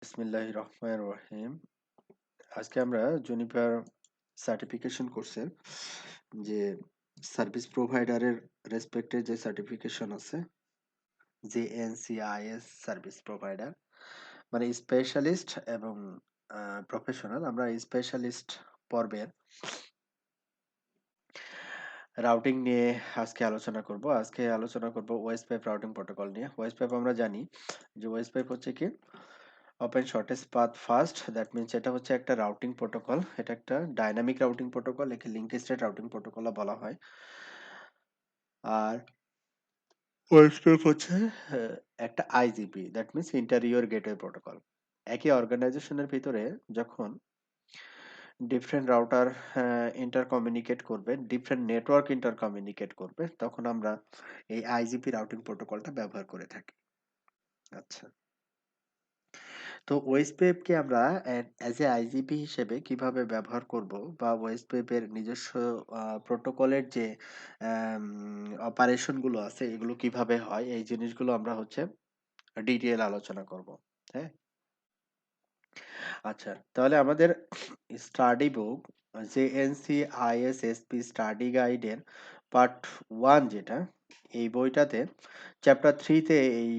বিসমিল্লাহির রহমানির রহিম। আজকে আমরা জুনিপার সার্টিফিকেশন কোর্সের যে সার্ভিস প্রোভাইডারের রেসপেক্টে যে সার্টিফিকেশন আছে, জেএনসিআইএস সার্ভিস প্রোভাইডার, মানে স্পেশালিস্ট এবং প্রফেশনাল। আমরা স্পেশালিস্ট পর্বের রাউটিং নিয়ে আজকে আলোচনা করব ওয়েস্ট পাইপ রাউটিং প্রোটোকল নিয়ে। ওয়েস্ট পাইপ আমরা জানি যে ওয়েস্ট পাইপ হচ্ছে কি open shortest path first. That means এটা হচ্ছে একটা রাউটিং প্রোটোকল। এটা একটা ডাইনামিক রাউটিং প্রোটোকল, একে লিঙ্ক স্টেট রাউটিং প্রোটোকল বলা হয়। আর ওয়েস্ট পাইপ হচ্ছে একটা IGP, that means interior gateway protocol. একই অর্গানাইজেশনের ভিতরে যখন ডিফারেন্ট রাউটার ইন্টার কমিউনিকেট করবে, ডিফারেন্ট নেটওয়ার্ক ইন্টার কমিউনিকেট করবে, তখন আমরা এই আইজিপি রাউটিং প্রোটোকলটা ব্যবহার করে থাকি। আচ্ছা, তো ওয়েস্টপেপকে আমরা অ্যাজ এ আইজিপি হিসেবে কিভাবে ব্যবহার করব, বা ওয়েস্টপেপের নিজস্ব প্রোটোকলের যে অপারেশন গুলো আছে এগুলো কিভাবে হয়, এই জিনিসগুলো আমরা হচ্ছে ডিটেল আলোচনা করব। হ্যাঁ, আচ্ছা, তাহলে আমাদের স্টাডি বুক জেএনসিআইএসএসপি স্টাডি গাইডের পার্ট 1 যেটা, এই বইটাতে চ্যাপ্টার 3 তে এই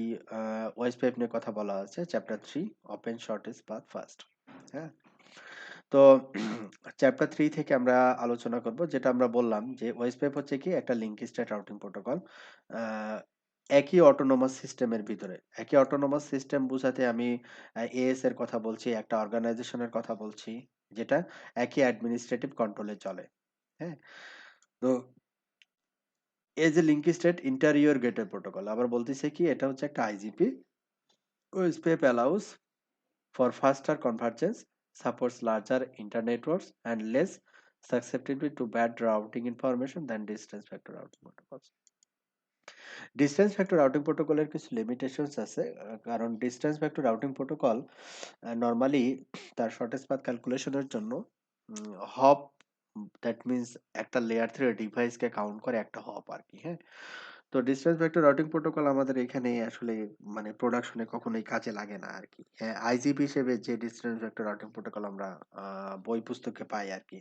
ওয়েস্টপেপ নিয়ে কথা বলা আছে। Chapter 3 open shortest path first. হ্যাঁ, তো চ্যাপ্টার 3 থেকে আমরা আলোচনা করব, যেটা আমরা বললাম যে ওয়েস্টপেপ হচ্ছে কি একটা লিঙ্ক স্টেট রাউটিং প্রোটোকল। একই অটোনোমাস সিস্টেমের ভিতরে, একই অটোনোমাস সিস্টেম বোঝাতে আমি এএস এর কথা বলছি, একটা অর্গানাইজেশনের কথা বলছি, যেটা একই অ্যাডমিনিস্ট্রেটিভ কন্ট্রোলে চলে। হ্যাঁ, তো এই যে link state interior gateway protocol, আবার বলতেছে কি এটা হচ্ছে একটা IGP. OSPF allows for faster convergence, supports larger internetworks and less susceptible to bad routing information than distance factor routing protocols. Distance vector routing প্রোটোকলের কিছু লিমিটেশনস আছে, কারণ distance vector routing protocol normally তার শর্টেস্ট পাথ ক্যালকুলেশনের জন্য hop, that means একটা layer 3 ডিভাইসকে count করে একটা hop আর কি। হ্যাঁ, তো ডিসটেন্স ভেক্টর রাউটিং প্রোটোকল আমাদের এখানে আসলে মানে প্রোডাকশনে কখনোই কাজে লাগে না আর কি। হ্যাঁ, আইজিপি হিসেবে যে ডিসটেন্স ভেক্টর রাউটিং প্রোটোকল আমরা বই পুস্তকে পাই আর কি,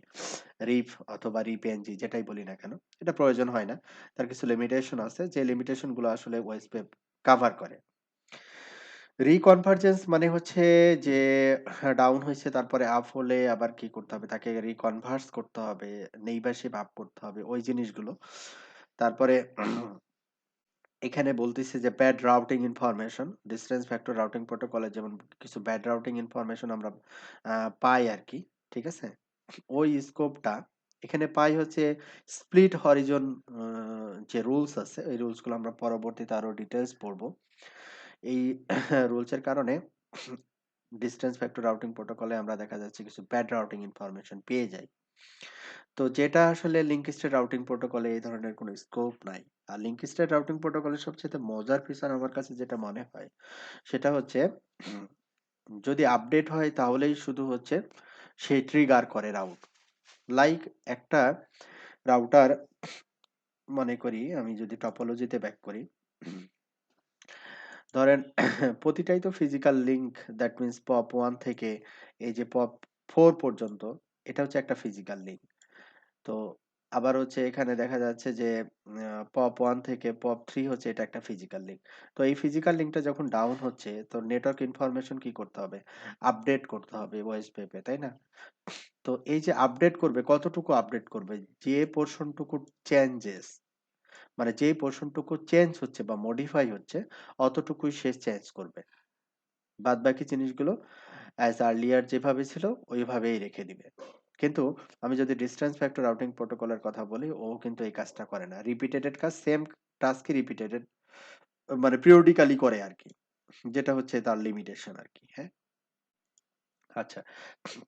রিপ অথবা রিপ এনজি যেটাই বলি না কেন, এটা প্রয়োজন হয় না। তার কিছু লিমিটেশন আছে, যে লিমিটেশন গুলো আসলে ওয়েস্টপেপ কাভার করে। রিকনভার্জেন্স মানে হচ্ছে যে ডাউন হয়েছে তারপরে আপ হলে আবার কি করতে হবে, তাকে রিকনভার্স করতে হবে, নেইবারশিপ আপ করতে হবে, ওই জিনিসগুলো। তারপরে এখানে বলতেছে যে bad routing information, distance vector routing প্রোটোকলে যেমন কিছু ব্যাড রাউটিং ইনফরমেশন আমরা পাই আর কি। ঠিক আছে, ওই স্কোপটা এখানে পাই হচ্ছে স্প্লিট হরিজন। যে রুলস আছে এই রুলস গুলো আমরা পরবর্তীতে আরো ডিটেলস পড়বো। এই রুলসের কারণে ডিসটেন্স ফ্যাক্টর রাউটিং প্রোটোকলে আমরা দেখা যাচ্ছে কিছু ব্যাড রাউটিং ইনফরমেশন পেয়ে যাই। তো যেটা আসলে লিঙ্ক স্টেট রাউটিং প্রোটোকলে এই ধরনের কোনো স্কোপ নাই। আর লিঙ্ক স্টেট রাউটিং প্রোটোকলের সবচেয়ে মজার ফিচার আমার কাছে যেটা মনে হয় সেটা হচ্ছে যদি আপডেট হয় তাহলেই শুধু হচ্ছে সেই ট্রিগার করে রাউট। লাইক একটা রাউটার, মনে করি আমি যদি টপোলজিতে ব্যাক করি, ধরেন প্রতিটাই তো physical link, that means pop 1 থেকে এই যে পপ 4 পর্যন্ত, এটা হচ্ছে একটা ফিজিক্যাল লিংক। তো আবার হচ্ছে এখানে দেখা যাচ্ছে যে পপ 1 থেকে পপ 3 হচ্ছে এটা একটা ফিজিক্যাল লিংক। তো এই ফিজিক্যাল লিংকটা যখন ডাউন হচ্ছে তো নেটওয়ার্ক ইনফরমেশন কি করতে হবে, আপডেট করতে হবে ওএসপিএফ এ, তাই না? তো এই যে আপডেট করবে, কতটুকু আপডেট করবে, যে পোর্শনটুকু চেঞ্জেস, মানে যে পোর্শনটুকু চেঞ্জ হচ্ছে বা মডিফাই হচ্ছে অতটুকুই সে চেঞ্জ করবে, বাদ বাকি জিনিসগুলো অ্যাজ আর্লিয়ার যেভাবে ছিল ওইভাবেই রেখে দিবে। কিন্তু আমি যদি ডিসটেন্স ফ্যাক্টর রাউটিং প্রোটোকলের কথা বলি, ও কিন্তু এই কাজটা করে না। রিপিটেডেড কাজ, সেম টাস্কই রিপিটেডেড মানে পিরিয়ডিক্যালি করে আর কি, যেটা হচ্ছে তার লিমিটেশন আর কি। হ্যাঁ, আচ্ছা,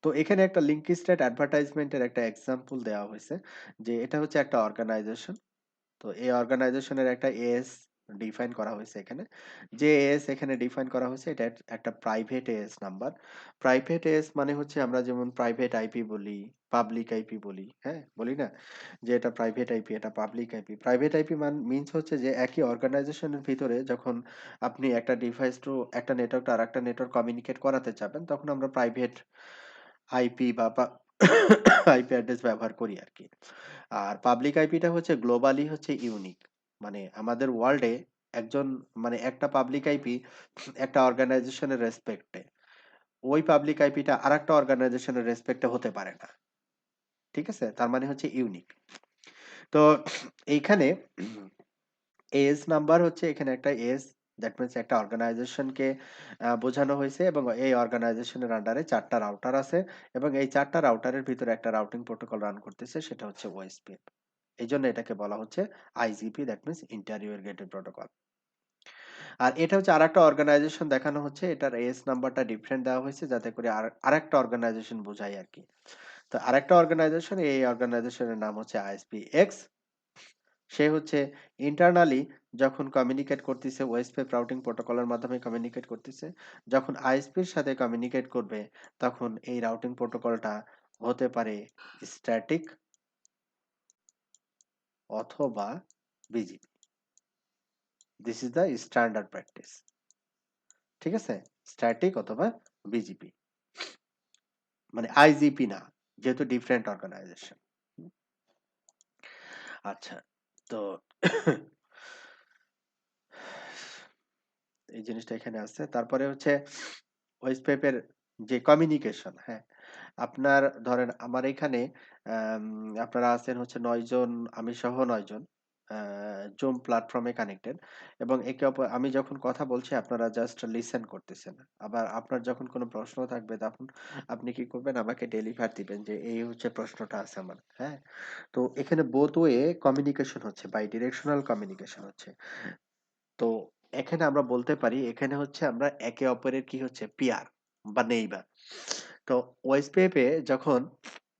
তো এখানে একটা লিঙ্ক স্টেট অ্যাডভার্টাইজমেন্টের একটা এক্সাম্পল দেওয়া হয়েছে, যে এটা হচ্ছে একটা অর্গানাইজেশন। তো এই অর্গানাইজেশনের একটা এস ডিফাইন করা হয়েছে এখানে। যে এএস এখানে ডিফাইন করা হয়েছে এটা একটা private as number. Private as মানে হচ্ছে আমরা যেমন প্রাইভেট আইপি বলি, পাবলিক আইপি বলি, হ্যাঁ? বলি না? যে এটা প্রাইভেট আইপি, এটা public IP. Private IP means হচ্ছে যে একই অর্গানাইজেশনের ভিতরে যখন আপনি একটা ডিভাইস টু একটা নেটওয়ার্ক টু আরেকটা নেটওয়ার্ক কমিউনিকেট করাতে চাবেন, তখন আমরা প্রাইভেট আইপি বা আইপি অ্যাড্রেস ব্যবহার করি আরকি। আর পাবলিক আইপিটা হচ্ছে গ্লোবালি হচ্ছে ইউনিক। মানে আমাদের ওয়ার্ল্ডে একজন মানে একটা পাবলিক আইপি একটা অর্গানাইজেশনের রেসপেক্টে। ওই পাবলিক আইপিটা আরেকটা অর্গানাইজেশনের রেসপেক্টে হতে পারে না। ঠিক আছে? তার মানে হচ্ছে ইউনিক। তো এইখানে এজ নাম্বার হচ্ছে এখানে একটা এজ দ্যাট মিনস একটা অর্গানাইজেশনকে বোঝানো হয়েছে এবং এই অর্গানাইজেশনের আন্ডারে ৪ টা রাউটার আছে এবং এই ৪ টা রাউটারের ভিতরে একটা রাউটিং প্রোটোকল রান করতেছে সেটা হচ্ছে ওএসপিএফ। এইজন্য এটাকে বলা হচ্ছে IGP that means interior gateway protocol. আর এটা হচ্ছে আরেকটা অর্গানাইজেশন দেখানো হচ্ছে এটার এএস নাম্বারটা ডিফারেন্ট দেওয়া হয়েছে যাতে করে আরেকটা অর্গানাইজেশন বোঝায় আরকি। তো আরেকটা অর্গানাইজেশন এই অর্গানাইজেশনের নাম হচ্ছে আইএসপি এক্স। সে হচ্ছে ইন্টারনালি যখন কমিউনিকেট করতেছে ওএসপিএফ রাউটিং প্রোটোকলের মাধ্যমে কমিউনিকেট করতেছে, যখন আইএসপির সাথে কমিউনিকেট করবে তখন এই রাউটিং প্রোটোকলটা হতে পারে স্ট্যাটিক অথবা BGP. This is the standard practice. ঠিক আছে? স্ট্যাটিক অথবা বিজিপি। মানে আইজিপি না, যেহেতু ডিফারেন্ট অর্গানাইজেশন। আচ্ছা, তো এই জিনিসটা এখানে আছে। তারপরে হচ্ছে ওয়েস্টপেপের যে কমিউনিকেশন, হ্যাঁ? আপনার ধরেন আমার এখানে আম আপনারা আছেন হচ্ছে ৯ জন, আমি সহ ৯ জন। আ জুম প্ল্যাটফর্মে কানেক্টেড এবং আমি যখন কথা বলছি আপনারা জাস্ট লিসেন করতেছেন। আবার আপনার যখন কোনো প্রশ্ন থাকবে তখন আপনি কি করবেন? আমাকে ডেলিভার দিবেন যে এই হচ্ছে প্রশ্নটা আছে আমার, হ্যাঁ? তো এখানে বোথ ওয়ে কমিউনিকেশন হচ্ছে, বাই ডিরেকশনাল কমিউনিকেশন হচ্ছে। তো এখানে আমরা বলতে পারি এখানে হচ্ছে আমরা একে অপরের কি হচ্ছে পিয়ার বা নেইবার। তো ওএসপিএফ এ যখন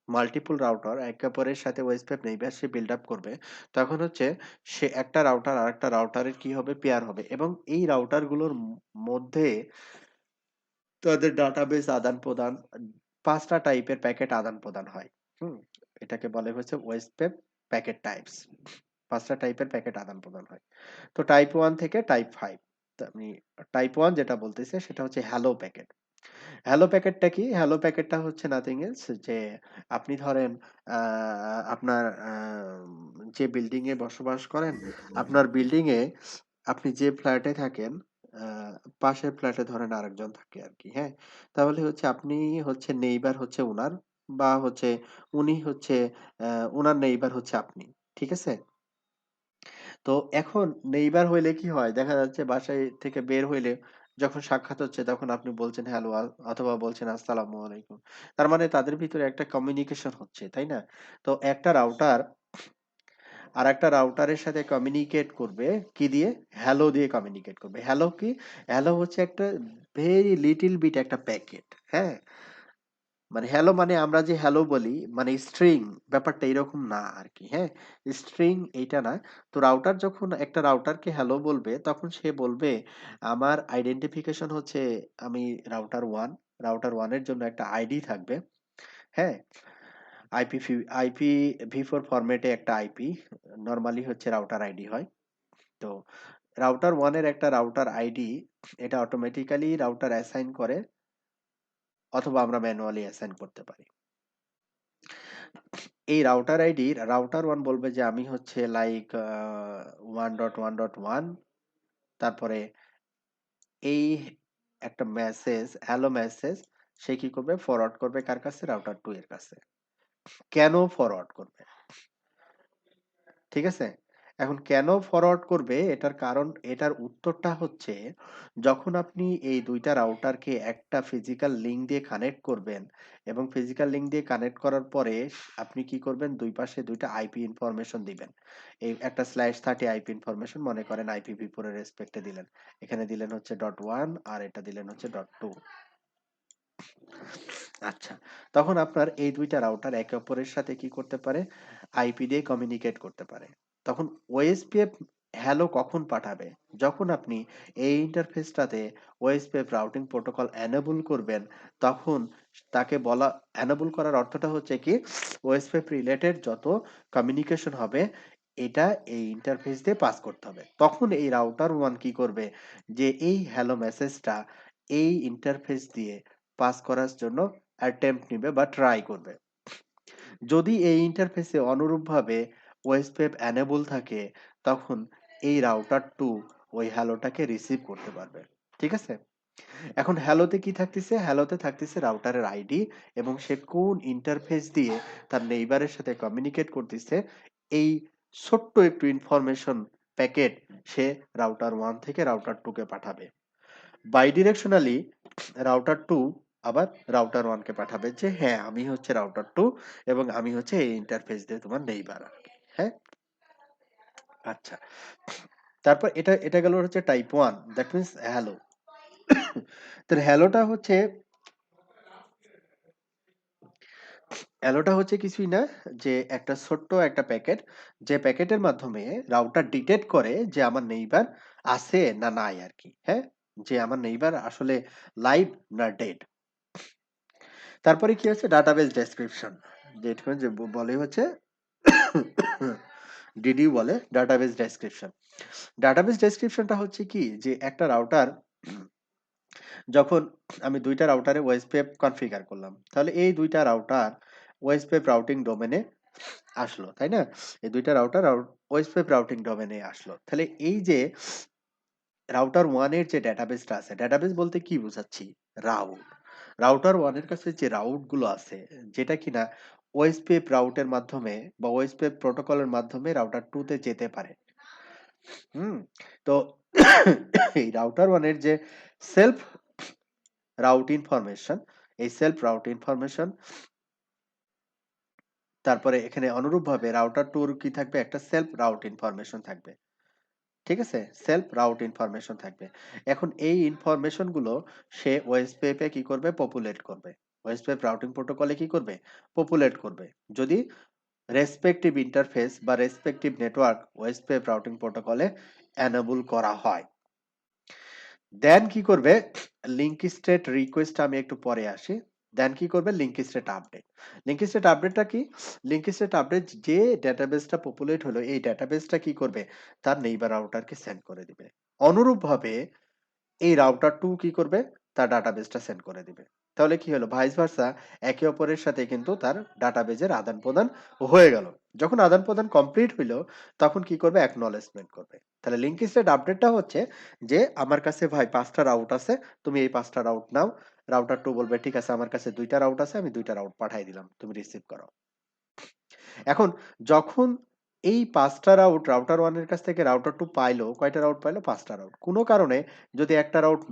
মাল্টিপল রাউটার একে অপরের সাথে ওএসপিএফ নেইবারশিপ বিল্ড আপ করবে তখন হচ্ছে সে একটা রাউটার আরেকটা রাউটারের কি হবে পেয়ার হবে এবং এই রাউটার গুলোর মধ্যে তাদের ডাটাবেস আদান-প্রদান ৫ টা টাইপের প্যাকেট আদান-প্রদান হয়। হুম? এটাকে বলে হচ্ছে ওয়েস্টপেপ প্যাকেট টাইপস। ৫ টা টাইপের প্যাকেট আদান-প্রদান হয়। তো টাইপ 1 থেকে টাইপ 5। তো আমি টাইপ 1 যেটা বলতেছে সেটা হচ্ছে হ্যালো প্যাকেট। হ্যালো প্যাকেটটা কি? হ্যালো প্যাকেটটা হচ্ছে নাথিং এলস যে আপনি ধরেন আ আপনার যে বিল্ডিং এ বসবাস করেন, আপনার বিল্ডিং এ আপনি যে ফ্ল্যাটে থাকেন, আ পাশের ফ্ল্যাটে ধরেন আরেকজন থাকে আরকি, হ্যাঁ? তাহলে হচ্ছে আপনি হচ্ছে নেইবার হচ্ছে উনার বা হচ্ছে উনি হচ্ছে আ উনার নেইবার হচ্ছে আপনি। ঠিক আছে? তো এখন নেইবার হইলে কি হয়? দেখা যাচ্ছে বাসায় থেকে বের হইলে যখন সাক্ষাৎ হচ্ছে তখন আপনি বলছেন হ্যালো অথবা বলছেন আসসালামু আলাইকুম। তার মানে তাদের ভিতরে একটা কমিউনিকেশন হচ্ছে, তাই না? তো একটা রাউটার আরেকটা রাউটারের সাথে কমিউনিকেট করবে কি দিয়ে? হ্যালো দিয়ে কমিউনিকেট করবে। হ্যালো কি? হ্যালো হচ্ছে একটা ভেরি লিটল বিট একটা প্যাকেট, হ্যাঁ? মানে হ্যালো মানে আমরা যে হ্যালো বলি মানে স্ট্রিং ব্যাপারটা এরকম না আরকি, হ্যাঁ? স্ট্রিং এইটা না। তো রাউটার যখন একটা রাউটারকে হ্যালো বলবে তখন সে বলবে আমার আইডেন্টিফিকেশন হচ্ছে আমি রাউটার 1, রাউটার 1 এর জন্য একটা আইডি থাকবে, হ্যাঁ? আইপিভি4 ফরম্যাটে একটা আইপি নরমালি হচ্ছে রাউটার আইডি হয়। তো রাউটার 1 এর একটা রাউটার আইডি এটা অটোমেটিক্যালি রাউটার অ্যাসাইন করে অথবা আমরা ম্যানুয়ালি অ্যাসাইন করতে পারি। এই রাউটার আইডির রাউটার 1 বলবে যে আমি হচ্ছে লাইক 1.1.1 তারপরে এই একটা মেসেজ হ্যালো মেসেজ সে কি করবে ফরওয়ার্ড করবে কার কাছে রাউটার 2 এর কাছে। কেন ফরওয়ার্ড করবে? ঠিক আছে? এখন কেন ফরওয়ার্ড করবে এটার কারণ এটার উত্তরটা হচ্ছে যখন আপনি এই ২ টা রাউটারকে একটা ফিজিক্যাল লিংক দিয়ে কানেক্ট করবেন এবং ফিজিক্যাল লিংক দিয়ে কানেক্ট করার পরে আপনি কি করবেন ২ পাশে ২ টা আইপি ইনফরমেশন দিবেন। এই একটা /30 আইপি ইনফরমেশন মনে করেন IPv4 এর রেসপেক্ট এ দিলেন। এখানে দিলেন হচ্ছে .1 আর এটা দিলেন হচ্ছে .2। আচ্ছা। তখন আপনার এই ২ টা রাউটার একে অপরের সাথে কি করতে পারে? আইপি দিয়ে কমিউনিকেট করতে পারে। তখন ওএসপিএফ হ্যালো কখন পাঠাবে? যখন আপনি এই ইন্টারফেসটাতে ওএসপিএফ রাউটিং প্রোটোকল এনেবল করবেন, তখন তাকে বলা এনেবল করার অর্থটা হচ্ছে কি ওএসপিএফ রিলেটেড যত কমিউনিকেশন হবে এটা এই ইন্টারফেস দিয়ে পাস করতে হবে। তখন এই রাউটার 1 কি করবে যে এই হ্যালো মেসেজটা এই ইন্টারফেস দিয়ে পাস করার জন্য অ্যাটেম্প্ট নিবে বা ট্রাই করবে। যদি এই ইন্টারফেসে অনুরূপভাবে ওএসপিএফ এনেবল থাকে তখন এই রাউটার 2 ওই হ্যালোটাকে রিসিভ করতে পারবে। ঠিক আছে? এখন হ্যালোতে কি থাকতেছে? হ্যালোতে থাকতেছে রাউটারের আইডি এবং সে কোন ইন্টারফেস দিয়ে তার নেইবারের সাথে কমিউনিকেট করতেছে এই ছোট্ট একটু ইনফরমেশন প্যাকেট সে রাউটার 1 থেকে রাউটার 2 কে পাঠাবে। বাইডিরেকশনালি রাউটার 2 আবার রাউটার 1 কে পাঠাবে যে হ্যাঁ আমি হচ্ছে রাউটার 2 এবং আমি হচ্ছে এই ইন্টারফেস দিয়ে তোমার নেইবার আর কি। হ্যাঁ? আচ্ছা। তারপর এটা এটা গেল হচ্ছে টাইপ 1 দ্যাট মিন্স হ্যালো। তো হ্যালোটা হচ্ছে কিছুই না যে একটা ছোট্ট একটা প্যাকেট যে প্যাকেটের মাধ্যমে রাউটার ডিটেক্ট করে যে আমার নেইবার আছে না নাই আর কি। হ্যাঁ? যে আমার নেইবার আসলে লাইভ না ডেড। তারপরে কি আছে ডাটাবেস ডেসক্রিপশন যেটা যে বলে হচ্ছে ডিডি বলে ডাটাবেস ডেসক্রিপশন। ডাটাবেস ডেসক্রিপশনটা হচ্ছে কি যে একটা রাউটার যখন আমি দুইটা রাউটারে ওএসপিএফ কনফিগার করলাম তাহলে এই দুইটা রাউটার ওএসপিএফ রাউটিং ডোমেনে আসলো তাই না? এই দুইটা রাউটার ওএসপিএফ রাউটিং ডোমেনে আসলো তাহলে এই যে রাউটার 1 এর যে ডেটাবেসটা আছে ডেটাবেস বলতে কি বোঝাচ্ছি রাউট রাউটার 1 এর কাছে যে রাউট গুলো আছে যেটা কিনা ওএসপিএফ রাউটের মাধ্যমে বা ওএসপিএফ প্রোটোকলের মাধ্যমে রাউটার 2 তে যেতে পারে। হুম তো এই রাউটার 1 এর যে সেলফ রাউট ইনফরমেশন এই সেলফ রাউট ইনফরমেশন তারপরে এখানে অনুরূপভাবে রাউটার 2 এর কি থাকবে একটা সেলফ রাউট ইনফরমেশন থাকবে। ঠিক আছে? সেলফ রাউট ইনফরমেশন থাকবে। এখন এই ইনফরমেশন গুলো সে ওএসপিএফ এ কি করবে? পপুলেট করবে। ওএসপিএফ রাউটিং প্রোটোকলে কি করবে? পপুলেট করবে। যদি রেসপেক্টিভ ইন্টারফেস বা রেসপেক্টিভ নেটওয়ার্ক ওএসপিএফ রাউটিং প্রোটোকলে এনেবল করা হয়। দেন কি করবে? লিংক স্টেট রিকোয়েস্ট আমি একটু পরে আসি। দেন কি করবে? Link state update. Link state আপডেটটা কি? লিংক স্টেট আপডেট যে ডেটাবেসটা পপুলেট হলো এই ডেটাবেসটা কি করবে? তার নেইবার রাউটারকে সেন্ড করে দিবে। অনুরূপভাবে এই রাউটার 2 কি করবে? তার ডাটাবেসটা সেন্ড করে দিবে। তাহলে কি হলো? ভাইস ভার্সা একে অপরের সাথে কিন্তু তার ডাটাবেজের আদান-প্রদান হয়ে গেল। যখন আদান-প্রদান কমপ্লিট হইল, তখন কি করবে? অ্যাকনলেজমেন্ট করবে। তাহলে লিংক স্টেট আপডেটটা হচ্ছে যে আমার কাছে ভাই ৫ টা রাউট আছে, তুমি এই ৫ টা রাউট নাও। রাউটার 2 বলবে ঠিক আছে আমার কাছে ২ টা রাউট আছে, আমি ২ টা রাউট পাঠায় দিলাম। তুমি রিসিভ করো। এখন যখন এই ৫ টা রাউট রাউটার 1 এর কাছ থেকে রাউটার 2 পাইলো, কয়টা রাউট পাইলো? ৫ টা রাউট। কোন কারণে যদি একটা রাউট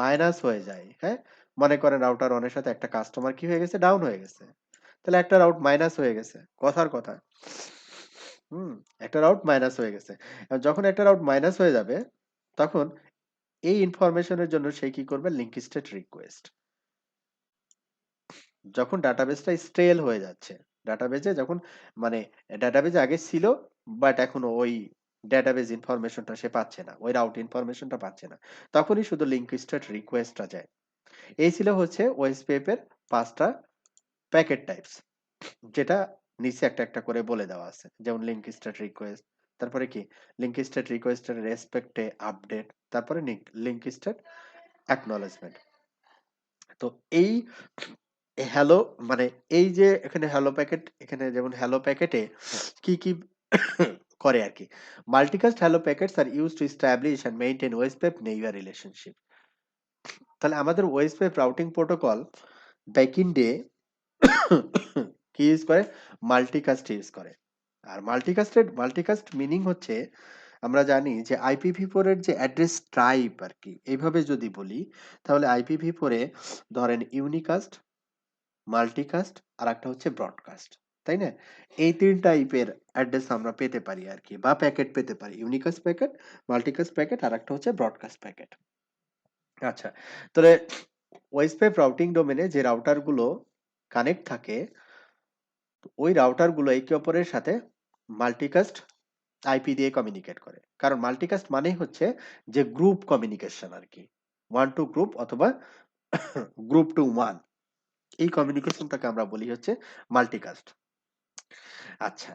মাইনাস হয়ে যায়, হ্যাঁ? মনে করেন রাউটার 1 এর সাথে একটা কাস্টমার কি হয়ে গেছে? ডাউন হয়ে গেছে। তাহলে একটা রাউট মাইনাস হয়ে গেছে। কথার কথা। হুম, একটা রাউট মাইনাস হয়ে গেছে। যখন একটা রাউট মাইনাস হয়ে যাবে, তখন এই ইনফরমেশনের জন্য সে কি করবে? Link state request. যখন ডাটাবেসটা স্টেল হয়ে যাচ্ছে ডাটাবেজে যখন মানে ডাটাবেজে আগে ছিল বাট এখন ওই ডাটাবেজ ইনফরমেশনটা সে পাচ্ছে না ওই রাউট ইনফরমেশনটা পাচ্ছে না তখনই শুধু লিঙ্ক স্টেট রিকোয়েস্টটা যায় এই ছিল হচ্ছে ওএসপিএফ এর 5টা প্যাকেট টাইপস যেটা নিচে একটা একটা করে বলে দেওয়া আছে যেমন লিঙ্ক স্টেট রিকোয়েস্ট তারপরে কি লিঙ্ক স্টেট রিকোয়েস্টের রেসপেক্টে আপডেট তারপরে লিঙ্ক স্টেট অ্যাকনলেজমেন্ট তো এই হ্যালো মানে এই যে এখানে হ্যালো প্যাকেট এখানে যেমন হ্যালো প্যাকেটে কি কি করে আর কি multicast hello packets are use to establish and maintain OSPF neighbour relationship তাহলে আমাদের ওএসপিএফ রাউটিং প্রোটোকল ব্যাকএন্ডে কি ইউজ করে মাল্টিকাস্ট ইউজ করে আর মাল্টিকাস্ট মিনিং হচ্ছে আমরা জানি যে আইপিভি4 এর যে অ্যাড্রেস টাইপ আর কি এইভাবে যদি বলি তাহলে আইপিভি4 এ ধরেন ইউনিকাস্ট মাল্টিকাস্ট আর একটা হচ্ছে ব্রডকাস্ট তাই না এই তিন টাইপের অ্যাড্রেস আমরা পেতে পারি আর কি বা প্যাকেট পেতে পারি ইউনিকাস্ট প্যাকেট মাল্টিকাস্ট প্যাকেট আর একটা হচ্ছে ব্রডকাস্ট প্যাকেট আচ্ছা তাহলে ওয়েসপেপ রাউটিং ডোমেনে যে রাউটার গুলো কানেক্ট থাকে ওই রাউটার গুলো একে অপরের সাথে মাল্টিকাস্ট আইপি দিয়ে কমিউনিকেট করে। কারণ মাল্টিকাস্ট মানেই হচ্ছে যে গ্রুপ কমিউনিকেশন আরকি। 1 টু গ্রুপ অথবা গ্রুপ টু 1, এই কমিউনিকেশনটাকে আমরা বলি হচ্ছে মাল্টিকাস্ট। আচ্ছা।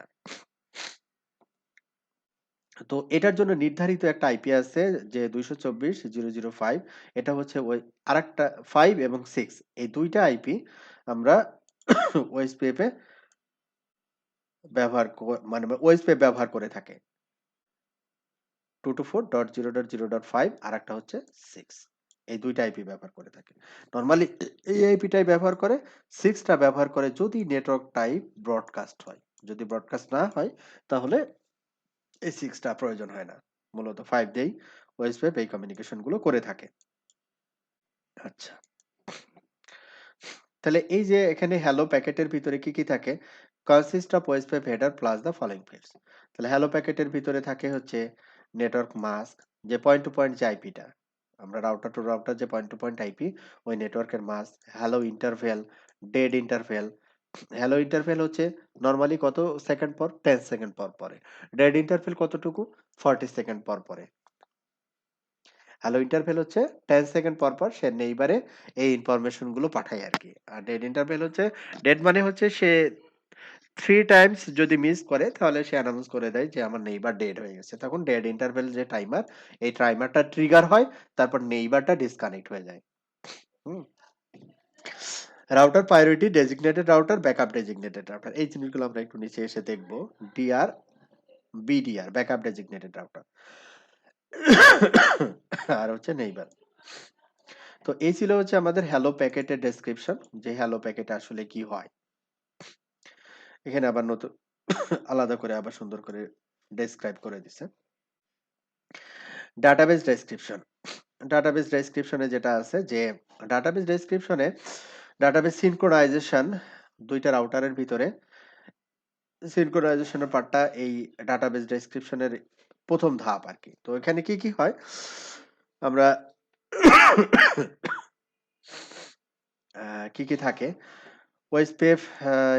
তো এটার জন্য নির্ধারিত একটা আইপি আছে যে 224.0.0.5, এটা হচ্ছে ওই আরেকটা 5 এবং 6, এই দুইটা আইপি আমরা ওএসপিএফ এ মানে ওএসপিএফ ব্যবহার করে থাকে। 224.0.0.5 আর একটা হচ্ছে 6, এই দুইটা আইপি ব্যবহার করে থাকে। নরমালি এই আইপিটাই ব্যবহার করে, 6টা ব্যবহার করে যদি নেটওয়ার্ক টাইপ ব্রডকাস্ট হয়। যদি ব্রডকাস্ট না হয় তাহলে এই 6টা প্রয়োজন হয় না। মূলত 5 দিয়েই ওএসপিএফ এই কমিউনিকেশন গুলো করে থাকে। আচ্ছা, তাহলে এই যে এখানে হ্যালো প্যাকেটের ভিতরে কি কি থাকে? Consist of OSPF header plus the following fields. তাহলে হ্যালো প্যাকেটের ভিতরে থাকে হচ্ছে নেটওয়ার্ক মাস্ক, যে পয়েন্ট টু পয়েন্ট যে আইপিটা, আমরা রাউটার টু রাউটার যে পয়েন্ট টু পয়েন্ট আইপি, ওই নেটওয়ার্কের mask, hello interval, dead interval. Hello interval হচ্ছে নরমালি কত সেকেন্ড পর? 10 সেকেন্ড পর পরে। ডেড ইন্টারভেল কতটুকু? 40 সেকেন্ড পর পরে। হ্যালো ইন্টারভেল হচ্ছে 10 সেকেন্ড পর পর সে নেইবারে এই ইনফরমেশন গুলো পাঠায় আর কি। আর ডেড ইন্টারভেল হচ্ছে, ডেড মানে হচ্ছে সে 3 টাইমস যদি মিস করে তাহলে সে অ্যানাউন্স করে দেয় যে আমার নেইবার ডেড হয়ে গেছে। তখন ডেড ইন্টারভেল যে টাইমার, এই টাইমারটা ট্রিগার হয়, তারপর নেইবারটা ডিসকানেক্ট হয়ে যায়। হুম। Router priority, designated router, backup designated router, এই জিনিসগুলো আমরা একটু নিচে এসে দেখবো। DR, BDR, backup designated router, আর হচ্ছে নেইবার। তো এই ছিল হচ্ছে আমাদের হ্যালো প্যাকেটের ডেসক্রিপশন, যে হ্যালো প্যাকেটে আসলে কি হয়। এখানে আবার নতুন আলাদা করে আবার সুন্দর করে ডেসক্রাইব করে দিছে। ডাটাবেস ডেসক্রিপশন, ডাটাবেস ডেসক্রিপশনে যেটা আছে যে ডাটাবেস ডেসক্রিপশনে ডাটাবেস সিনক্রোনাইজেশন, দুইটা রাউটারের ভিতরে সিনক্রোনাইজেশনের পার্টটা এই ডাটাবেস ডেসক্রিপশনের প্রথম ধাপ আর কি। তো এখানে কি কি হয় আমরা কি কি থাকে? ওএসপিএফ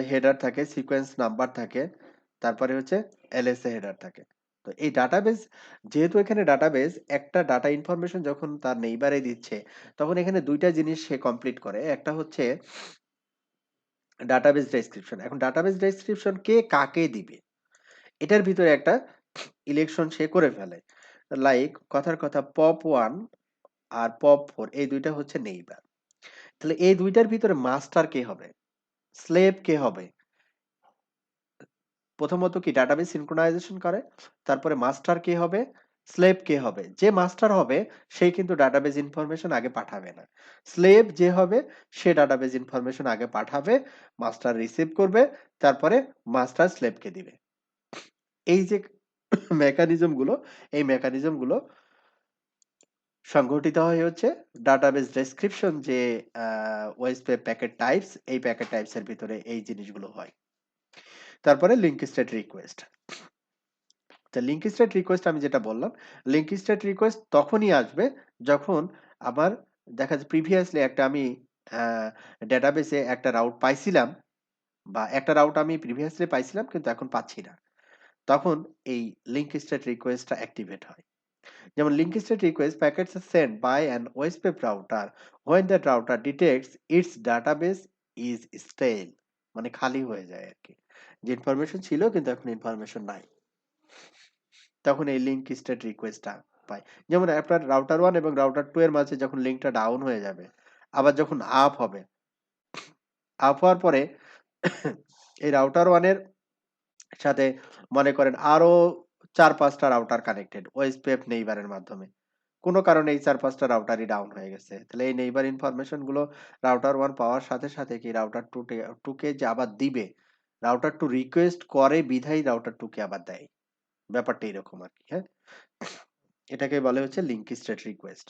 হেডার থাকে, সিকোয়েন্স নাম্বার থাকে, তারপরে হচ্ছে এলএসএ হেডার থাকে। তো এই ডাটাবেস, যেহেতু এখানে ডাটাবেস একটা ডাটা ইনফরমেশন যখন তার নেইবারে দিচ্ছে, তখন এখানে দুইটা জিনিস সে কমপ্লিট করে। একটা হচ্ছে ডাটাবেস ডেসক্রিপশন। এখন ডাটাবেস ডেসক্রিপশন কে কাকে দিবে, এটার ভিতরে একটা ইলেকশন সে করে ফেলে। লাইক কথার কথা পপ ওয়ান আর পপ ফোর, এই দুইটা হচ্ছে নেইবার। তাহলে এই দুইটার ভিতরে মাস্টার কে হবে, স্লেভ কে হবে? প্রথমত কি ডাটাবেস সিনক্রোনাইজেশন করে, তারপরে মাস্টার কে হবে, স্লেভ কে হবে। যে মাস্টার হবে সে কিন্তু ডাটাবেস ইনফরমেশন আগে পাঠাবে না। স্লেভ যে হবে সে ডাটাবেস ইনফরমেশন আগে পাঠাবে, মাস্টার রিসিভ করবে, তারপরে মাস্টার স্লেভকে দিবে। এই যে মেকানিজম গুলো, এই মেকানিজম গুলো সংঘটিত হয় হচ্ছে ডাটাবেস ডেসক্রিপশন, যে ওএসপিএফ প্যাকেট টাইপস, এই প্যাকেট টাইপস এর ভিতরে এই জিনিসগুলো হয়। তারপরে link state request. Link state request আমি যেটা বললাম, লিঙ্ক স্টেট রিকোয়েস্ট তখনই আসবে যখন আমার দেখা যাচ্ছে প্রিভিয়াসলি একটা আমি ডেটাবেসে একটা রাউট পাইছিলাম, বা একটা রাউট আমি প্রিভিয়াসলি পাইছিলাম কিন্তু এখন পাচ্ছি না, তখন এই লিঙ্ক স্টেট রিকোয়েস্টটা অ্যাক্টিভেট হয়। যেমন link state request packets are sent by an OSPF router when that router detects its database is stale, মানে খালি হয়ে যায় আর কি, যে ইনফরমেশন ছিল কিন্তু এখন ইনফরমেশন নাই, তখন এই লিঙ্ক স্টেট রিকোয়েস্টটা পাই। যেমন আপনার রাউটার 1 এবং রাউটার 2 এর মাঝে যখন লিঙ্কটা ডাউন হয়ে যাবে, আবার যখন আপ হবে, আপ হওয়ার পরে এই রাউটার 1 এর সাথে মনে করেন আরো 4-5টা রাউটার কানেক্টেড ওএসপিএফ নেইবারের মাধ্যমে। কোনো কারণে এই 4-5টা রাউটারই ডাউন হয়ে গেছে। তাহলে এই নেইবার ইনফরমেশন গুলো রাউটার 1 পাওয়ার সাথে সাথে কি রাউটার 2 কে যে আবার দিবে, রাউটার 2 রিকোয়েস্ট করে বিধায় রাউটার 2 কে আবার দেয়। ব্যাপারটা এরকম আরকি, হ্যাঁ? এটাকে বলে হচ্ছে লিঙ্ক স্টেট রিকোয়েস্ট।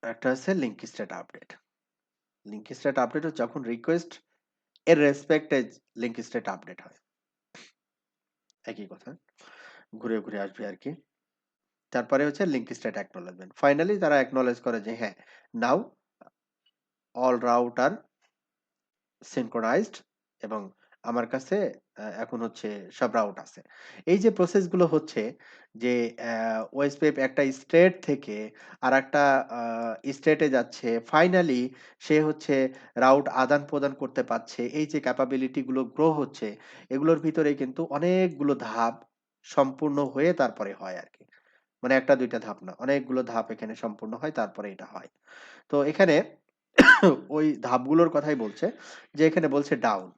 একটা হচ্ছে link state update. Link state update হচ্ছে যখন রিকোয়েস্ট এর রেসপেক্টে লিঙ্ক স্টেট আপডেট হয়। একই কথা। ঘুরে ঘুরে আসবে আরকি। তারপরে হচ্ছে লিঙ্ক স্টেট অ্যাকনলেজমেন্ট। ফাইনালি তারা অ্যাকনলেজ করে যে হ্যাঁ, নাও অল রাউটার সিনক্রোনাইজড এবং আমার কাছে এখন হচ্ছে সব রাউট আছে। এই যে প্রসেস গুলো হচ্ছে যে ওয়েসপেপ একটা স্টেট থেকে আরেকটা আ স্টেটে যাচ্ছে। ফাইনালি সে হচ্ছে রাউট আদান-প্রদান করতে পারছে। এই যে ক্যাপাবিলিটি গুলো গ্রো হচ্ছে, এগুলোর ভিতরে কিন্তু অনেকগুলো ধাপ সম্পূর্ণ হয়ে তারপরে হয় আরকি। মানে ১ টা ২ টা ধাপ না। অনেকগুলো ধাপ এখানে সম্পূর্ণ হয় তারপরে এটা হয়। তো এখানে ওই ধাপগুলোর কথাই বলছে যে এখানে বলছে ডাউন।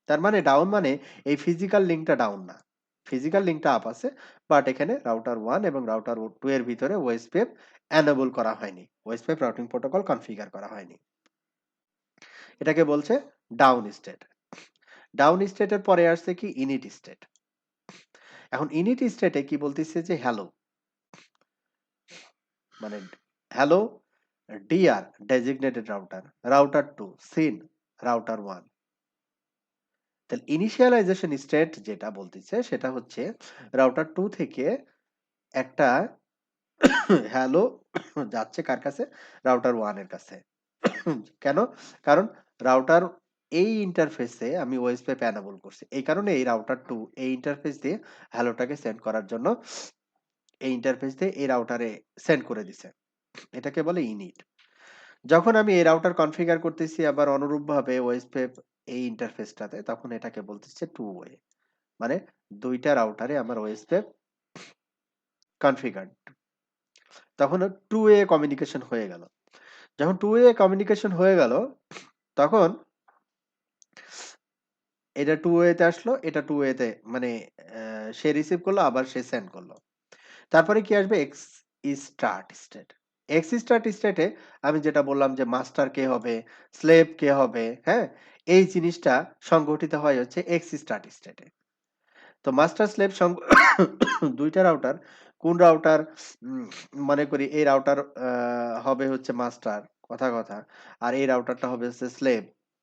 তার মানে ডাউন মানে এই ফিজিক্যাল লিঙ্কটা ডাউন না। ফিজিক্যাল লিঙ্কটা আপ আছে। বাট এখানে রাউটার 1 এবং রাউটার 2 এর ভিতরে ওয়েসপেপ এনেবল করা হয়নি। ওয়েসপেপ রাউটিং প্রোটোকল কনফিগার করা হয়নি। এটাকে বলছে ডাউন স্টেট। ডাউন স্টেটের পরে আসছে কি ইনিট স্টেট। এখন ইনিট স্টেটে কি বলতেছে যে হ্যালো মানে hello DR designated router, router 2 seen router 1। তাহলে ইনিশিয়ালাইজেশন স্টেট যেটা বলতেছে সেটা হচ্ছে রাউটার 2 থেকে একটা হ্যালো যাচ্ছে কার কাছে? রাউটার 1 এর কাছে। কেন? কারণ রাউটার এই ইন্টারফেসে আমি ওএসপিএফ এনেবল করছি। এই কারণে এই রাউটার 2 এই ইন্টারফেস দিয়ে হ্যালোটাকে সেন্ড করার জন্য এই ইন্টারফেস দিয়ে এই রাউটারে সেন্ড করে দিছে। এটাকে বলে ইনিট। যখন আমি এই রাউটার কনফিগার করতেছি আবার অনুরূপভাবে ওএসপিএফ এই ইন্টারফেসটাতে তখন এটাকে বলতেছে টু ওয়ে। মানে ২ টা রাউটারে আমার ওএসপিএফ কনফিগার্ড। তখন টু ওয়ে কমিউনিকেশন হয়ে গেল। যখন টু ওয়ে কমিউনিকেশন হয়ে গেল তখন এটা টু ওয়েতে আসলো, এটা টু ওয়েতে মানে সে রিসিভ করলো আবার সে সেন্ড করলো। তারপরে কি আসবে? X start state. X start স্টেটে আমি যেটা বললাম যে মাস্টার কে হবে, স্লেভ কে হবে, হ্যাঁ? এই জিনিসটা সংঘটিত হয় হচ্ছে এক্স স্টার্ট স্টেটে। তো মাস্টার স্লেভ ২ টা রাউটার, কোন রাউটার মনে করি এই রাউটার হবে হচ্ছে মাস্টার, কথা। আর এই রাউটারটা হবে হচ্ছে স্লেভ।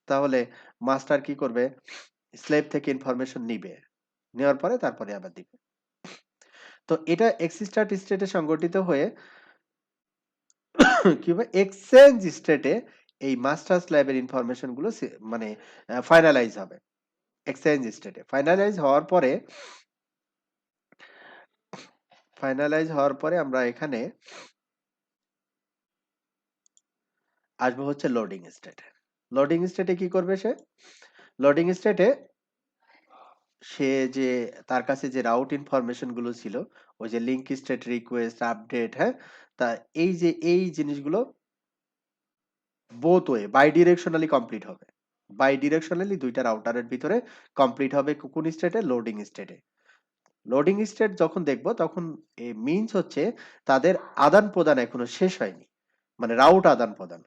তাহলে মাস্টার কি করবে? স্লেভ থেকে ইনফরমেশন নিবে। নেওয়ার পরে তারপরে আবার দিবে। তো এটা এক্সিস্টার্ট স্টেটে সংগঠিত হয়ে কি হবে? এক্সচেঞ্জ স্টেটে এই মাস্টার স্ল্যাবের ইনফরমেশন গুলো মানে ফাইনালাইজ হবে। এক্সচেঞ্জ স্টেটে। ফাইনালাইজ হওয়ার পরে আমরা এখানে আসবো হচ্ছে লোডিং স্টেটে। লোডিং স্টেটে কি করবে সে? লোডিং স্টেটে সে যে তার কাছে যে রাউট ইনফরমেশন গুলো ছিল, ওই যে লিংক স্টেট রিকোয়েস্ট, আপডেট, হ্যাঁ? তা এই যে এই জিনিসগুলো বোথ ওয়ে বাইডিরেকশনালি কমপ্লিট হবে। বাইডিরেকশনালি ২ টা রাউটারের ভিতরে কমপ্লিট হবে কোন স্টেটে? লোডিং স্টেটে। লোডিং স্টেট যখন দেখব তখন মিনস হচ্ছে তাদের আদান-প্রদান এখনো শেষ হয়নি। মানে রাউট আদান-প্রদান।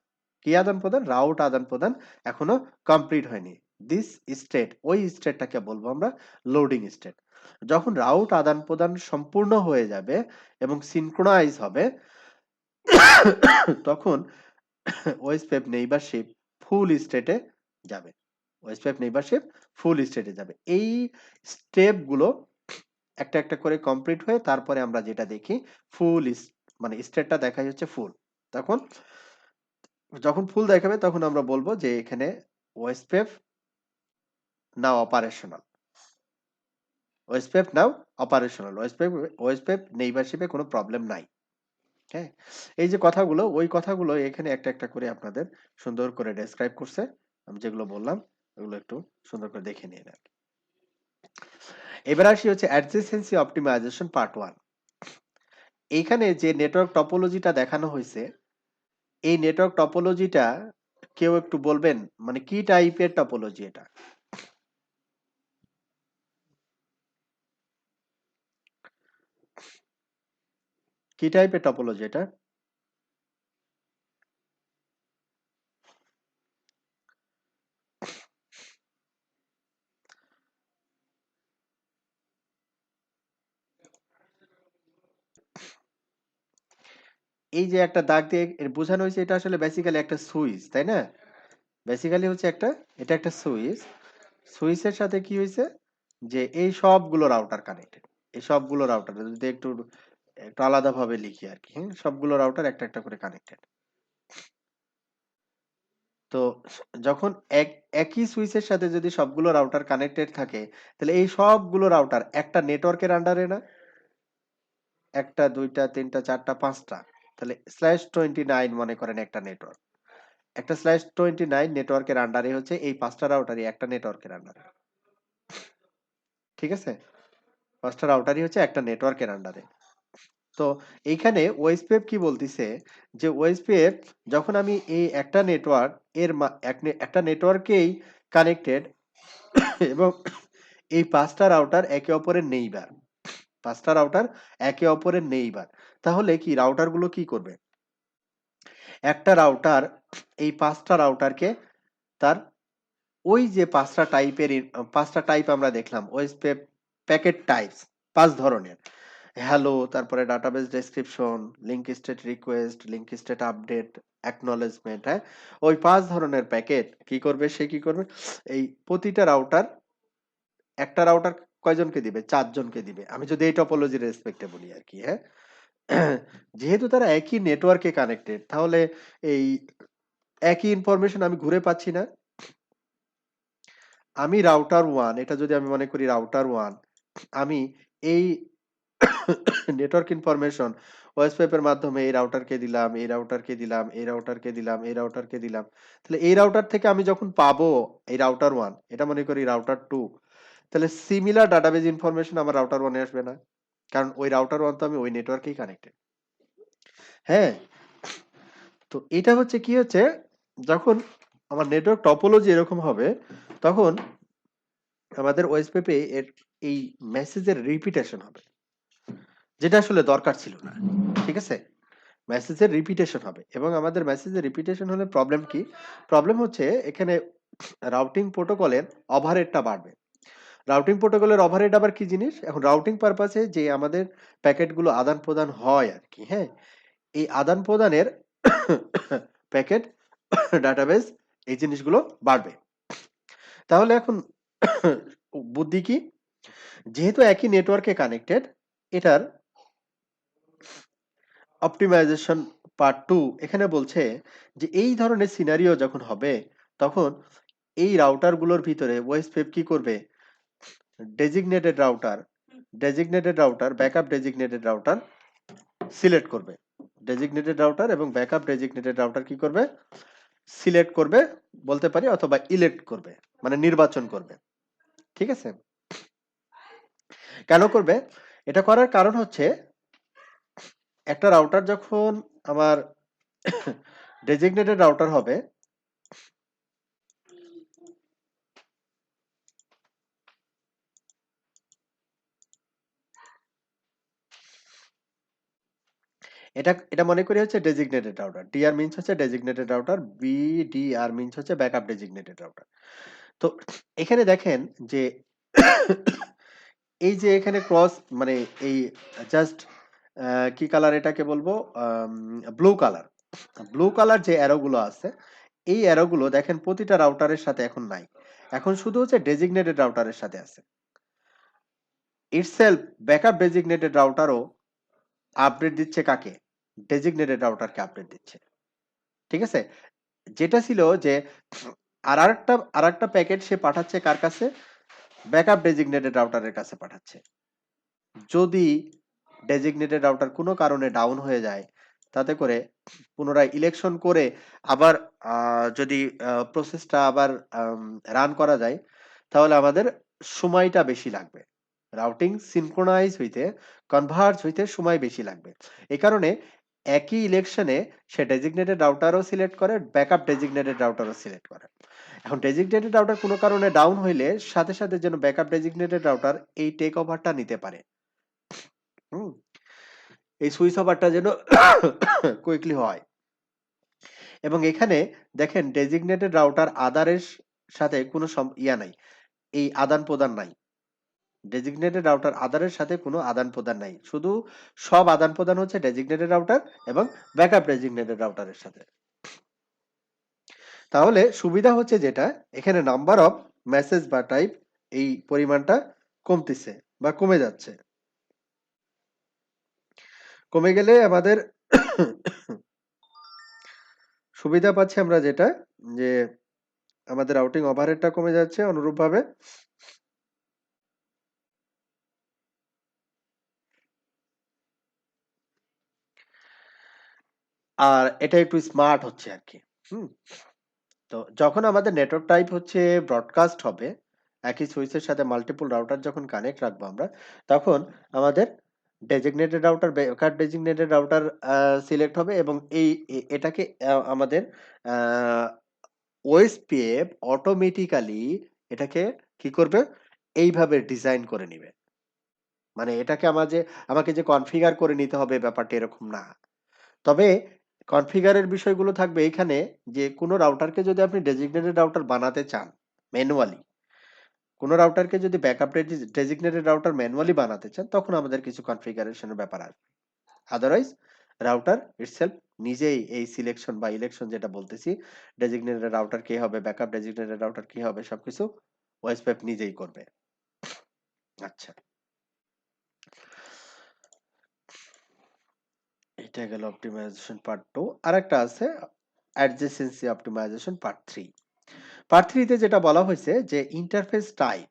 কি আদান-প্রদান? রাউট আদান-প্রদান এখনো কমপ্লিট হয়নি। দিস স্টেট ওই স্টেটটাকে বলবো আমরা লোডিং স্টেট। যখন রাউট আদান-প্রদান সম্পূর্ণ হয়ে যাবে এবং সিনক্রোনাইজ হবে তখন ওয়েসপেপ নেইবারশিপ ফুল স্টেটে যাবে। ওয়েসপেপ নেইবারশিপ ফুল স্টেটে যাবে। এই স্টেপগুলো একটা করে কমপ্লিট হয়ে তারপরে আমরা যেটা দেখি ফুল মানে স্টেটটা দেখাই হচ্ছে ফুল। তখন যখন ফুল দেখাবে তখন আমরা বলবো যে এখানে ওয়েসপেপ নাও অপারেশনাল। ওয়েসপেপ নাও অপারেশনাল। ওয়েসপেপ নেইবারশিপে কোনো প্রবলেম নাই। হ্যাঁ? এই যে কথাগুলো ওই কথাগুলো এখানে একটা করে আপনাদের সুন্দর করে ডেসক্রাইব করছে। আমি যেগুলো বললাম ওগুলো একটু সুন্দর করে দেখে নিন আরকি। এবার আসি হচ্ছে অ্যাডজেসেন্সি অপ্টিমাইজেশন পার্ট 1। এইখানে যে নেটওয়ার্ক টপোলজিটা দেখানো হইছে, এই নেটওয়ার্ক টপোলজিটা কেউ একটু বলবেন? মানে কি টাইপের টপোলজি এটা? কি টাইপের টপোলজি এটা? এই যে একটা দাগ দিয়ে বোঝানো হয়েছে এটা আসলে বেসিক্যালি একটা সুইচ, তাই না? বেসিক্যালি হচ্ছে এটা একটা সুইচ। সুইচের সাথে কি হয়েছে? যে এই সবগুলো রাউটার কানেক্টেড। এই সবগুলো রাউটার যদি একটু আলাদাভাবে লিখি আরকি, হ্যাঁ? সবগুলো রাউটার একটা করে কানেক্টেড। তো যখন একই সুইচের সাথে যদি সবগুলো রাউটার কানেক্টেড থাকে, তাহলে এই সবগুলো রাউটার একটা নেটওয়ার্কের আন্ডারে না? ১ টা, ২ টা, ৩ টা, ৪ টা, ৫ টা। তাহলে /29 মনে করেন একটা নেটওয়ার্ক। একটা /29 নেটওয়ার্কের আন্ডারে হচ্ছে এই ৫ টা রাউটারই একটা নেটওয়ার্কের আন্ডারে। ঠিক আছে? ৫ টা রাউটারই হচ্ছে একটা নেটওয়ার্কের আন্ডারে। তো এইখানে ওএসপিএফ কি বলতিছে যে ওএসপিএফ যখন আমি এই একটা নেটওয়ার্ক এর একটা নেটওয়ার্কেই কানেক্টেড এবং এই ৫ টা রাউটার একে অপরের নেইবার। ৫ টা রাউটার একে অপরের নেইবার। তাহলে কি রাউটারগুলো কি করবে? একটা রাউটার এই ৫ টা রাউটারকে তার ওই যে ৫ টা টাইপের ৫ টা টাইপ আমরা দেখলাম ওএসপিএফ প্যাকেট টাইপস ৫ ধরনের। হ্যালো, তারপরে database description, link state request, link state update, acknowledgement, হ্যাঁ? ওই ৫ ধরনের প্যাকেট কি করবে? সে কি করবে? এই প্রতিটা রাউটার একটা রাউটার কয়জনকে দিবে? ৪ জনকে দিবে। আমি যদি এই টপোলজির রেসপেক্টে বলি আরকি, হ্যাঁ? যেহেতু তারা একই নেটওয়ার্কে কানেক্টেড, তাহলে এই একই ইনফরমেশন আমি ঘুরে পাচ্ছি না? আমি রাউটার 1, এটা যদি আমি মনে করি রাউটার 1, আমি এই নেটওয়ার্ক ইনফরমেশন ওএসপিএফ এর মাধ্যমে এই রাউটারকে দিলাম, এই রাউটারকে দিলাম, এই রাউটারকে দিলাম, এই রাউটারকে দিলাম। তাহলে এই রাউটার থেকে আমি যখন পাবো এই রাউটার 1, এটা মনে করি রাউটার 2, তাহলে সিমিলার ডাটাবেজ ইনফরমেশন আমার রাউটার 1 এ আসবে না? কারণ ওই রাউটার 1 তো আমি ওই নেটওয়ার্কেই কানেক্টেড। হ্যাঁ? তো এটা হচ্ছে কি হচ্ছে যখন আমার নেটওয়ার্ক টপোলজি এরকম হবে তখন আমাদের ওএসপিএফ এর এই মেসেজের রিপিটেশন হবে। যেটা আসলে দরকার ছিল না। ঠিক আছে? মেসেজের রিপিটেশন হবে এবং আমাদের মেসেজের রিপিটেশন হলে প্রবলেম কি? প্রবলেম হচ্ছে এখানে রাউটিং প্রোটোকলের ওভারহেডটা বাড়বে। রাউটিং প্রোটোকলের ওভারহেড আবার কি জিনিস? এখন রাউটিং পারপাসে যে আমাদের প্যাকেটগুলো আদান-প্রদান হয় আরকি, হ্যাঁ? এই আদান-প্রদানের প্যাকেট, ডাটাবেস এই জিনিসগুলো বাড়বে। তাহলে এখন বুদ্ধি কি? যেহেতু একই নেটওয়ার্কে কানেক্টেড, এটার অপটিমাইজেশন পার্ট 2 এখানে বলছে যে এই ধরনের সিনারিও যখন হবে তখন এই রাউটারগুলোর ভিতরে ওএসপিএফ কি করবে? Designated router, backup designated router select করবে। ডেজিগনেটেড রাউটার এবং ব্যাকআপ ডেজিগনেটেড রাউটার কি করবে? সিলেক্ট করবে বলতে পারি অথবা ইলেক্ট করবে, মানে নির্বাচন করবে। ঠিক আছে? কেন করবে? এটা করার কারণ হচ্ছে একটা রাউটার যখন আমার ডেজিগনেটেড রাউটার হবে এটা এটা মনে করি হচ্ছে ডেজিগনেটেড রাউটার। ডিআর মিনস হচ্ছে ডেজিগনেটেড রাউটার, বিডিআর মিনস হচ্ছে ব্যাকআপ ডেজিগনেটেড রাউটার। তো এখানে দেখেন যে এই যে এখানে ক্রস মানে এই জাস্ট কি কালার এটাকে বলবো? Blue colour. ব্লু কালার যে অ্যারো গুলো আছে, এই অ্যারো গুলো দেখেন প্রতিটা রাউটারের সাথে এখন নাই। এখন শুধু হচ্ছে ডেজিগনেটেড রাউটারের সাথে আছে। ইটসেলফ ব্যাকআপ ডেজিগনেটেড রাউটারও আপডেট দিচ্ছে কাকে? ডেজিগনেটেড রাউটারকে আপডেট দিচ্ছে। ঠিক আছে? যেটা ছিল যে আরেকটা প্যাকেট সে পাঠাচ্ছে কার কাছে? ব্যাকআপ ডেজিগনেটেড রাউটারের কাছে পাঠাচ্ছে। যদি ডেজিগনেটেড রাউটার কোনো কারণে ডাউন হয়ে যায়, তাতে করে পুনরায় ইলেকশন করে আবার যদি প্রসেসটা আবার রান করা যায়, তাহলে আমাদের সময়টা বেশি লাগবে। রাউটিং সিনক্রোনাইজ হইতে, কনভার্জ হইতে সময় বেশি লাগবে। এই কারণে একই ইলেকশনে সে ডেজিগনেটেড রাউটারও সিলেক্ট করে, ব্যাকআপ ডেজিগনেটেড রাউটারও সিলেক্ট করে। এখন ডেজিগনেটেড রাউটার কোনো কারণে ডাউন হইলে সাথে সাথে যেন ব্যাকআপ ডেজিগনেটেড রাউটার এই টেক ওভারটা নিতে পারে। হুম? এই সুইচ ওভারটা যেন কুইকলি হয়। এবং এখানে দেখেন ডেজিগনেটেড রাউটার আদারের সাথে কোনো নাই। এই আদান-প্রদান নাই। ডেজিগনেটেড রাউটার আদারের সাথে কোনো আদান-প্রদান নাই। শুধু সব আদান-প্রদান হচ্ছে ডেজিগনেটেড রাউটার এবং ব্যাকআপ ডেজিগনেটেড রাউটারের সাথে। তাহলে সুবিধা হচ্ছে যেটা, এখানে নাম্বার অফ মেসেজ বা টাইপ এই পরিমাণটা কমতেছে বা কমে যাচ্ছে। কমে গেলে আমাদের সুবিধা পাচ্ছি আমরা যেটা, যে আমাদের রাউটিং ওভারহেডটা কমে যাচ্ছে অনুরূপভাবে। আর এটা একটু স্মার্ট হচ্ছে আরকি। হুম? তো যখন আমাদের নেটওয়ার্ক টাইপ হচ্ছে ব্রডকাস্ট হবে, একই সুইচের সাথে মাল্টিপল রাউটার যখন কানেক্ট রাখবো আমরা, তখন আমাদের designated router, backup designated router select হবে, এবং এটাকে আমাদের ওএসপিএফ অটোমেটিক্যালি এটাকে কি করবে? এইভাবে ডিজাইন করে নিবে। মানে এটাকে আমাকে যে কনফিগার করে নিতে হবে ব্যাপারটা এরকম না। তবে কনফিগারের বিষয়গুলো থাকবে এইখানে, যে কোনো রাউটারকে যদি আপনি ডেজিগনেটেড রাউটার বানাতে চান ম্যানুয়ালি, কোনো রাউটারকে যদি ব্যাকআপ ডেজিগনেটেড রাউটার ম্যানুয়ালি বানাতে চান, তখন আমাদের কিছু কনফিগারেশনের ব্যাপার আসবে। আদারওয়াইজ রাউটার ইটসেলফ নিজেই এই সিলেকশন বা ইলেকশন যেটা বলতেছি, ডেজিগনেটেড রাউটার কি হবে, ব্যাকআপ ডেজিগনেটেড রাউটার কি হবে, সবকিছু ওএসপিএফ নিজেই করবে। আচ্ছা, এটা গেল অপটিমাইজেশন পার্ট 2। আরেকটা আছে অ্যাডজেসেন্সি অপটিমাইজেশন পার্ট 3। পার্ট 3 তে যেটা বলা হয়েছে যে ইন্টারফেস টাইপ।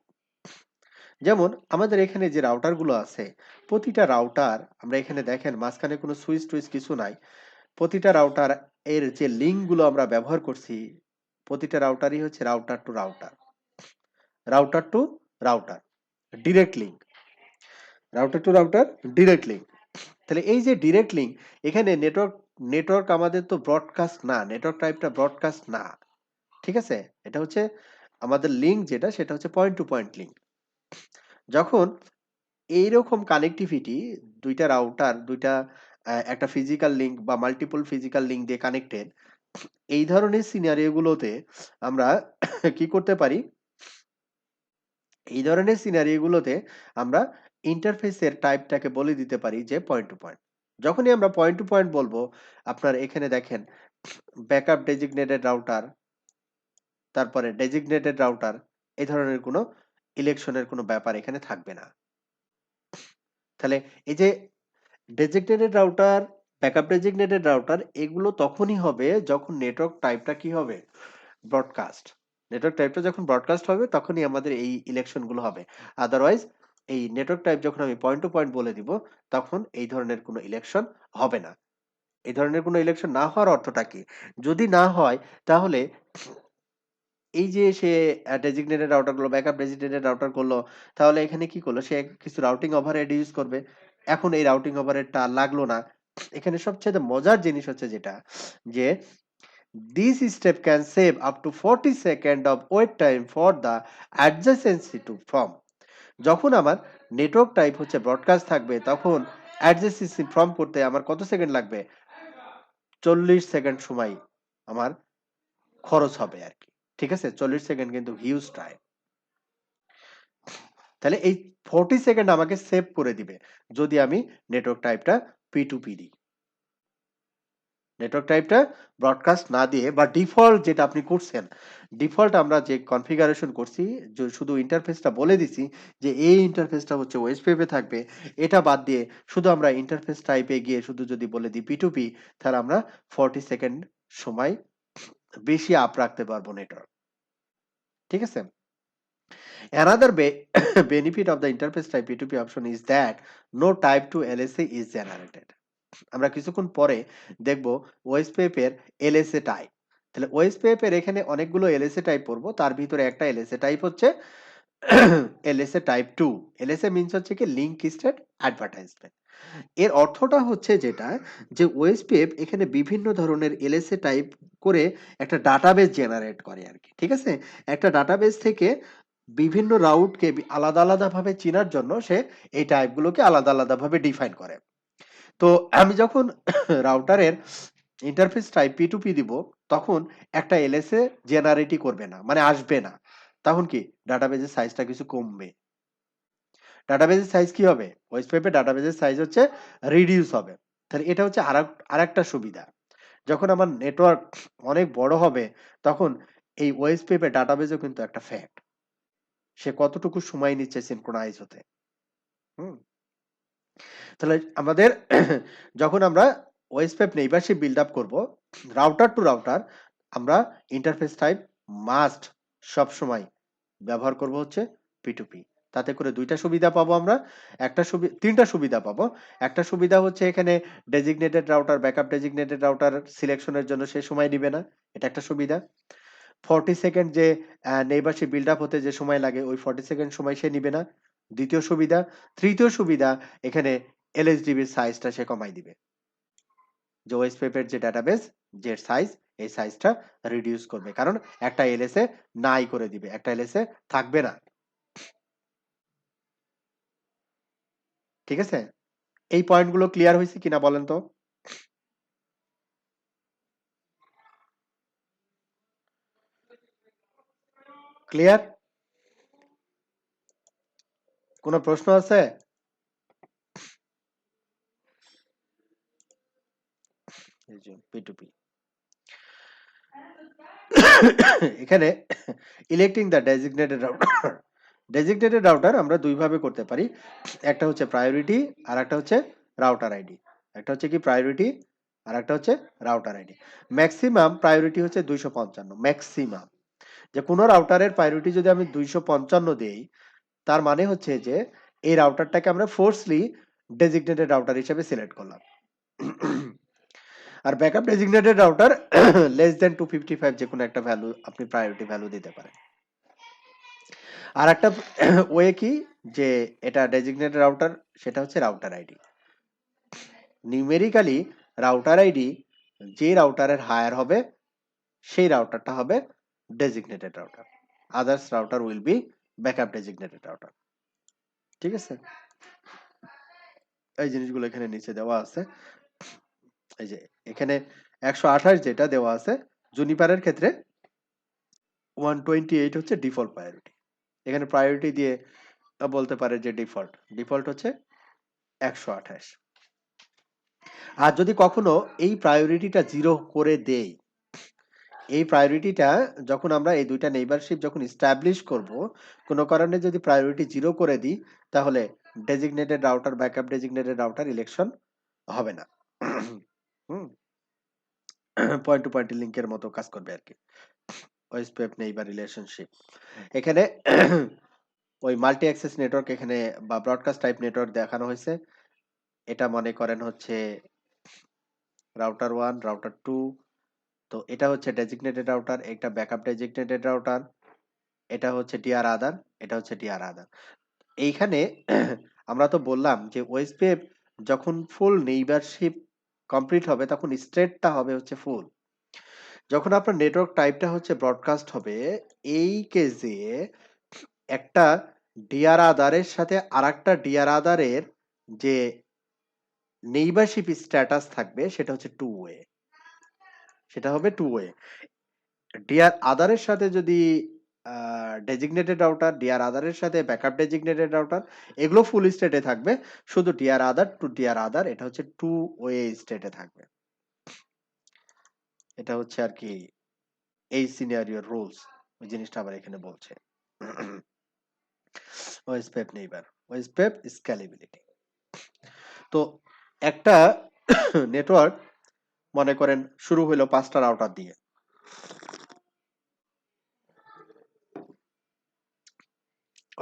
যেমন আমাদের এখানে যে রাউটার গুলো আছে, প্রতিটা রাউটার, আমরা এখানে দেখেন মাঝখানে কোনো সুইচ টুইচ কিছু নাই। প্রতিটা রাউটার এর যে লিঙ্ক গুলো আমরা ব্যবহার করছি, প্রতিটা রাউটারই হচ্ছে router to router, router to router, direct link, router to router, direct link. তাহলে এই যে ডিরেক্ট লিঙ্ক, এখানে নেটওয়ার্ক আমাদের তো ব্রডকাস্ট না, নেটওয়ার্ক টাইপটা ব্রডকাস্ট না, ঠিক আছে? এটা হচ্ছে আমাদের লিঙ্ক, যেটা সেটা হচ্ছে পয়েন্ট টু পয়েন্ট লিঙ্ক। যখন এইরকম কানেক্টিভিটি, দুইটা রাউটার, দুইটা একটা ফিজিক্যাল লিঙ্ক বা মাল্টিপল ফিজিক্যাল লিঙ্ক দিয়ে কানেক্টেড, এই ধরনের সিনারিও গুলোতে আমরা কি করতে পারি? এই ধরনের সিনারিও গুলোতে আমরা ইন্টারফেসের টাইপটাকে বলে দিতে পারি যে পয়েন্ট টু পয়েন্ট। যখনই আমরা পয়েন্ট টু পয়েন্ট বলবো, আপনার এখানে দেখেন ব্যাকআপ ডেজিগনেটেড রাউটার, তারপরে ডেজিগনেটেড রাউটার, এই ধরনের কোনো ইলেকশনের কোনো ব্যাপার এখানে থাকবে না। তাহলে এই যে designated router, backup designated router, এগুলো তখনই হবে যখন নেটওয়ার্ক টাইপটা কি হবে? ব্রডকাস্ট। নেটওয়ার্ক টাইপটা যখন ব্রডকাস্ট হবে তখনই আমাদের এই ইলেকশন গুলো হবে। আদারওয়াইজ এই নেটওয়ার্ক টাইপ যখন আমি পয়েন্ট টু পয়েন্ট বলে দিব, তখন এই ধরনের কোনো ইলেকশন হবে না। এই ধরনের কোনো ইলেকশন না হওয়ার অর্থটা কি? যদি না হয়, তাহলে এই যে সে ডেজিগনেটেড রাউটার গুলো, ব্যাকআপ ডেজিগনেটেড রাউটার করলো, তাহলে এখানে কি করলো? সে কিছু রাউটিং ওভারহেড ইউজ করবে। এখন এই রাউটিং ওভারহেডটা লাগলো না। এখানে সবচেয়ে মজার জিনিস হচ্ছে যেটা, যে this step can save up to 40 seconds of wait time for the adjacency to form. যখন আমার নেটওয়ার্ক টাইপ হচ্ছে ব্রডকাস্ট থাকবে, তখন অ্যাডজেসেন্সি ফর্ম করতে আমার কত সেকেন্ড লাগবে? 40 সেকেন্ড সময় আমার খরচ হবে আরকি। ঠিক আছে? 40 সেকেন্ড কিন্তু হিউজ টাইম। তাহলে এই 40 সেকেন্ড আমাকে সেভ করে দিবে যদি আমি নেটওয়ার্ক টাইপটা P2P দিই। নেটওয়ার্ক টাইপটা ব্রডকাস্ট না দিয়ে, বা ডিফল্ট যেটা আপনি করছেন, ডিফল্ট আমরা যে কনফিগারেশন করছি, যে শুধু ইন্টারফেসটা বলে দিছি যে এই ইন্টারফেসটা হচ্ছে ওএসপিএফ এ থাকবে, এটা বাদ দিয়ে শুধু আমরা ইন্টারফেস টাইপে গিয়ে শুধু যদি বলে দিই P2P, তাহলে আমরা 40 সেকেন্ড সময় বেশি আপ রাখতে পারবো নেটওয়ার্ক। ঠিক আছে? Another benefit of the interface type P2P option is that no type to LSA is generated. আমরা কিছুক্ষণ পরে দেখব ওএসপিএফ এর এলএসএ টাইপ। তাহলে ওএসপিএফ এর এখানে অনেকগুলো এলএসএ টাইপ পড়বো, তার ভিতরে একটা এলএসএ টাইপ হচ্ছে এলএসএ টাইপ 2। এলএসএ মিন্স হচ্ছে কি লিংক স্টেট অ্যাডভার্টাইজমেন্ট। এর অর্থটা হচ্ছে যেটা, যে ওএসপিএফ এখানে বিভিন্ন ধরনের এলএসএ টাইপ করে একটা ডাটাবেস জেনারেট করে আরকি। ঠিক আছে? একটা ডাটাবেস থেকে বিভিন্ন রাউটকে আলাদা আলাদাভাবে চিনার জন্য সে এই টাইপগুলোকে আলাদা আলাদাভাবে ডিফাইন করে। তো আমি যখন রাউটারের ইন্টারফেস টাইপ P2P দিব, তখন একটা এলএসএ জেনারেটই করবে না, মানে আসবে না। তখন কি? ডাটাবেসের সাইজটা কিছু কমবে। ডাটাবেসের সাইজ কি হবে? ওএসপিএফ এর ডাটাবেসের সাইজ হচ্ছে রিডিউস হবে। তাহলে এটা হচ্ছে আরেকটা সুবিধা। যখন আমার নেটওয়ার্ক অনেক বড় হবে, তখন এই ওএসপিএফ এর ডাটাবেসও কিন্তু একটা ফ্যাক্ট। সে কতটুকু সময় নিচ্ছে সিনক্রোনাইজ হতে। হুম? তাহলে আমাদের যখন আমরা ওএসপিএফ নেইবারশিপ বিল্ড আপ করবো রাউটার টু রাউটার, আমরা ইন্টারফেস টাইপ মাস্ট সবসময় ব্যবহার করব হচ্ছে P2P। তাতে করে দুইটা সুবিধা পাবো আমরা, তিনটা সুবিধা পাবো। একটা সুবিধা হচ্ছে এখানে designated router, backup designated router সিলেকশনের জন্য সে সময় নিবে না, এটা একটা সুবিধা। 40 সেকেন্ড যে নেইবারশিপ বিল্ড আপ হতে যে সময় লাগে ওই 40 সেকেন্ড সময় সে নিবে না, দ্বিতীয় সুবিধা। তৃতীয় সুবিধা, এখানে এলএসডিবির সাইজটা সে কমাই দিবে, যে ওএসপিএফ যে ডাটাবেস যে সাইজ, এই সাইজটা রিডিউস করবে, কারণ একটা এলএসএ নাই করে দিবে, একটা এলএসএ থাকবে না। ঠিক আছে, এই পয়েন্টগুলো ক্লিয়ার হয়েছে কিনা বলেন তো? ক্লিয়ার? কোনো প্রশ্ন আছে? এই যে P2P এখানে electing the designated router, designated router আমরা দুই ভাবে করতে পারি, একটা হচ্ছে প্রায়োরিটি আর একটা হচ্ছে রাউটার আইডি। একটা হচ্ছে কি প্রায়োরিটি আর একটা হচ্ছে রাউটার আইডি। ম্যাক্সিমাম প্রায়োরিটি হচ্ছে 255, ম্যাক্সিমাম, যে কোনো রাউটারের প্রায়োরিটি যদি আমি 255 দেই, তার মানে হচ্ছে যে এই রাউটারটাকে আমরা ফোর্সলি ডেজিগনেটেড রাউটার হিসেবে সিলেক্ট করলাম। আর backup designated router less than 255 যে কোনো একটা ভ্যালু আপনি প্রায়োরিটি ভ্যালু দিতে পারেন। আর একটা ওয়ে কি, যে এটা ডেজিগনেটেড রাউটার, সেটা হচ্ছে router ID. Numerically router ID যে রাউটারের হায়ার হবে সেই রাউটারটা হবে designated router, others router will be backup designated router. ঠিক আছে, এই জিনিসগুলো এখানে নিচে দেওয়া আছে। এই যে এখানে 128 যেটা দেওয়া আছে জুনিপারের ক্ষেত্রে 128 হচ্ছে ডিফল্ট প্রায়োরিটি। এখানে প্রায়োরিটি দিয়ে বলতে পারে যে ডিফল্ট, ডিফল্ট হচ্ছে 128। আর যদি কখনো এই প্রায়োরিটিটা 0 করে দেই, এই প্রায়োরিটিটা যখন আমরা এই দুইটা নেইবারশিপ যখন এস্টাবলিশ করব, কোনো কারণে যদি প্রায়োরিটি 0 করে দিই, তাহলে designated router, backup designated router election হবে না। হুম, পয়েন্ট টু পয়েন্ট লিংকের মতো কাজ করবে আর কি, ওএসপিএফ নেইবার রিলেশনশিপ। এখানে ওই মাল্টি অ্যাক্সেস নেটওয়ার্ক এখানে বা ব্রডকাস্ট টাইপ নেটওয়ার্ক দেখানো হয়েছে। এটা মনে করেন হচ্ছে রাউটার 1, রাউটার 2, তো এটা হচ্ছে ডেজিগনেটেড রাউটার, এটা ব্যাকআপ ডেজিগনেটেড রাউটার, এটা হচ্ছে ডিআর আদার, এটা হচ্ছে ডিআর আদার। এইখানে আমরা তো বললাম যে ওএসপিএফ যখন ফুল নেইবারশিপ কমপ্লিট হবে তখন স্টেটটা হবে হচ্ছে ফুল। যখন আপনার নেটওয়ার্ক টাইপটা হচ্ছে ব্রডকাস্ট হবে, এই কেসে একটা ডিআর আদারের সাথে আরেকটা ডিআর আদারের যে নেইবারশিপ স্ট্যাটাস থাকবে সেটা হচ্ছে টু ওয়ে, সেটা হবে টু ওয়ে। ডিআর আদারের সাথে যদি ডেজিগনেটেড রাউটার, ডিআর আদারের সাথে ব্যাকআপ ডেজিগনেটেড রাউটার, এগুলো ফুল স্টেটে থাকবে, শুধু ডিআর আদার টু ডিআর আদার এটা হচ্ছে টু ওয়ে স্টেটে থাকবে। এটা হচ্ছে আর কি এই সিনারিওর রুলস, ওই জিনিসটা আবার এখানে বলছে। OSPF neighbour, OSPF scalability. তো একটা নেটওয়ার্ক মনে করেন শুরু হলো 5টা রাউটার দিয়ে,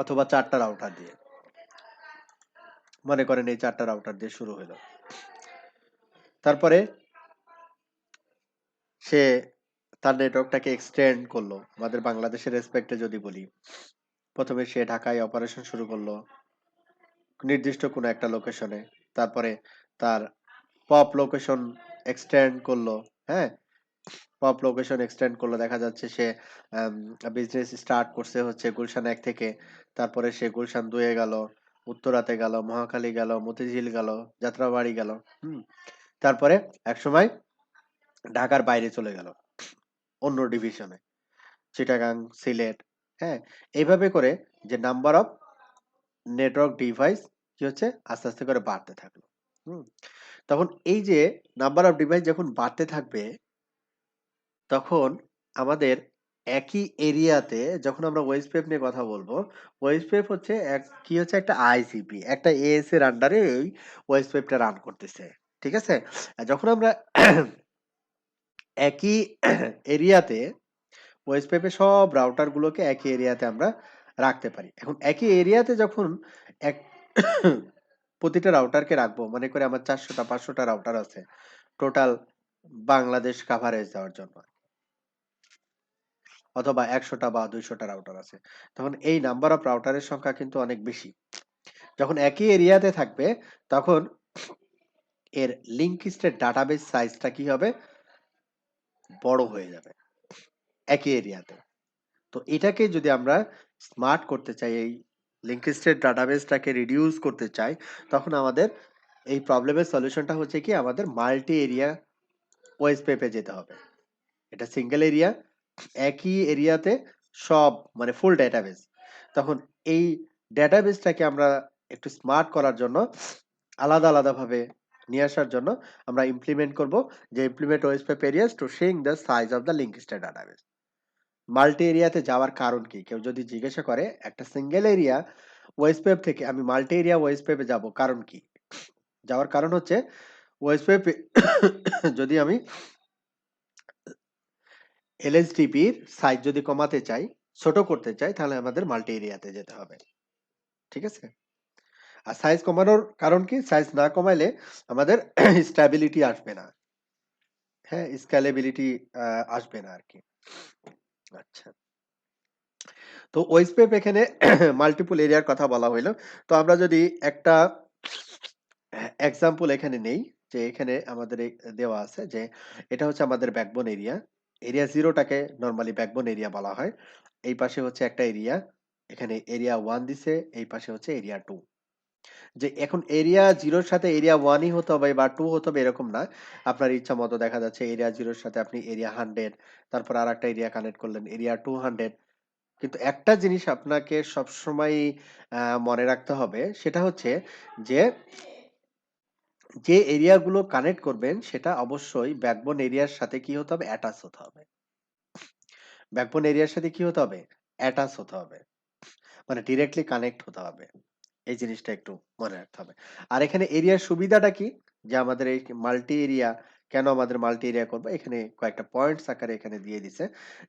অথবা 4টা রাউটার দিয়ে, মনে করেন এই 4টা রাউটার দিয়ে শুরু হলো। তারপরে সে তার নেটওয়ার্কটাকে এক্সটেন্ড করলো। আমাদের বাংলাদেশের রেসপেক্টে যদি বলি, প্রথমে সে ঢাকায় অপারেশন শুরু করলো নির্দিষ্ট কোনো একটা লোকেশনে, তারপরে তার পপ লোকেশন এক্সটেন্ড করলো। হ্যাঁ, পপ লোকেশন এক্সটেন্ড করলো, দেখা যাচ্ছে সে বিজনেস স্টার্ট করছে হচ্ছে গুলশান 1 থেকে, তারপরে সে গুলশান 2 এ গেল, উত্তরাতে গেল, মহাখালী গেল, মতিঝিল গেল, যাত্রাবাড়ি গেল, তারপরে একসময় ঢাকার বাইরে চলে গেল অন্য ডিভিশনে, চিটাগাং, সিলেট। হ্যাঁ, এইভাবে করে যে নাম্বার অফ নেটওয়ার্ক ডিভাইস কি হচ্ছে আস্তে আস্তে করে বাড়তে থাকলো। তখন এই যে নাম্বার অফ ডিভাইস যখন বাড়তে থাকবে, তখন আমাদের একই এরিয়াতে যখন আমরা ওএসপিএফ নিয়ে কথা বলবো, ওএসপিএফ হচ্ছে কি হচ্ছে একটা আইসিপি, একটা এএস এর আন্ডারে এই ওএসপিএফটা রান করতেছে। ঠিক আছে? যখন আমরা একই এরিয়াতে ওয়েস্টপেপে সব রাউটার গুলোকে একই এরিয়াতে আমরা রাখতে পারি। এখন একই এরিয়াতে যখন এক প্রতিটা রাউটারকে রাখবো, মনে করে আমার 400টা 500টা রাউটার আছে টোটাল বাংলাদেশ কাভারেজ দেওয়ার জন্য, অথবা 100টা বা 200টা রাউটার আছে, তখন এই নাম্বার অফ রাউটারের সংখ্যা কিন্তু অনেক বেশি। যখন একই এরিয়াতে থাকবে তখন এর লিঙ্ক লিস্টের ডাটাবেস সাইজটা কি হবে, বড় হয়ে যাবে একই এরিয়াতে। তো এটাকে যদি আমরা স্মার্ট করতে চাই, এই লিঙ্ক লিস্টের ডাটাবেসটাকে রিডিউস করতে চাই, তখন আমাদের এই প্রবলেমের সলিউশনটা হচ্ছে কি, আমাদের মাল্টি এরিয়া ওয়েসপেপে যেতে হবে। এটা সিঙ্গেল এরিয়া, একই এরিয়াতে সব মানে ফুল ডেটাবেস। তখন এই ডেটাবেসটাকে আমরা একটু স্মার্ট করার জন্য, আলাদা আলাদাভাবে নিয়ে আসার জন্য আমরা ইমপ্লিমেন্ট করব যে implement OSPF areas to shrink the size of the link state database. Multi এরিয়াতে যাওয়ার কারণ কি, কেউ যদি জিজ্ঞাসা করে একটা সিঙ্গেল এরিয়া ওয়েসপেপ থেকে আমি মাল্টি এরিয়া ওয়েসপেপে যাব, কারণ কি? যাওয়ার কারণ হচ্ছে ওয়েসপেপে যদি আমি এলএসডিপির সাইজ যদি কমাতে চাই, ছোট করতে চাই, তাহলে আমাদের মাল্টি এরিয়াতে যেতে হবে। ঠিক আছে? আর সাইজ কমানোর কারণ কি, সাইজ না কমাইলে আমাদের স্ট্যাবিলিটি আসবে না, হ্যাঁ, স্কেলেবিলিটি আসবে না আর কি। আচ্ছা, তো ওয়েসপেপ এখানে মাল্টিপল এরিয়ার কথা বলা হইলো। তো আমরা যদি একটা এক্সাম্পল এখানে নেই, যে এখানে আমাদের দেওয়া আছে যে এটা হচ্ছে আমাদের ব্যাকবোন এরিয়া। এরিয়া জিরোটাকে নর্মালি ব্যাকবোন এরিয়া বলা হয়। এই পাশে হচ্ছে একটা এরিয়া, এখানে এরিয়া ওয়ান দিছে, এই পাশে হচ্ছে এরিয়া টু। যে এখন এরিয়া জিরোর সাথে এরিয়া ওয়ানই হতে হবে বা টু হতে হবে এরকম না, আপনার ইচ্ছা মতো দেখা যাচ্ছে এরিয়া জিরোর সাথে আপনি এরিয়া 100, তারপর আর একটা এরিয়া কানেক্ট করলেন এরিয়া 200। কিন্তু একটা জিনিস আপনাকে সবসময় মনে রাখতে হবে, সেটা হচ্ছে যে যে এরিয়াগুলো কানেক্ট করবেন সেটা অবশ্যই ব্যাকবোন এরিয়ার সাথে কি হতে হবে, অ্যাটাচ হতে হবে। ব্যাকবোন এরিয়ার সাথে কি হতে হবে, অ্যাটাচ হতে হবে, মানে ডিরেক্টলি কানেক্ট হতে হবে। এই জিনিসটা একটু মনে রাখতে হবে। আর এখানে এরিয়ার সুবিধাটা কি, যে আমাদের এই মাল্টি এরিয়া, কেন আমাদের মাল্টি এরিয়া করবো, এখানে কয়েকটা পয়েন্টস আকারে এখানে দিয়ে দিছে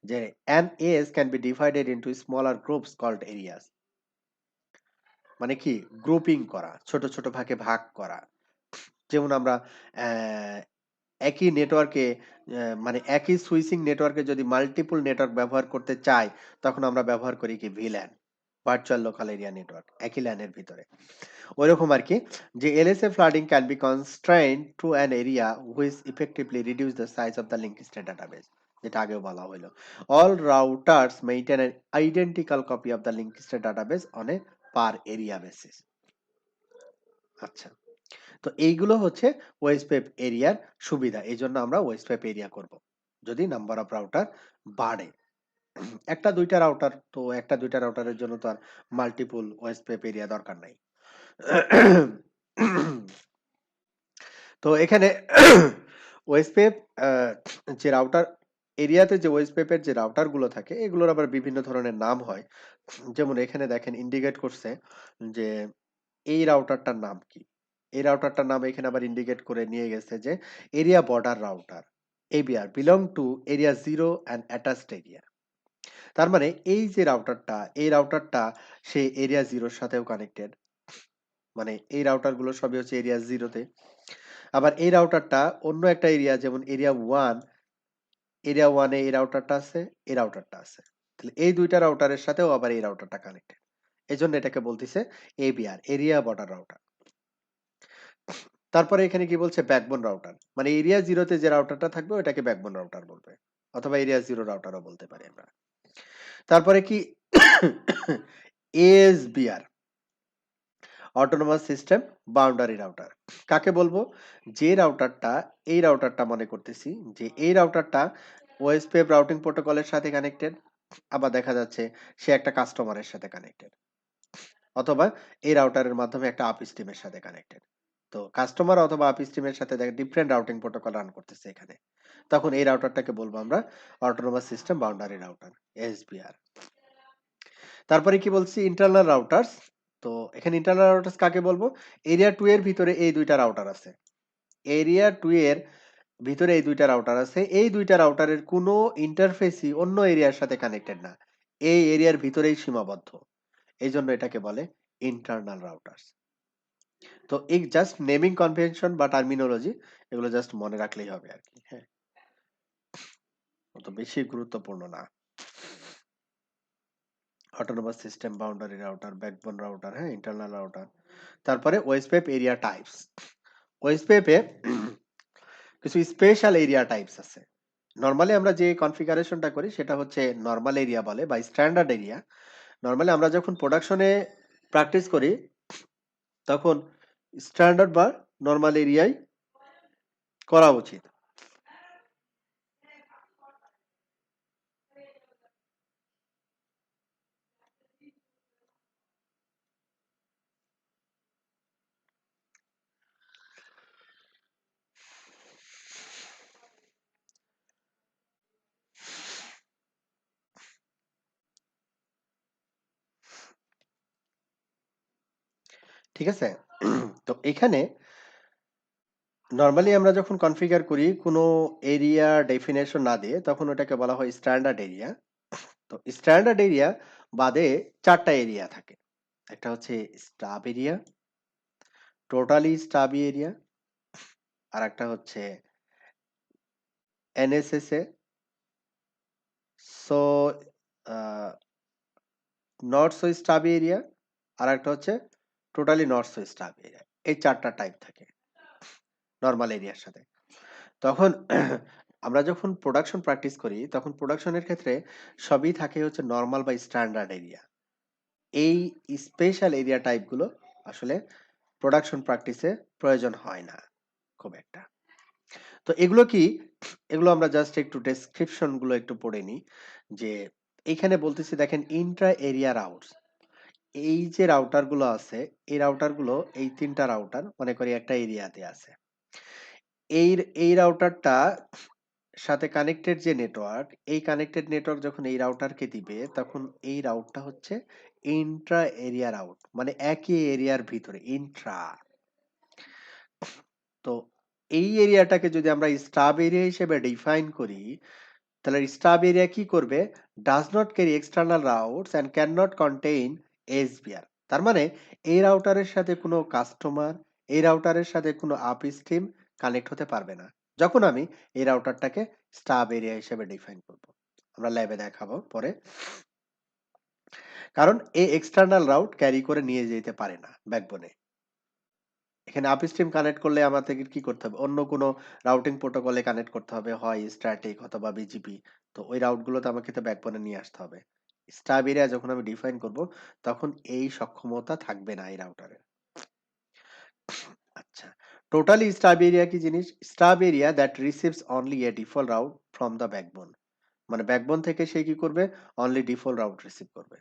যে an AS can be divided into smaller groups called areas। মানে কি, গ্রুপিং করা, ছোট ছোট ভাগে ভাগ করা। যেমন আমরা আহ, একই নেটওয়ার্কে, মানে একই সুইচিং নেটওয়ার্কে যদি মাল্টিপল নেটওয়ার্ক ব্যবহার করতে চাই, তখন আমরা ব্যবহার করি কি, VLAN, virtual local area network, একই ল্যানের ভিতরে। ওইরকম আর কি, যে LSA flooding can be constrained to an area which effectively reduce the size of the link state database, যেটা আগেও বলা হলো। All routers maintain an identical copy of the link state database on a per area basis. আচ্ছা, তো এইগুলো হচ্ছে ওয়েসপেপ এরিয়ার সুবিধা। এই জন্য আমরা ওয়েসপেপ এরিয়া করব যদি নাম্বার অফ রাউটার বাড়ে। একটা দুইটা রাউটার, তো একটা দুইটা রাউটারের জন্য তো আর মাল্টিপল ওয়েসপেপ এরিয়া দরকার নাই। তো এখানে ওয়েসপেপ, যে রাউটার এরিয়াতে যে ওয়েসপেপের যে রাউটার গুলো থাকে, এগুলোর আবার বিভিন্ন ধরনের নাম হয়। যেমন এখানে দেখেন ইন্ডিকেট করছে যে এই রাউটারটার নাম কি। এই রাউটারটার নাম এখানে আবার ইন্ডিকেট করে নিয়ে গেছে যে area border router, ABR, belong to area zero and attached area. তার মানে এই যে রাউটারটা, এই রাউটারটা সে এরিয়া জিরোর সাথেও কানেক্টেড, মানে এই রাউটার গুলো সবই হচ্ছে এরিয়া জিরোতে। আবার এই রাউটারটা অন্য একটা এরিয়া, যেমন এরিয়া ওয়ান, এরিয়া ওয়ানে এই রাউটারটা আছে, এই রাউটারটা আছে, তাহলে এই দুইটা রাউটারের সাথেও আবার এই রাউটারটা কানেক্টেড। এই জন্য এটাকে বলতেছে এবিআর, এরিয়া বর্ডার রাউটার। তারপরে এখানে কি বলছে, ব্যাকবোন রাউটার, মানে এরিয়া জিরোতে যে রাউটারটা থাকবে ওটাকে ব্যাকবোন রাউটার বলবে, অথবা এরিয়া জিরো রাউটারও বলতে পারি আমরা। তারপরে কি, এএসবিআর, অটোনোমাস সিস্টেম বাউন্ডারি রাউটার। কাকে বলবো, যে রাউটারটা, এই রাউটারটা মনে করতেছি যে এই রাউটারটা ওএসপিএফ রাউটিং প্রোটোকলের সাথে কানেক্টেড, আবার দেখা যাচ্ছে সে একটা কাস্টমারের সাথে কানেক্টেড, অথবা এই রাউটারের মাধ্যমে একটা আপ স্ট্রিমের সাথে কানেক্টেড। তো কাস্টমার অথবা আপ স্ট্রিমের সাথে ডিফারেন্ট রাউটিং প্রোটোকল রান করতেছে এখানে, তখন এই রাউটারটাকে বলবো আমরা autonomous system boundary router, SBR. তারপরে কি বলছি, ইন্টারনাল রাউটার্স। তো এখানে ইন্টারনাল রাউটার্স কাকে বলবো, এরিয়া টু এর ভিতরে এই দুইটা রাউটার আছে, এরিয়া 2 এর ভিতরে এই দুইটা রাউটার আছে, এই দুইটা রাউটারের কোনো ইন্টারফেসই অন্য এরিয়ার সাথে কানেক্টেড না, এই এরিয়ার ভিতরেই সীমাবদ্ধ। এই জন্য এটাকে বলে ইন্টারনাল রাউটার। তো এই জাস্ট নেমিং কনভেনশন বা টার্মিনোলজি, এগুলো জাস্ট মনে রাখলেই হবে আর কি। হ্যাঁ, অত বেশি গুরুত্বপূর্ণ না। Autonomous system boundary router, backbone router, হ্যাঁ, ইন্টারনাল রাউটার। তারপরে ওএসপিএফ এরিয়া টাইপস। ওএসপিএফে কিছু স্পেশাল এরিয়া টাইপস আছে। নর্মালি আমরা যে কনফিগারেশনটা করি সেটা হচ্ছে নর্মাল এরিয়া বলে বা স্ট্যান্ডার্ড এরিয়া। নর্মালি আমরা যখন প্রোডাকশনে প্র্যাকটিস করি তখন স্ট্যান্ডার্ড বা নর্মাল এরিয়াই করা উচিত। ঠিক আছে? তো এখানে নরমালি আমরা যখন কনফিগার করি কোনো এরিয়া ডেফিনেশন না দিয়ে তখন ওটাকে বলা হয় স্ট্যান্ডার্ড এরিয়া। তো স্ট্যান্ডার্ড এরিয়া বাদে ৪ টা এরিয়া থাকে। একটা হচ্ছে stub area, totally stubby area, আরেকটা হচ্ছে NSSA, so a not so stubby area, আরেকটা হচ্ছে totally not so stubby area. এই ৪ টা টাইপ থাকে নরমাল এরিয়ার সাথে। তখন আমরা যখন প্রোডাকশন প্র্যাকটিস করি তখন প্রোডাকশনের ক্ষেত্রে সবই থাকে হচ্ছে নরমাল বা স্ট্যান্ডার্ড এরিয়া। এই স্পেশাল এরিয়া টাইপগুলো আসলে প্রোডাকশন প্র্যাকটিসে প্রয়োজন হয় না খুব একটা। তো এগুলো কি, এগুলো আমরা জাস্ট একটু ডেসক্রিপশন গুলো একটু পড়ে নিই। যে এইখানে বলতেছি দেখেন ইন্ট্রা এরিয়া রাউটস। এই যে রাউটার গুলো আছে, এই রাউটার গুলো এই ৩ টা রাউটার মনে করি একটা এরিয়াতে আছে। এই এই রাউটারটা সাথে কানেক্টেড যে নেটওয়ার্ক, এই কানেক্টেড নেটওয়ার্ক যখন এই রাউটারকে দিবে তখন এই রাউটটা হচ্ছে ইন্ট্রা এরিয়া রাউট, মানে একই এরিয়ার ভিতরে ইন্ট্রা। তো এই এরিয়াটাকে যদি আমরা স্টাব এরিয়া হিসেবে ডিফাইন করি তাহলে স্টাব এরিয়া কি করবে, does not carry external routes and can not contain SBR. তার মানে এই রাউটারের সাথে কোনো কাস্টমার, এই রাউটারের সাথে কোনো আপ স্ট্রিম কানেক্ট হতে পারবে না যখন আমি এই রাউটারটাকে স্টাব এরিয়া হিসেবে ডিফাইন করব। আমরা ল্যাবে দেখাবো পরে। কারণ এই এক্সটার্নাল রাউট ক্যারি করে নিয়ে যেতে পারে না ব্যাকবোনে। এখানে আপস্ট্রিম কানেক্ট করলে আমাদেরকে কি করতে হবে, অন্য কোনো রাউটিং প্রোটোকলে কানেক্ট করতে হবে, হয় স্ট্যাটিক অথবা বিজিপি। তো ওই রাউটগুলো তো আমাকে তো ব্যাকবোনে নিয়ে আসতে হবে। স্টাব এরিয়া যখন আমি ডিফাইন করব তখন এই সক্ষমতা থাকবে না এই রাউটারে। আচ্ছা, টোটালি স্টাব এরিয়া কি জিনিস? Stub area that receives only a default route from the backbone. মানে ব্যাকবোন থেকে সে কি করবে, অনলি ডিফল্ট রাউট রিসিভ করবে,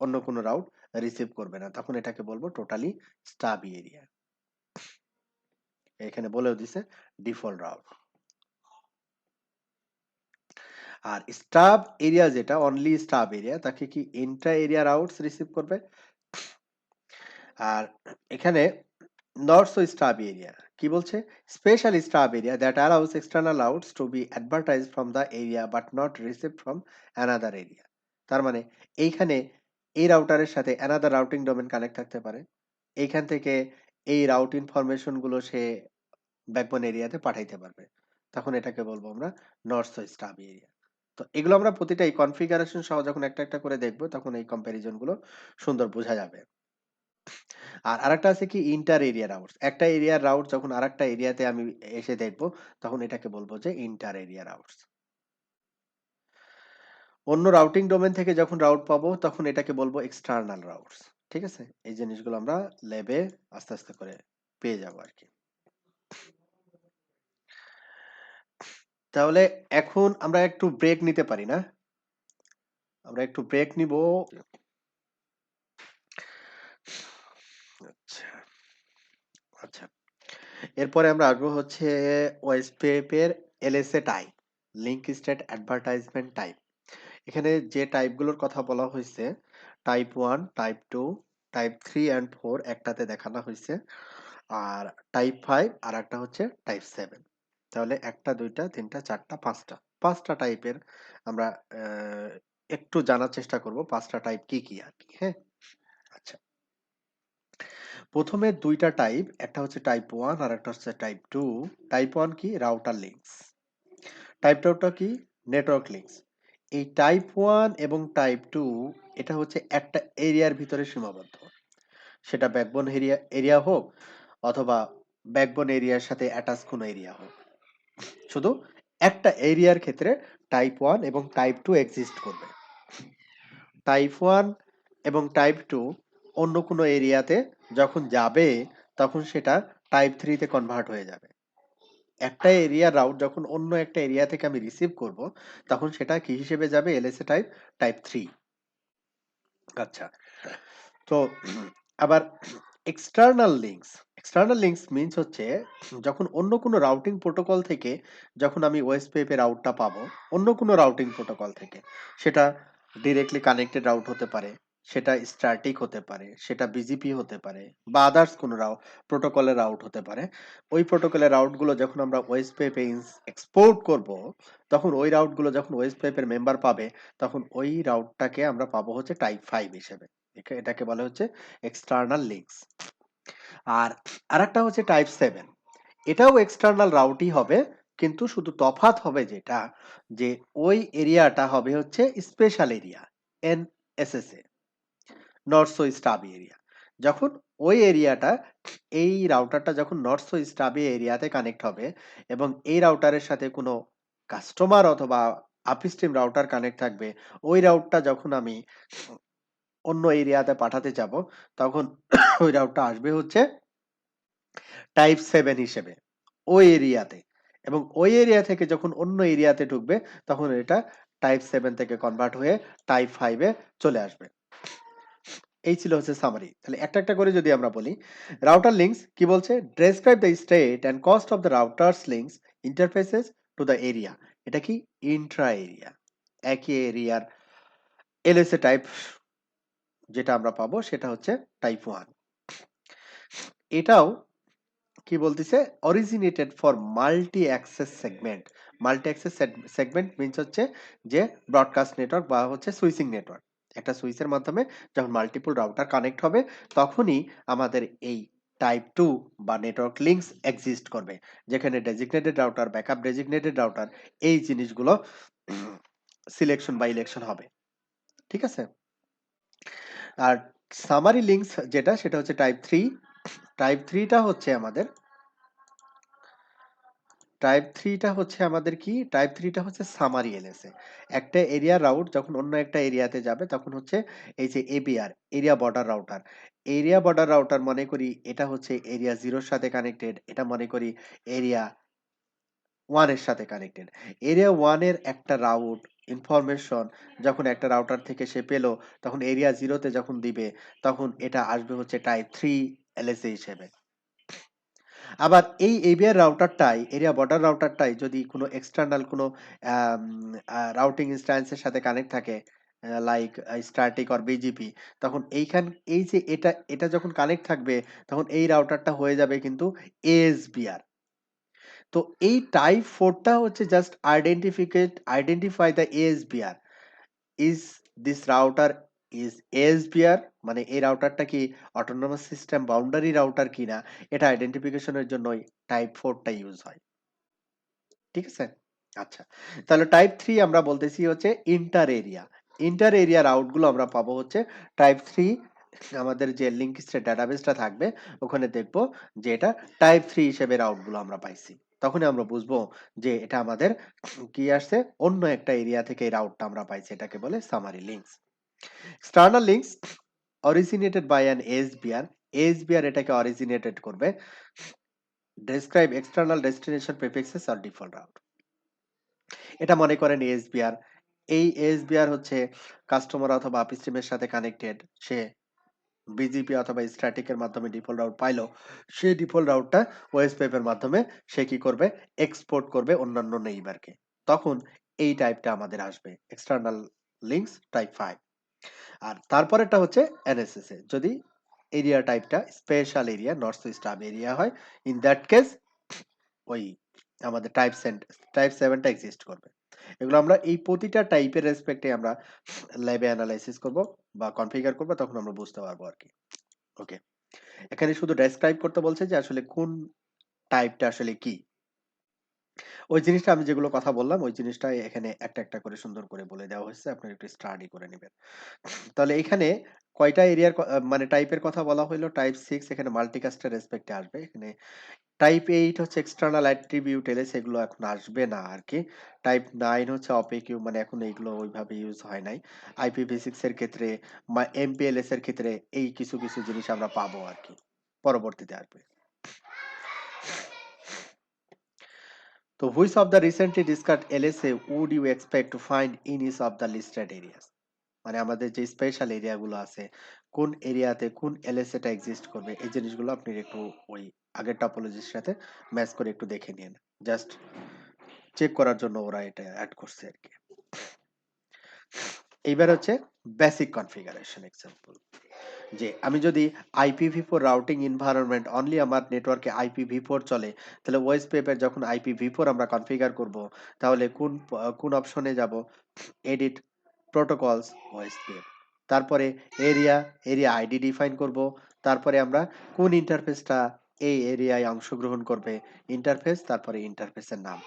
অন্য কোনো রাউট রিসিভ করবে না, তখন এটাকে বলবো টোটালি স্টাব এরিয়া। এখানে বলেও দিছে ডিফল্ট রাউট। আর স্টাব এরিয়া যেটা অনলি স্টাব এরিয়া তাকে কি ইন্ট্রা এরিয়া রাউটস রিসিভ করবে। আর এখানে নট সো স্টাব এরিয়া কি বলছে, special stub area that allows external routes to be advertised from the area but not received from another area. তার মানে এইখানে এই রাউটারের সাথে অ্যানাদার রাউটিং ডোমেন কানেক্ট থাকতে পারে, এইখান থেকে এই রাউট ইনফরমেশন গুলো সে ব্যাকবোন এরিয়াতে পাঠাইতে পারবে, তখন এটাকে বলবো আমরা নট সো স্টাব এরিয়া। তো এগুলো আমরা প্রতিটা এই কনফিগারেশন সহ যখন একটা একটা করে দেখবো তখন এই কম্প্যারিজন গুলো সুন্দর বোঝা যাবে। আর আরেকটা আছে কি ইন্টার এরিয়া রাউটস। একটা এরিয়ার রাউট যখন আরেকটা এরিয়াতে আমি এসে দেখবো তখন এটাকে বলবো যে ইন্টার এরিয়া রাউটস। অন্য রাউটিং ডোমেন থেকে যখন রাউট পাবো তখন এটাকে বলবো এক্সটার্নাল রাউটস। ঠিক আছে? এই জিনিসগুলো আমরা ল্যাবে আস্তে আস্তে করে পেয়ে যাবো আর কি। তাহলে এখন আমরা একটু ব্রেক নিতে পারি না? আমরা একটু ব্রেক নিব। আচ্ছা, আচ্ছা। এরপরে আমরা আসবো হচ্ছে ওয়েসপেপ এর LSA type, link state advertisement type. এখানে যে টাইপগুলোর কথা বলা হয়েছে, টাইপ 1, টাইপ 2, টাইপ 3 অ্যান্ড 4 একটাতে দেখানো হয়েছে। আর টাইপ 5 আর একটা হচ্ছে টাইপ 7। তাহলে ১ টা ২ টা ৩ টা ৪ টা ৫ টা। ৫ টা টাইপের আমরা একটু জানার চেষ্টা করব ৫ টা টাইপ কি, কি আরকি, হ্যাঁ? আচ্ছা। ১ম এ ২ টা টাইপ, একটা হচ্ছে টাইপ 1 আর একটা হচ্ছে টাইপ 2। টাইপ 1 কি? Router links. টাইপ 2 টা কি? Network links. এই টাইপ 1 এবং টাইপ 2 এটা হচ্ছে একটা এরিয়ার ভিতরে সীমাবদ্ধ। সেটা ব্যাকবোন এরিয়া হোক অথবা ব্যাকবোন এরিয়ার সাথে অ্যাটাচ কোনো এরিয়া হোক। শুধু একটা এরিয়ার ক্ষেত্রে টাইপ 1 এবং টাইপ 2 এক্সিস্ট করবে। টাইপ 1 এবং টাইপ 2 অন্য কোনো এরিয়াতে যখন যাবে তখন সেটা টাইপ 3 তে কনভার্ট হয়ে যাবে। একটা এরিয়া রাউট যখন অন্য একটা এরিয়া থেকে আমি রিসিভ করব তখন সেটা কি হিসেবে যাবে? LSA type, type 3। আচ্ছা। তো আবার এক্সটার্নাল লিঙ্কস মিনস হচ্ছে যখন অন্য কোনো রাউটিং প্রোটোকল থেকে যখন আমি ওএসপিএফ এর রাউটটা পাবো অন্য কোনো রাউটিং প্রোটোকল থেকে, সেটা ডিরেক্টলি কানেক্টেড রাউট হতে পারে, সেটা স্ট্যাটিক হতে পারে, সেটা বিজিপি হতে পারে বা আদার্স কোনো প্রোটোকলের রাউট হতে পারে। ওই প্রোটোকলের রাউটগুলো যখন আমরা ওএসপিএফ এ এক্সপোর্ট করব তখন ওই রাউটগুলো যখন ওএসপিএফ এর মেম্বার পাবে তখন ওই রাউটটাকে আমরা পাবো হচ্ছে টাইপ 5 হিসেবে। এটাকে বলা হচ্ছে এক্সটার্নাল লিঙ্কস। আর আরেকটা হচ্ছে টাইপ 7। এটাও এক্সটার্নাল রাউটই হবে, কিন্তু শুধু তফাৎ হবে যেটা, যে ওই এরিয়াটা হবে হচ্ছে special area, NSSA, not so stubby area. যখন ওই এরিয়াটা, এই রাউটারটা যখন নর্থ সো স্টাবি এরিয়াতে কানেক্ট হবে এবং এই রাউটারের সাথে কোনো কাস্টমার অথবা আপস্ট্রিম রাউটার কানেক্ট থাকবে, ওই রাউটটা যখন আমি অন্য এরিয়াতে পাঠাতে যাব তখন ওই রাউটটা আসবে হচ্ছে টাইপ 7 হিসেবে ওই এরিয়াতে, এবং ওই এরিয়া থেকে যখন অন্য এরিয়াতে ঢুকবে তখন এটা টাইপ 7 থেকে কনভার্ট হয়ে টাইপ 5 এ চলে আসবে। এই ছিল হচ্ছে সামারি। তাহলে একটা একটা করে যদি আমরা বলি, রাউটার লিঙ্কস কি বলছে? Describe the state and cost of the router's links interfaces to the area. এটা কি? Intra area. একই এরিয়ার এলএসএ টাইপ যেটা আমরা পাবো সেটা হচ্ছে টাইপ 1। এটাও কি বলতেছে? Originated for multi access segment. Multi access segment means হচ্ছে যে ব্রডকাস্ট নেটওয়ার্ক বা হচ্ছে সুইচিং নেটওয়ার্ক। একটা সুইচের মাধ্যমে যখন মাল্টিপল রাউটার কানেক্ট হবে তখনই আমাদের এই টাইপ 2 বা নেটওয়ার্ক লিঙ্কস এক্সিস্ট করবে, যেখানে designated router, backup designated router, এই জিনিসগুলো সিলেকশন বা ইলেকশন হবে। ঠিক আছে? আর সামারি লিঙ্কস যেটা, সেটা হচ্ছে টাইপ 3। টাইপ 3 টা হচ্ছে আমাদের টাইপ 3 টা হচ্ছে আমাদের কি? টাইপ 3 টা হচ্ছে সামারি এলএসএ। একটা এরিয়া রাউট যখন অন্য একটা এরিয়াতে যাবে তখন হচ্ছে এই যে ABR, area border router. Area border router মনে করি এটা হচ্ছে এরিয়া 0 এর সাথে কানেক্টেড, এটা মনে করি এরিয়া 1 এর সাথে কানেক্টেড। এরিয়া 1 এর একটা রাউট ইনফরমেশন যখন একটা রাউটার থেকে সে পেল, তখন এরিয়া 0 তে যখন দিবে তখন এটা আসবে হচ্ছে টাইপ 3 এলএসএ হিসেবে। আবার এই এবিআর রাউটারটাই, এরিয়া বর্ডার রাউটারটাই যদি কোনো এক্সটার্নাল কোনো রাউটিং ইনস্ট্যান্সের সাথে কানেক্ট থাকে, লাইক স্ট্যাটিক অর বিজিপি, তখন এই যে এটা যখন কানেক্ট থাকবে তখন এই রাউটারটা হয়ে যাবে কিন্তু এএসবিআর। তো এই টাইপ 4 টা হচ্ছে just identify the ASBR. Is this router is ASBR, মানে এই রাউটারটা কি অটোনমাস সিস্টেম বাউন্ডারি রাউটার কিনা, এটা আইডেন্টিফিকেশনের জন্যই টাইপ 4 টা ইউজ হয়। ঠিক আছে? আচ্ছা। তাহলে টাইপ 3 আমরা বলতেছি হচ্ছে inter area. Inter area route গুলো আমরা পাবো হচ্ছে টাইপ 3। আমাদের যে লিঙ্ক স্টেট ডাটাবেসটা থাকবে ওখানে দেখবো যে এটা টাইপ 3 হিসেবে রাউট গুলো আমরা পাইছি। তখনই আমরা বুঝবো যে এটা আমাদের কি আসছে, অন্য একটা এরিয়া থেকে এই রাউটটা আমরা পাইছি। এটাকে বলে summary links. External links originated by an SBR. SBR এটাকে অরিজিনেটেড করবে। Describe external destination prefixes or default route. এটা মনে করেন এসবিআর। এই এসবিআর হচ্ছে কাস্টমার অথবা আপস্ট্রিমের সাথে কানেক্টেড। সে বিজিপি অথবা স্ট্যাটিক এর মাধ্যমে ডিফল্ট রাউট পাইলো। সেই ডিফল্ট রাউটটা ওএসপিএফ এর মাধ্যমে সে কি করবে? এক্সপোর্ট করবে অন্যান্য নেইবারকে। তখন এই টাইপটা আমাদের আসবে এক্সটার্নাল লিঙ্কস টাইপ 5। আর তারপরেরটা হচ্ছে এনএসএসএ। যদি এরিয়া টাইপটা স্পেশাল এরিয়া নর্থ সুইচ আর্ম এরিয়া হয়, ইন দ্যাট কেস ওই আমাদের টাইপ 7 টা এক্সিস্ট করবে। এগুলো আমরা এই প্রতিটা টাইপের রেসপেক্টে আমরা ল্যাবে অ্যানালাইসিস করব বা কনফিগার করব, তখন আমরা বুঝতে পারবো আরকি। ওকে। এখানে শুধু ডেসক্রাইব করতে বলছে যে আসলে কোন টাইপটা আসলে কি। ওই জিনিসটা আমি যেগুলো কথা বললাম ওই জিনিসটা এখানে একটা, একটা করে সুন্দর করে বলে দেওয়া হয়েছে। আপনারা একটু স্টাডি করে নিবেন। তাহলে এখানে কয়টা এরিয়ার মানে টাইপের কথা বলা হইলো? টাইপ 6 এখানে মাল্টিকাস্ট এর রেসপেক্ট এ আসবে। এখানে টাইপ 8 হচ্ছে এক্সটার্নাল অ্যাট্রিবিউট এলএস, এগুলো এখন আসবে না আরকি। টাইপ 9 হচ্ছে অপিকিউ, মানে এখন এইগুলো ওইভাবে ইউজ হয় নাই। IPv6 এর ক্ষেত্রে MPLS এর ক্ষেত্রে এই কিছু, কিছু জিনিস আমরা পাবো আরকি। পরবর্তীতে আসবে। তো which of the recently discussed LSA would you expect to find in each of the listed areas? মানে আমাদের যে স্পেশাল এরিয়া গুলো আছে, কোন এরিয়াতে কোন এলএসএ টা এক্সিস্ট করবে, এই জিনিসগুলো আপনি একটু ওই আগের টপোলজির সাথে ম্যাচ করে একটু দেখে নিন। জাস্ট চেক করার জন্য ওরা এটা এড করছে আরকি। এইবার হচ্ছে বেসিক কনফিগারেশন এক্সাম্পল। যে আমি যদি IPv4 রাউটিং এনভায়রনমেন্ট অনলি আমার নেটওয়ার্কে IPv4 চলে, তাহলে ওএসপিএফ এর যখন IPv4 আমরা কনফিগার করব, তাহলে কোন অপশনে যাব? Edit protocols OSPF. তারপরে এরিয়া আইডি ডিফাইন করব। তারপরে আমরা কোন ইন্টারফেসটা এই এরিয়ায় অংশগ্রহণ করবে, ইন্টারফেস, তারপরে ইন্টারফেসের নাম।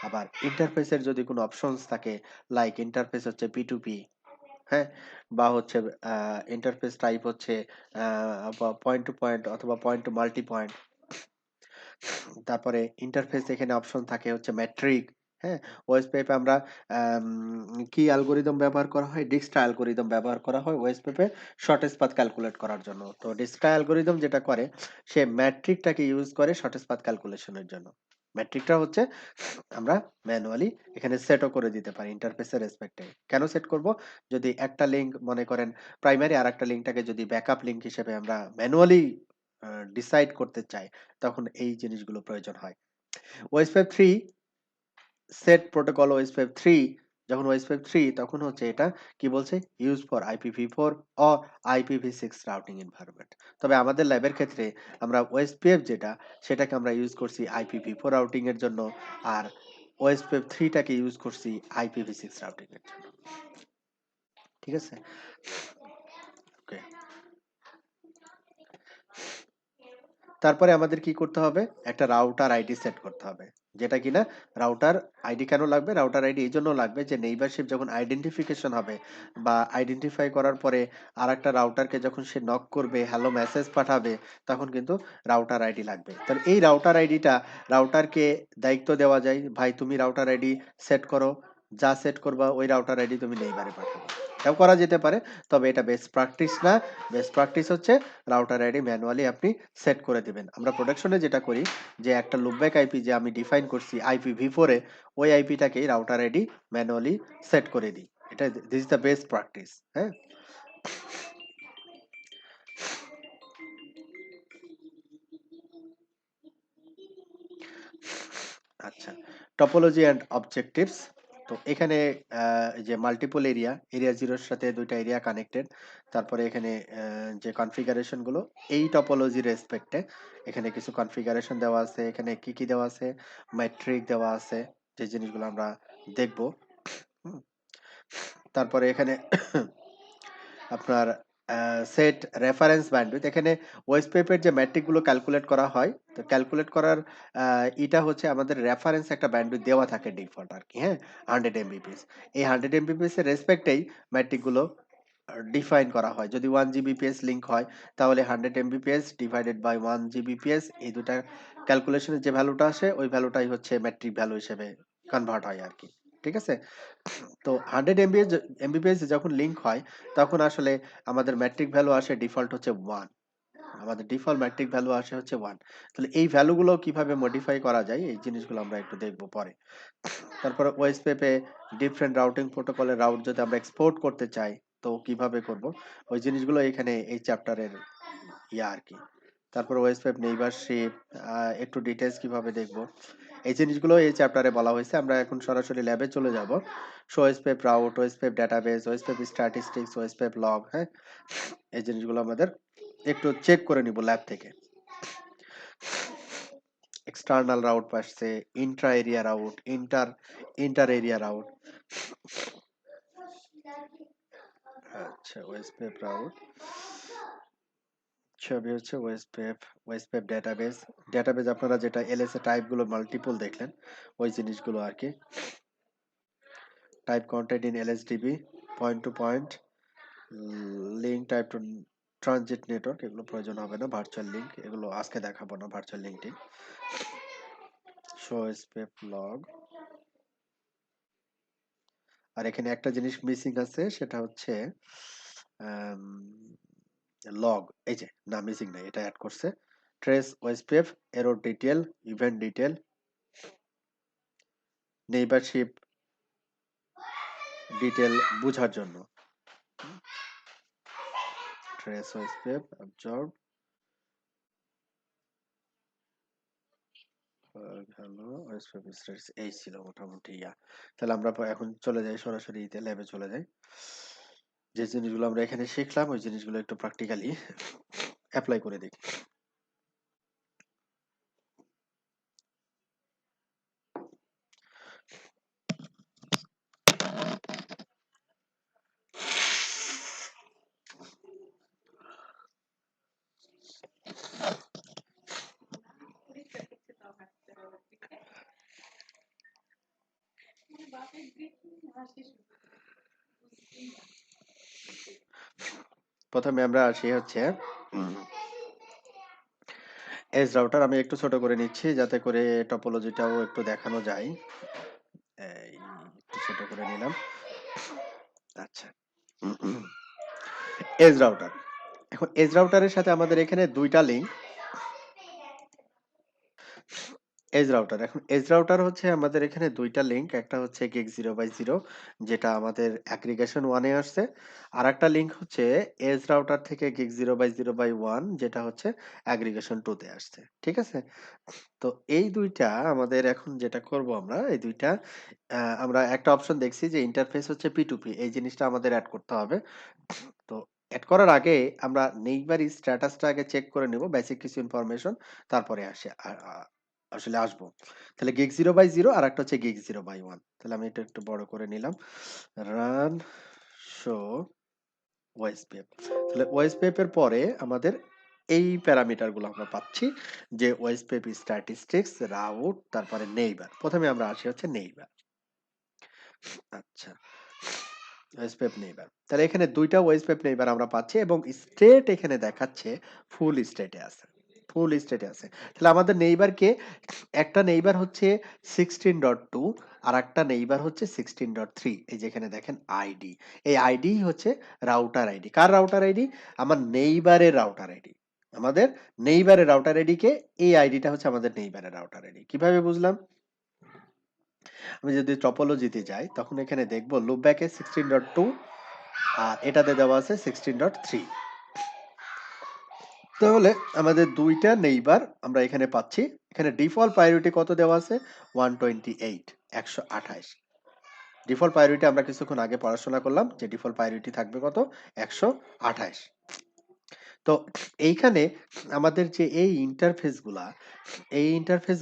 আবার ইন্টারফেসের যদি কোনো অপশনস থাকে, লাইক ইন্টারফেস হচ্ছে P2P, হ্যাঁ? বা হচ্ছে ইন্টারফেস টাইপ হচ্ছে পয়েন্ট টু পয়েন্ট অথবা পয়েন্ট টু মাল্টি পয়েন্ট। তারপরে ইন্টারফেস এখানে অপশন থাকে হচ্ছে মেট্রিক, হ্যাঁ? ওএসপিএফ আমরা আম কি অ্যালগরিদম ব্যবহার করা হয়? ডিজক্সট্রা অ্যালগরিদম ব্যবহার করা হয় ওএসপিএফ এ শর্টেস্ট পাথ ক্যালকুলেট করার জন্য। তো ডিজক্সট্রা অ্যালগরিদম যেটা করে, সে মেট্রিকটাকে ইউজ করে শর্টেস্ট পাথ ক্যালকুলেশনের জন্য। মেট্রিকটা হচ্ছে আমরা ম্যানুয়ালি এখানে সেটও করে দিতে পারি ইন্টারফেসের রেসপেক্টে। কেন সেট করব? যদি একটা লিঙ্ক মনে করেন প্রাইমারি, আরেকটা লিঙ্কটাকে যদি ব্যাকআপ লিঙ্ক হিসেবে আমরা ম্যানুয়ালি ডিসাইড করতে চাই, তখন এই জিনিসগুলো প্রয়োজন হয়। ওএসপিএফ 3 সেট প্রোটোকল ওএসপিএফ 3, যখন ওএসপিএফ 3 তখন হচ্ছে এটা কি বলছে? Use for IPv4 or IPv6 routing environment. তবে আমাদের ল্যাবের ক্ষেত্রে আমরা ওএসপিএফ যেটা, সেটাকে আমরা ইউজ করছি IPv4 রাউটিং এর জন্য, আর ওএসপিএফ 3 টাকে ইউজ করছি IPv6 রাউটিং এর জন্য। ঠিক আছে? ওকে। তারপরে আমাদের কি করতে হবে? একটা রাউটার আইডি সেট করতে হবে। যেটা কিনা রাউটার আইডি কেন লাগবে? রাউটার আইডি এইজন্য লাগবে যে নেইবারশিপ যখন আইডেন্টিফিকেশন হবে বা আইডেন্টিফাই করার পরে আরেকটা রাউটারকে যখন সে নক করবে, হ্যালো মেসেজ পাঠাবে, তখন কিন্তু রাউটার আইডি লাগবে। তাহলে এই রাউটার আইডিটা রাউটারকে দায়িত্ব দেওয়া যায়, ভাই তুমি রাউটার আইডি সেট করো। যা সেট করবা ওই রাউটার আইডি তুমি নেইবারে পাঠাবা। এটাও করা যেতে পারে। তবে এটা বেস্ট প্র্যাকটিস না। বেস্ট প্র্যাকটিস হচ্ছে রাউটার আইডি ম্যানুয়ালি আপনি সেট করে দিবেন। আমরা প্রোটেকশনে যেটা করি যে একটা লুপব্যাক আইপি যে আমি ডিফাইন করছি IPv4 এ, ওই আইপিটাকেই রাউটার আইডি ম্যানুয়ালি সেট করে দিই। এটা this is the best practice. হ্যাঁ? আচ্ছা। Topology and objectives. তো এখানে এই যে মাল্টিপল এরিয়া 0 এর সাথে ২ টা এরিয়া কানেক্টেড। তারপরে এখানে যে কনফিগারেশন গুলো এই টপোলজি রেসপেক্ট এ এখানে কিছু কনফিগারেশন দেওয়া আছে। এখানে কি, কি দেওয়া আছে? মেট্রিক দেওয়া আছে। যে জিনিসগুলো আমরা দেখব। হুম? তারপরে এখানে আপনার সেট রেফারেন্স ব্যান্ডউইথ, এখানে ওএসপিএফ এর যে মেট্রিক গুলো ক্যালকুলেট করা হয়, তো ক্যালকুলেট করার এটা হচ্ছে আমাদের রেফারেন্স একটা ব্যান্ডউইথ দেওয়া থাকে ডিফল্ট আরকি, হ্যাঁ? 100 এমবিপিএস। এই 100 এমবিপিএস এর রেসপেক্টেই মেট্রিক গুলো ডিফাইন করা হয়। যদি 1 জিবিপিএস লিংক হয়, তাহলে 100 এমবিপিএস ডিভাইডেড বাই 1 জিবিপিএস, এই দুটা ক্যালকুলেশনের যে ভ্যালুটা আসে ওই ভ্যালুটাই হচ্ছে মেট্রিক ভ্যালু হিসেবে কনভার্ট হয় আরকি। ঠিক আছে? তো 100 এমবিপিএস যখন লিংক হয়, তখন আসলে আমাদের মেট্রিক ভ্যালু আসে ডিফল্ট হচ্ছে 1। আমাদের ডিফল্ট মেট্রিক ভ্যালু আসে হচ্ছে 1। তাহলে এই ভ্যালুগুলো কিভাবে মডিফাই করা যায়, এই জিনিসগুলো আমরা একটু দেখব পরে। তারপরে ওএসপিএফ এ ডিফারেন্ট রাউটিং প্রোটোকলের রাউট যদি আমরা এক্সপোর্ট করতে চাই, তো কিভাবে করব? ওই জিনিসগুলো এখানে এই চ্যাপ্টারের আরকি। তারপর ওএসপিএফ নেইবারশিপ, একটু ডিটেইলস কিভাবে দেখব? এই জিনিসগুলো এই চ্যাপ্টারে বলা হয়েছে। আমরা এখন সরাসরি ল্যাবে চলে যাব। So OSPF route, OSPF database, OSPF statistics, OSPF log, হ্যাঁ? এই জিনিসগুলো আমাদের একটু চেক করে নিব ল্যাব থেকে। এক্সটার্নাল রাউট পাচ্ছে, Intra area route, inter area route. আচ্ছা, ওয়েস্টপেপ রাউট ছবি হচ্ছে ওয়েস্টপেপ ডেটাবেস। ডেটাবেস আপনারা যেটা এলএসএ টাইপ গুলো মাল্টিপল দেখলেন, ওই জিনিসগুলো আর কি। Type content in LSDB, point to point, link type to transit network, এগুলো প্রয়োজন হবে না। ভার্চুয়াল লিঙ্ক এগুলো আজকে দেখাবো না, ভার্চুয়াল লিঙ্কটি। Show স্পেপ log. আর এখানে একটা জিনিস মিসিং আছে, সেটা হচ্ছে লগ। এই যে না, মিসিং নাই, এটা অ্যাড করছে। Trace OSPF, error detail, event detail, neighbourship detail বোঝার জন্য। Trace OSPF observe, hello OSPF status, এই ছিল মোটামুটি ইয়া। তাহলে আমরা এখন চলে যাই সরাসরি ল্যাবে চলে যাই। যে জিনিসগুলো আমরা এখানে শিখলাম ওই জিনিসগুলো একটু প্র্যাকটিক্যালি অ্যাপ্লাই করে দেখি। প্রথমে আমরা আসি হচ্ছে এজ রাউটার। আমি একটু ছোট করে নিচ্ছি যাতে করে টপোলজিটাও একটু দেখানো যায়। এই একটু ছোট করে নিলাম। আচ্ছা, এজ রাউটার। এখন এজ রাউটারের সাথে আমাদের এখানে দুইটা লিঙ্ক। এজ রাউটার, এখন এজ রাউটার হচ্ছে আমাদের এখানে দুইটা লিঙ্ক। একটা হচ্ছে গিগ 0x0, যেটা আমাদের অ্যাগ্রিগেশন 1 এ আসছে। আর একটা লিঙ্ক হচ্ছে এজ রাউটার থেকে গিগ 0x0x1, যেটা হচ্ছে অ্যাগ্রিগেশন 2 তে আসছে। ঠিক আছে? তো এই দুইটা আমাদের এখন যেটা করব আমরা, এই দুইটা আমরা একটা অপশন দেখছি যে ইন্টারফেস হচ্ছে P2P, এই জিনিসটা আমাদের অ্যাড করতে হবে। তো অ্যাড করার আগে আমরা নেইবার স্ট্যাটাসটা আগে চেক করে নেব, বেসিক কিছু ইনফরমেশন, তারপরে আসলে আসবো। তাহলে গিগ 0x0 আর একটা হচ্ছে গিগ 0x1। তাহলে আমি এটা একটু বড় করে নিলাম। Run show OSPF. তাহলে ওয়েসপেপের পরে আমাদের এই প্যারামিটার গুলো আমরা পাচ্ছি, যে ওয়েসপেপ স্ট্যাটিস্টিক্স, রাউট, তারপরে নেইবার। প্রথমে আমরা আসি হচ্ছে নেইবার। আচ্ছা, ওয়েসপেপ নেইবার। তাহলে এখানে দুইটা ওয়েসপেপ নেইবার আমরা পাচ্ছি এবং স্টেট এখানে দেখাচ্ছে ফুল স্টেটে আছে। ফুল স্টেটে আছে। তাহলে আমাদের নেইবারকে, একটা নেইবার হচ্ছে 16.2 আর একটা নেইবার হচ্ছে 16.3। এই যেখানে দেখেন আইডি, এই আইডি হচ্ছে রাউটার আইডি। কার রাউটার আইডি? আমার নেইবারের রাউটার আইডি। আমাদের নেইবারের রাউটার আইডি কে, এই আইডিটা হচ্ছে আমাদের নেইবারের রাউটার আইডি। কিভাবে বুঝলাম? আমি যদি টপোলজিতে যাই তখন এখানে দেখবো লুপব্যাকে 16.2 আর এটাতে দেওয়া আছে 16.3। তাহলে আমাদের দুইটা নেইবার আমরা এখানে পাচ্ছি। এখানে ডিফল্ট প্রায়োরিটি কত দেওয়া আছে? 128, 128। ডিফল্ট প্রায়োরিটি আমরা কিছুক্ষণ আগে পড়াশোনা করলাম যে ডিফল্ট প্রায়োরিটি থাকবে কত? 128। তো এইখানে আমাদের যে এই ইন্টারফেস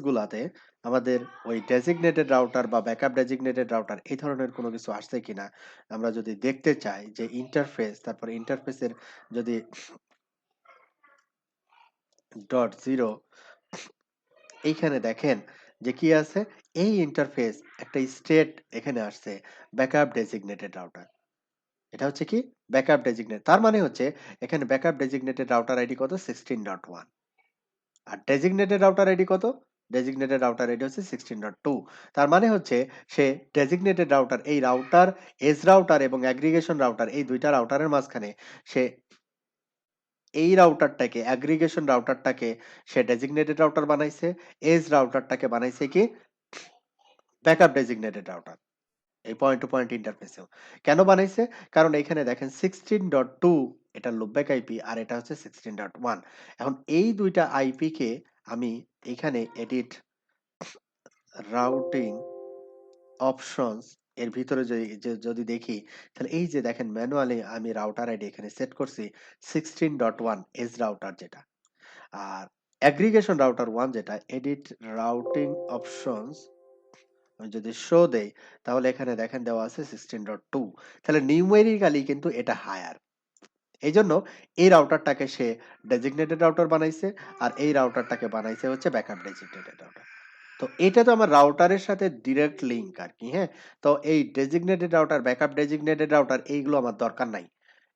গুলাতে আমাদের ওই ডেজিগনেটেড রাউটার বা ব্যাকআপ ডেজিগনেটেড রাউটার এই ধরনের কোনো কিছু আসছে কিনা আমরা যদি দেখতে চাই, যে ইন্টারফেস, তারপর ইন্টারফেসের যদি .0, এইখানে দেখেন যে কি আছে, এই ইন্টারফেস একটা স্টেট এখানে আসছে, ব্যাকআপ ডেজিগনেটেড রাউটার। এটা হচ্ছে কি? Backup designate. তার মানে হচ্ছে এখানে ব্যাকআপ ডেজিগনেটেড রাউটার আইডি কত? 16.1। আর ডেজিগনেটেড রাউটার আইডি কত? ডেজিগনেটেড রাউটার আইডি হচ্ছে 16.2। তার মানে হচ্ছে সে ডেজিগনেটেড রাউটার, এই রাউটার, এজ রাউটার এবং অ্যাগ্রিগেশন রাউটার, এই দুইটা রাউটারের মাঝখানে সে এই রাউটারটাকে, অ্যাগ্রিগেশন রাউটারটাকে সে ডেজিগনেটেড রাউটার বানাইছে, এজ রাউটারটাকে বানাইছে কি? Backup designated router. এই পয়েন্ট টু পয়েন্ট ইন্টারফেসেও কেন বানাইছে? কারণ এখানে দেখেন 16.2 এটা লুপব্যাক আইপি আর এটা হচ্ছে 16.1। এখন এই দুইটা আইপি কে আমি এখানে এডিট রাউটিং অপশনস, এর ভিতরে যদি দেখি, তাহলে এই যে দেখেন ম্যানুয়ালি আমি রাউটার আইডি এখানে সেট করছি 16.1 এজ রাউটার যেটা। আর অ্যাগ্রিগেশন রাউটার 1 যেটা এডিট রাউটিং অপশনস আমি যদি শো দেই, তাহলে এখানে দেখেন দেওয়া আছে 16.2। তাহলে নিউমেরিক্যালি কিন্তু এটা হায়ার। এইজন্য এই রাউটারটাকে সে ডেজিগনেটেড রাউটার বানাইছে, আর এই রাউটারটাকে বানাইছে হচ্ছে ব্যাকআপ ডেজিগনেটেড রাউটার। তো এটা তো আমার রাউটারের সাথে ডিরেক্ট লিঙ্ক আর কি, হ্যাঁ? তো এই designated router, backup designated router এইগুলো আমার দরকার নাই।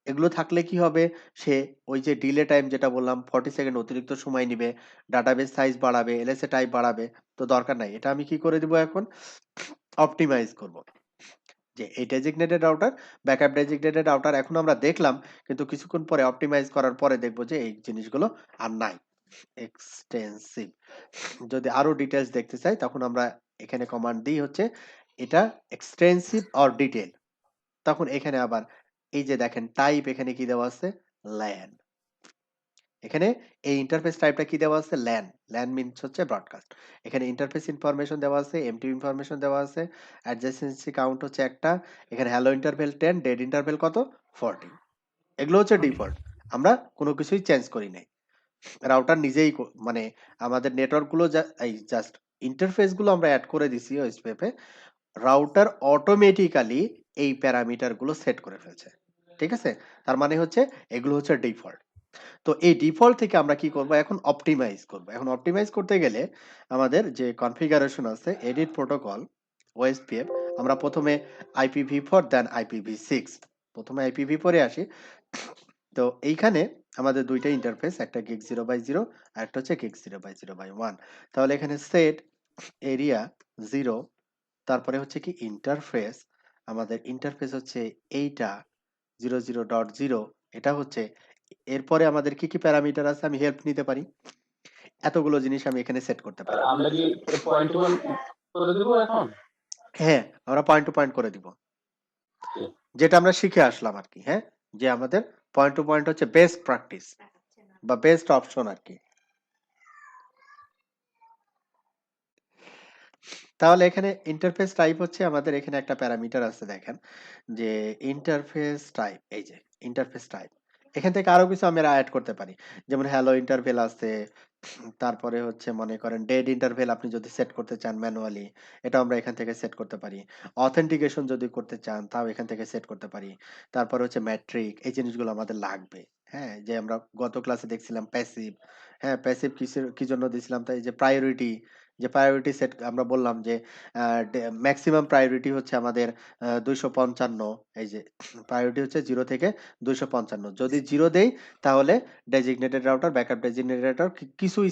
এগুলো থাকলে কি হবে, সে ওই যে ডিলে টাইম যেটা বললাম 40 সেকেন্ড অতিরিক্ত সময় নিবে, ডাটাবেস সাইজ বাড়াবে, এলএসএ টাইপ বাড়াবে, তো দরকার নাই। এটা আমি কি করে দিব এখন? অপটিমাইজ করব। যে এই designated router, backup designated router এখন আমরা দেখলাম, কিন্তু কিছুক্ষণ পরে অপটিমাইজ করার পরে দেখব যে এই জিনিসগুলো আর নাই। এক্সটেন্সিভ। যদি আরো ডিটেইলস দেখতে চাই, তখন আমরা এখানে কমান্ড দিই হচ্ছে এটা এক্সটেন্সিভ অর ডিটেইল। তখন এখানে আবার এই যে দেখেন টাইপ এখানে কি দেওয়া আছে? ল্যান। এখানে এই ইন্টারফেস টাইপটা কি দেওয়া আছে? ল্যান। ল্যান মিনস হচ্ছে ব্রডকাস্ট। এখানে ইন্টারফেস ইনফরমেশন দেওয়া আছে, এমটিপি ইনফরমেশন দেওয়া আছে, অ্যাডজেসেন্সি কাউন্ট হচ্ছে একটা, এখানে হ্যালো ইন্টারভেল 10, ডেড ইন্টারভেল কত? 40। এগুলো হচ্ছে ডিফল্ট। আমরা কোনো কিছুই চেঞ্জ করি নাই। রাউটার নিজেই মানে আমাদের নেটওয়ার্ক গুলো এই জাস্ট ইন্টারফেস গুলো আমরা অ্যাড করে দিছি ওএসপিএফ এ। রাউটার অটোমেটিক্যালি এই প্যারামিটার গুলো সেট করে ফেলছে। ঠিক আছে? তার মানে হচ্ছে এগুলো হচ্ছে ডিফল্ট। তো এই ডিফল্ট থেকে আমরা কি করব? এখন অপটিমাইজ করব। এখন অপটিমাইজ করতে গেলে আমাদের যে কনফিগারেশন আছে এডিট প্রোটোকল ওএসপিএফ, আমরা প্রথমে IPv4 দেন IPv6। প্রথমে IPv4 এ আসি। তো এইখানে আমাদের দুইটা ইন্টারফেস, একটা গিগ 0/0 আর একটা হচ্ছে গিগ 0/0/1। তাহলে এখানে সেট এরিয়া 0, তারপরে হচ্ছে কি ইন্টারফেস, আমাদের ইন্টারফেস হচ্ছে এইটা 00.0, এটা হচ্ছে। এরপরে আমাদের কি কি প্যারামিটার আছে আমি হেল্প নিতে পারি, এতগুলো জিনিস আমি এখানে সেট করতে পারি। আমরা কি পয়েন্ট টু পয়েন্ট করে দিব এখন? হ্যাঁ, আমরা পয়েন্ট টু পয়েন্ট করে দিব, যেটা আমরা শিখে আসলাম আর কি। হ্যাঁ, যে আমাদের পয়েন্ট টু পয়েন্ট হচ্ছে বেস্ট প্র্যাকটিস বা বেস্ট অপশন আর কি। তাহলে এখানে ইন্টারফেস টাইপ হচ্ছে আমাদের, এখানে একটা প্যারামিটার আছে দেখেন, যে ইন্টারফেস টাইপ, এই যে ইন্টারফেস টাইপ, এখান থেকে আরো কিছু আমরা অ্যাড করতে পারি। যেমন হ্যালো ইন্টারভেল আছে, তারপরে হচ্ছে মনে করেন ডেড ইন্টারভেল আপনি যদি সেট করতে চান ম্যানুয়ালি, এটা আমরা এখান থেকে সেট করতে পারি। অথেন্টিকেশন যদি করতে চান তাও এখান থেকে সেট করতে পারি। তারপরে হচ্ছে ম্যাট্রিক, এই জিনিসগুলো আমাদের লাগবে। হ্যাঁ, যে আমরা গত ক্লাসে দেখছিলাম প্যাসিভ। হ্যাঁ, প্যাসিভ কিসের কি জন্য দিছিলাম, তাই যে প্রায়োরিটি, যে প্রায়োরিটি সেট আমরা বললাম যে ম্যাক্সিমাম প্রায়োরিটি হচ্ছে আমাদের 255। এই যে প্রায়োরিটি হচ্ছে 0 থেকে 255, যদি 0 দেই তাহলে designated router, backup designated router কিছুই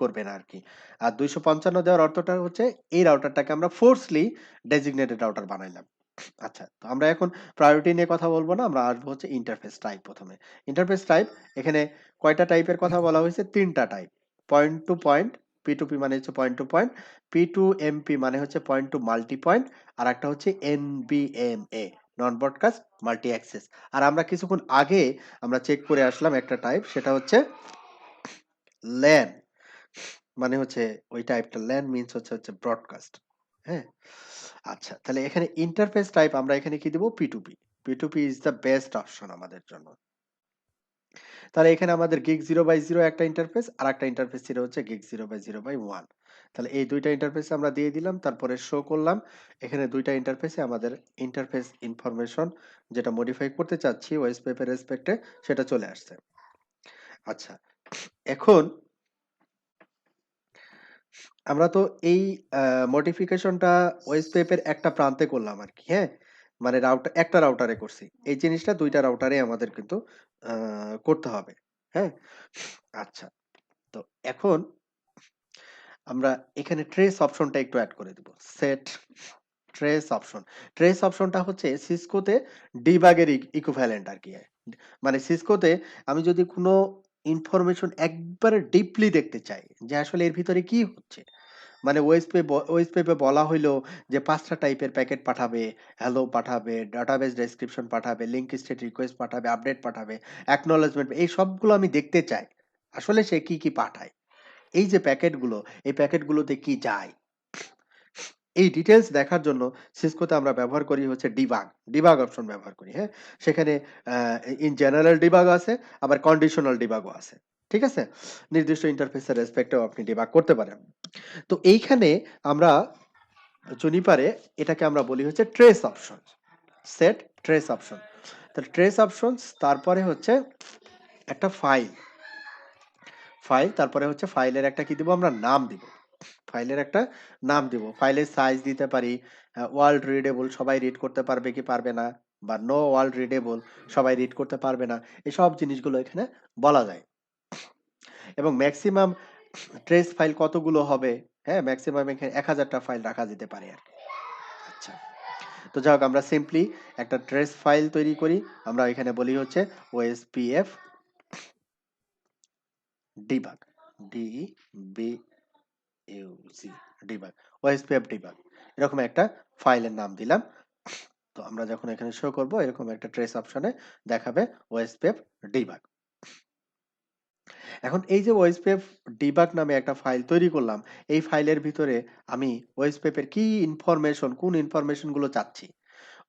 করবে না আর কি। আর 255 দেওয়ার অর্থটা হচ্ছে এই রাউটারটাকে আমরা ফোর্সলি ডেজিগনেটেড রাউটার বানাইলাম। আচ্ছা, তো আমরা এখন প্রায়োরিটি নিয়ে কথা বলবো না, আমরা আসবো হচ্ছে ইন্টারফেস টাইপ। প্রথমে ইন্টারফেস টাইপ, এখানে কয়টা টাইপের কথা বলা হয়েছে? 3টা type. Point to point, P2P মানে হচ্ছে পয়েন্ট টু পয়েন্ট, P2MP মানে হচ্ছে পয়েন্ট টু মাল্টি পয়েন্ট, আর একটা হচ্ছে NBMA, নন ব্রডকাস্ট মাল্টি অ্যাক্সেস। আর আমরা কিছুক্ষণ আগে আমরা চেক করে আসলাম একটা টাইপ, সেটা হচ্ছে ল্যান, মানে হচ্ছে ওই টাইপটা ল্যান মিন্স হচ্ছে ব্রডকাস্ট। হ্যাঁ, আচ্ছা, তাহলে এখানে ইন্টারফেস টাইপ আমরা এখানে কি দেব? P2P। P2P is the best option আমাদের জন্য। তাহলে এখানে আমাদের গিগ 0/0 একটা ইন্টারফেস, আর একটা ইন্টারফেস ছিল হচ্ছে গিগ 0/0/1। তাহলে এই দুইটা ইন্টারফেস আমরা দিয়ে দিলাম, তারপরে শো করলাম। এখানে দুইটা ইন্টারফেসে আমাদের ইন্টারফেস ইনফরমেশন যেটা মডিফাই করতে চাচ্ছি ওএসপিএফ এর রেসপেক্টে, সেটা চলে আসছে। আচ্ছা, এখন আমরা তো এই মডিফিকেশনটা ওএসপিএফ এর একটা প্রান্তে করলাম আর কি। হ্যাঁ, মানে রাউটার, একটা রাউটারে করছি। এই জিনিসটা দুইটা রাউটারে আমাদের কিন্তু করতে হবে। হ্যাঁ, আচ্ছা, তো এখন আমরা এখানে ট্রেস অপশনটা একটু অ্যাড করে দিব। Set trace option. ট্রেস অপশনটা হচ্ছে সিসকোতে ডিবাগের ইকুইভ্যালেন্ট আর কি। মানে সিসকোতে আমি যদি কোনো ইনফরমেশন একবারে ডিপলি দেখতে চাই যে আসলে এর ভিতরে কি হচ্ছে, মানে ওএসপিএফ এ বলা হইলো যে 5টা টাইপের প্যাকেট পাঠাবে, হ্যালো পাঠাবে, ডাটাবেস ডেসক্রিপশন পাঠাবে, লিংক স্টেট রিকোয়েস্ট পাঠাবে, আপডেট পাঠাবে, অ্যাকনলেজমেন্ট, এই সবগুলো আমি দেখতে চাই। আসলে সে কি কি পাঠায়, এই যে প্যাকেটগুলো, এই প্যাকেটগুলোতে কি যায়, এই ডিটেইলস দেখার জন্য সিসকোতে আমরা ব্যবহার করি হচ্ছে ডিবাগ অপশন ব্যবহার করি, হ্যাঁ? সেখানে আ ইন জেনারেল ডিবাগ আছে, আবার কন্ডিশনাল ডিবাগও আছে। ঠিক আছে? নির্দিষ্ট ইন্টারফেসের রেসপেক্টেও আপনি ডিবাগ করতে পারেন। তো এইখানে আমরা জুনিপারে এটাকে আমরা বলি হচ্ছে trace option. Set trace option. তাহলে ট্রেস অপশনস তারপরে হচ্ছে একটা ফাইল তারপরে হচ্ছে ফাইলের একটা কি দিব আমরা নাম দিব। ফাইলের একটা নাম দিব। ফাইলের সাইজ দিতে পারি। ওয়ার্ল্ড রিডেবল সবাই রিড করতে পারবে কি পারবে না, বা নো ওয়ার্ল্ড রিডেবল সবাই রিড করতে পারবে না। এসব জিনিসগুলো এখানে বলা যায়। এবং ম্যাক্সিমাম ট্রেস ফাইল কতগুলো হবে, হ্যাঁ? ম্যাক্সিমাম এখানে 1000 টা ফাইল রাখা যেতে পারে আরকি। আচ্ছা। তো যাই হোক আমরা সিম্পলি একটা ট্রেস ফাইল তৈরি করি। আমরা এখানে বলি হচ্ছে OSPF debug. D E B U G debug. OSPF debug. এরকম একটা ফাইলের নাম দিলাম। তো আমরা যখন এখানে শো করব এরকম একটা ট্রেস অপশনে দেখাবে ওএসপিএফ ডিবাগ। এখন এই যে ওএসপিএফ ডিবাগ নামে একটা ফাইল তৈরি করলাম, এই ফাইলের ভিতরে আমি ওএসপিএফ এর কি ইনফরমেশন, কোন ইনফরমেশন গুলো চাচ্ছি,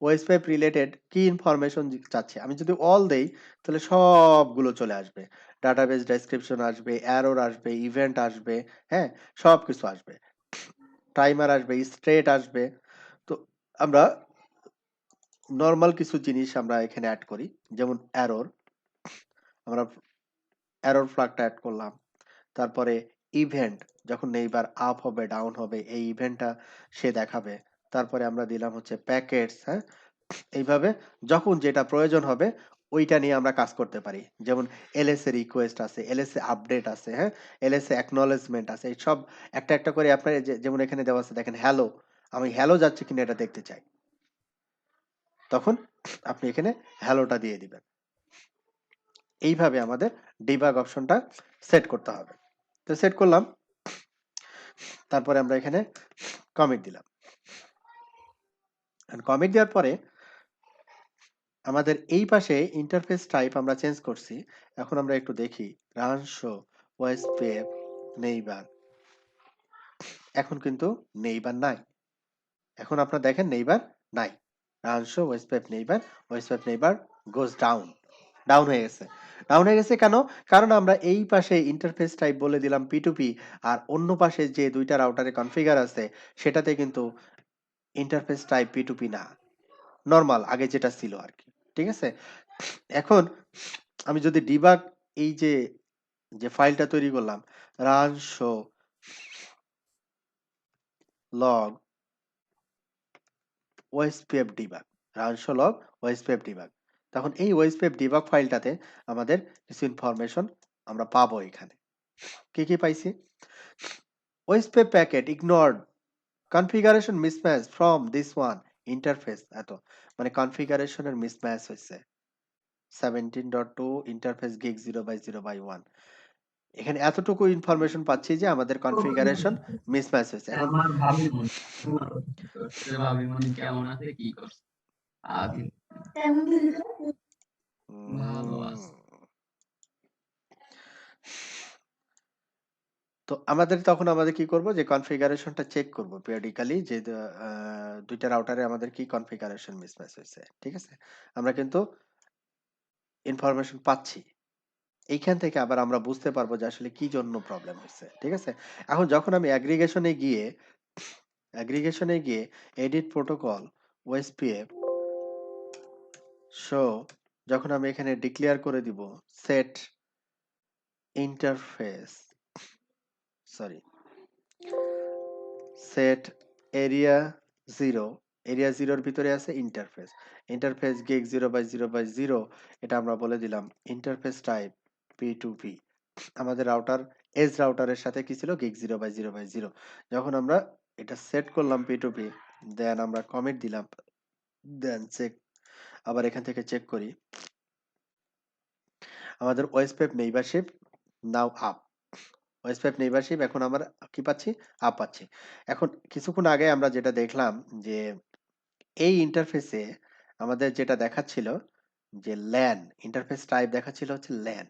ওএসপিএফ রিলেটেড কি ইনফরমেশন চাচ্ছি, আমি যদি অল দেই তাহলে সবগুলো চলে আসবে। ডাটাবেস ডেসক্রিপশন আসবে, এরর আসবে, ইভেন্ট আসবে, হ্যাঁ? সবকিছু আসবে। টাইমার আসবে, স্ট্রেট আসবে। তো আমরা নরমাল কিছু জিনিস আমরা এখানে অ্যাড করি। যেমন এরর, আমরা এরর ফ্ল্যাগটা অ্যাড করলাম। তারপরে ইভেন্ট, যখন নেইবার আপ হবে ডাউন হবে এই ইভেন্টটা সে দেখাবে। তারপরে আমরা দিলাম হচ্ছে প্যাকেটস, হ্যাঁ? এইভাবে যখন যেটা প্রয়োজন হবে ওইটা নিয়ে আমরা কাজ করতে পারি। যেমন এলএসএ রিকোয়েস্ট আছে, এলএসএ আপডেট আছে, হ্যাঁ? এলএসএ অ্যাকনলেজমেন্ট আছে। এই সব একটা, একটা করে আপনার যেমন এখানে দেওয়া আছে দেখেন হ্যালো। আমি হ্যালো যাচ্ছে কিনা এটা দেখতে চাই। তখন আপনি এখানে হ্যালোটা দিয়ে দিবেন। এইভাবে আমাদের ডিবাগ অপশনটা সেট করতে হবে। তো সেট করলাম। তারপরে আমরা এখানে কমিট দিলাম। কমিট দেওয়ার পরে আমাদের এই পাশে ইন্টারফেস টাইপ আমরা চেঞ্জ করছি। এখন আমরা একটু দেখি রান শো ওএসপিএফ নেইবার। এখন কিন্তু নেইবার নাই। এখন আপনারা দেখেন নেইবার নাই। রান শো ওএসপিএফ নেইবার গোজ ডাউন। ডাউন হয়ে গেছে। ডাউন হয়ে গেছে কেন? কারণ আমরা এই পাশে ইন্টারফেস টাইপ বলে দিলাম P2P, আর অন্য পাশে যে দুইটা রাউটারে কনফিগার আছে সেটাতে কিন্তু ইন্টারফেস টাইপ P2P না। নরমাল আগে যেটা ছিল আরকি। ঠিক আছে? এখন আমি যদি ডিবাগ এই যে ফাইলটা তৈরি করলাম run show log OSPF debug, run show log OSPF debug, তখন এই ওএসপিএফ ডিবাগ ফাইলটাতে আমাদের কিছু ইনফরমেশন আমরা পাবো এখানে। কি কি পাইছি? OSPF packet ignored, configuration mismatch from this one interface, এত মানে কনফিগারেশনের মিসম্যাচ হয়েছে 17.2 ইন্টারফেস গিগ 0/0/1। এখানে এতটুকু ইনফরমেশন পাচ্ছি যে আমাদের কনফিগারেশন মিসম্যাচ হয়েছে। এখন আমার ভাবি মনে করছে, ভাবি মনে কেমন আছে কি করছে আদি ভালো আছে। তো আমাদের কি করব, যে কনফিগারেশনটা চেক করব পিরিয়ডিক্যালি যে দুইটা রাউটারে আমাদের কি কনফিগারেশন মিসম্যাচ হয়েছে। ঠিক আছে? আমরা কিন্তু ইনফরমেশন পাচ্ছি। এইখান থেকে আবার আমরা বুঝতে পারবো যে আসলে কি জন্য প্রবলেম হয়েছে। ঠিক আছে? এখন যখন আমি অ্যাগ্রিগেশনে গিয়ে এডিট প্রোটোকল ওএসপিএফ শো, যখন আমি এখানে ডিক্লেয়ার করে দিব set interface, sorry, set area 0, area 0 এর ভিতরে আছে ইন্টারফেস গিগ 0/0/0, এটা আমরা বলে দিলাম ইন্টারফেস টাইপ P2P। আমাদের রাউটার এজ রাউটারের সাথে কি ছিল গিগ 0/0/0। যখন আমরা এটা সেট করলাম P2P, দেন আমরা কমিট দিলাম, দেন চেক, আবার এখান থেকে চেক করি আমাদের ওএসপিএফ নেইবারশিপ নাও আপ। ওএসপিএফ নেইবারশিপ এখন আমরা কি পাচ্ছি? আপ পাচ্ছি। এখন কিছুক্ষণ আগে আমরা যেটা দেখলাম যে এই ইন্টারফেসে আমাদের যেটা দেখাচ্ছিল যে ল্যান, ইন্টারফেস টাইপ দেখাচ্ছিল হচ্ছে ল্যান।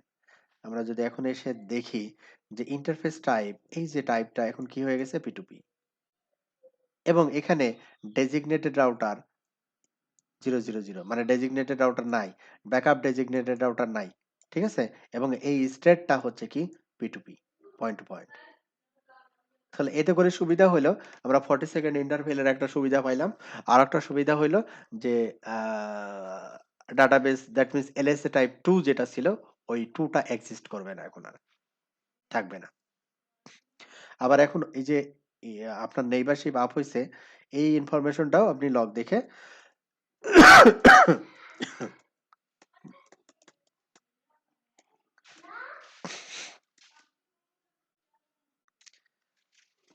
আমরা যদি এখন এসে দেখি যে ইন্টারফেস টাইপ, এই যে টাইপটা এখন কি হয়ে গেছে? P2P। এবং এখানে ডেজিগনেটেড রাউটার 000 মানে ডেজিগনেটেড রাউটার নাই, ব্যাকআপ ডেজিগনেটেড রাউটার নাই। ঠিক আছে? এবং এই স্টেটটা হচ্ছে কি P2P, পয়েন্ট টু পয়েন্ট। তাহলে এতে করে সুবিধা হইলো আমরা 40 সেকেন্ড ইন্টারভেলের একটা সুবিধা পাইলাম। আর একটা সুবিধা হইলো যে database that means LSA type 2 যেটা ছিল ওই 2 টা এক্সিস্ট করবে না, এখন আর থাকবে না। আবার এখন এই যে আপনার নেইবারশিপ আপ হইছে, এই ইনফরমেশনটাও আপনি লগ দেখে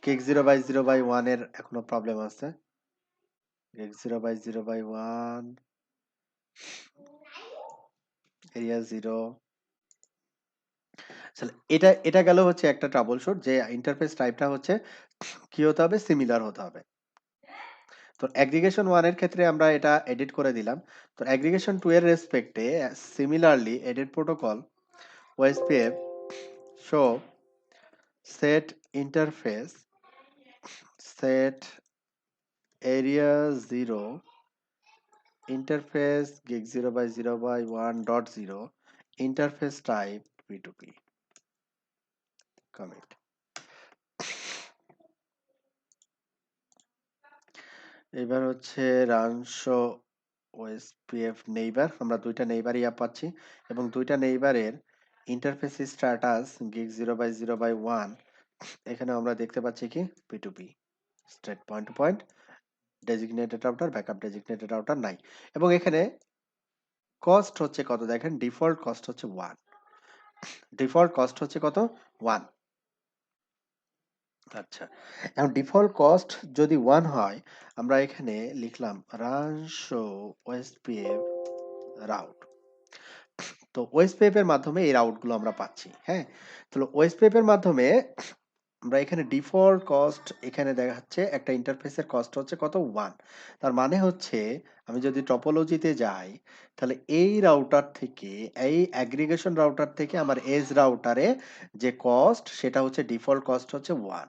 কেক 0/0/1 এর এখনো প্রবলেম আছে। Cake 0/0/1 area 0। এটা এটা গেল হচ্ছে একটা ট্রাবল শুট যে ইন্টারফেস টাইপটা হচ্ছে কি হতে হবে, সিমিলার হতে হবে। তো অ্যাগ্রিগেশন 1 এর ক্ষেত্রে আমরা এটা এডিট করে দিলাম। তো অ্যাগ্রিগেশন 2 এর রেসপেক্টে similarly edit protocol OSPF show set interface set area 0 interface gig 0/0/1.0 interface type P2P commit। এবার হচ্ছে রানশো ওএসপিএফ নেইবার, আমরা দুইটা নেইবারই অ্যাপ পাচ্ছি এবং দুইটা নেইবারের ইন্টারফেস স্ট্যাটাস গিগ 0/0/1 এখানে আমরা দেখতে পাচ্ছি কি P2P straight point to point, designated router backup designated router নাই। এবং এখানে কস্ট হচ্ছে কত দেখেন, ডিফল্ট কস্ট হচ্ছে 1, ডিফল্ট কস্ট হচ্ছে কত 1। আচ্ছা, এখন ডিফল্ট কস্ট যদি 1 হয় আমরা এখানে লিখলাম রান শো ওএসপিএফ রাউট। তো ওএসপিএফ এর মাধ্যমে এই রাউটগুলো আমরা পাচ্ছি। হ্যাঁ, তাহলে ওএসপিএফ এর মাধ্যমে আমরা এখানে ডিফল্ট কস্ট এখানে দেখাচ্ছে একটা ইন্টারফেসের কস্ট হচ্ছে কত 1। তার মানে হচ্ছে আমি যদি টপোলজিতে যাই তাহলে এই রাউটার থেকে, এই অ্যাগ্রিগেশন রাউটার থেকে আমার এজ রাউটারে যে কস্ট সেটা হচ্ছে ডিফল্ট কস্ট হচ্ছে 1।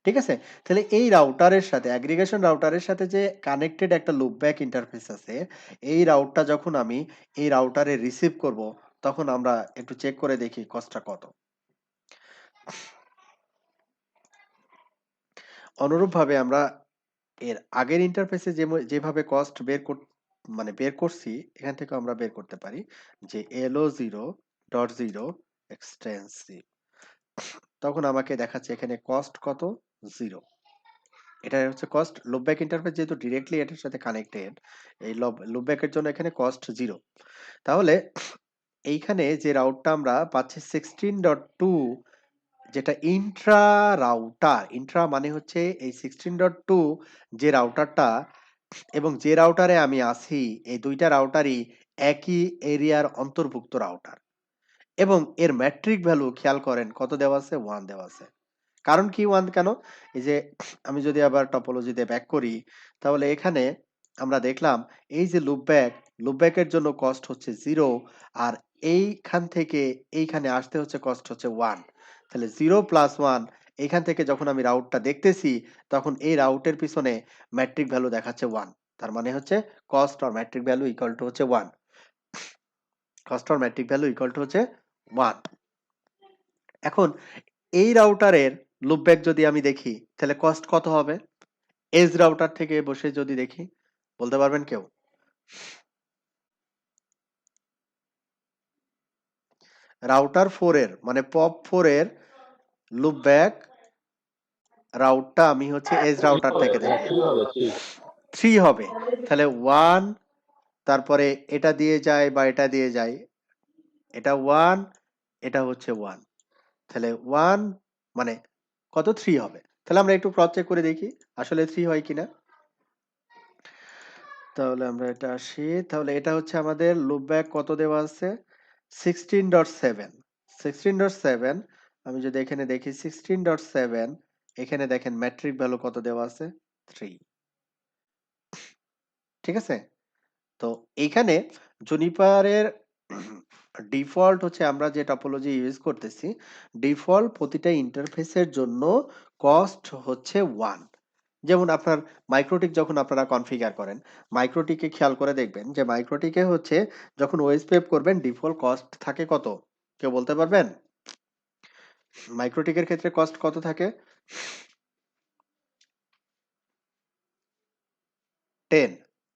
ঠিক আছে? তাহলে এই রাউটারের সাথে অ্যাগ্রিগেশন রাউটারের সাথে যে কানেক্টেড একটা লুপব্যাক ইন্টারফেস আছে, এই রাউটটা যখন আমি এই রাউটারে রিসিভ করব তখন আমরা একটু চেক করে দেখি কস্টটা কত। অনুরূপভাবে আমরা এর আগের ইন্টারফেসে যেভাবে কস্ট মানে বের করছি এখান থেকে আমরা বের করতে পারি যে LO0.0 এক্সটেন্সিভ, তখন আমাকে দেখাচ্ছে এখানে কস্ট কত 0। এটা হচ্ছে কস্ট লুপব্যাক ইন্টারফেস যেহেতু ডিরেক্টলি এটার সাথে কানেক্টেড, এই লুপব্যাকের জন্য এখানে কস্ট 0। তাহলে এইখানে যে রাউটটা আমরা পাচ্ছি 16.2 যেটা ইন্ট্রা রাউটার, ইন্ট্রা মানে হচ্ছে এই 16.2 যে রাউটারটা এবং যে রাউটারে আমি আছি এই দুইটা রাউটারই একই এরিয়ার অন্তর্ভুক্ত রাউটার এবং এর ম্যাট্রিক ভ্যালু খেয়াল করেন কত দেওয়া আছে, 1 দেওয়া আছে। কারণ কি 1 কেন? এই যে আমি যদি আবার টপোলজিতে ব্যাক করি তাহলে এখানে আমরা দেখলাম এই যে লুপব্যাকের জন্য কস্ট হচ্ছে 0 আর এইখান থেকে এইখানে আসতে হচ্ছে কস্ট হচ্ছে 1। তাহলে 0 প্লাস 1 এইখান থেকে যখন আমি রাউটটা দেখতেছি তখন এই রাউটের পিছনে ম্যাট্রিক ভ্যালু দেখাচ্ছে 1। তার মানে হচ্ছে cost or matric value equal to হচ্ছে 1। Cost or matric value equal to হচ্ছে 1। এখন এই রাউটারের লুপব্যাক যদি আমি দেখি তাহলে কস্ট কত হবে, এজ রাউটার থেকে বসে যদি দেখি, বলতে পারবেন কেউ? রাউটার 4 এর মানে পপ 4 এর লুপব্যাক রাউটটা আমি হচ্ছে এজ রাউটার থেকে দেখব, 3 হবে। তাহলে 1 তারপরে এটা দিয়ে যায় বা এটা দিয়ে যায়, এটা 1 এটা হচ্ছে 1, তাহলে 1 মানে কত 3 হবে। তাহলে আমরা একটু ক্রস চেক করে দেখি আসলে 3 হয় কিনা। তাহলে আমরা এটা আসি, তাহলে এটা হচ্ছে আমাদের লুপব্যাক কত দেওয়া আছে 16.7। 16.7 আমি যদি এখানে দেখি 16.7 এখানে দেখেন ম্যাট্রিক ভ্যালু কত দেওয়া আছে 3। ঠিক আছে? তো এইখানে জুনিপারের ডিফল্ট হচ্ছে আমরা যে টপোলজি ইউজ করতেছি ডিফল্ট প্রতিটা ইন্টারফেসের জন্য কস্ট হচ্ছে 1। যেমন আপনার মাইক্রোটিক যখন আপনারা কনফিগার করেন, মাইক্রোটিকে খেয়াল করে দেখবেন যে মাইক্রোটিকে হচ্ছে যখন ওএসপিএফ করবেন ডিফল্ট কস্ট থাকে কত? কেউ বলতে পারবেন? মাইক্রোটিকের ক্ষেত্রে কস্ট কত থাকে? 10,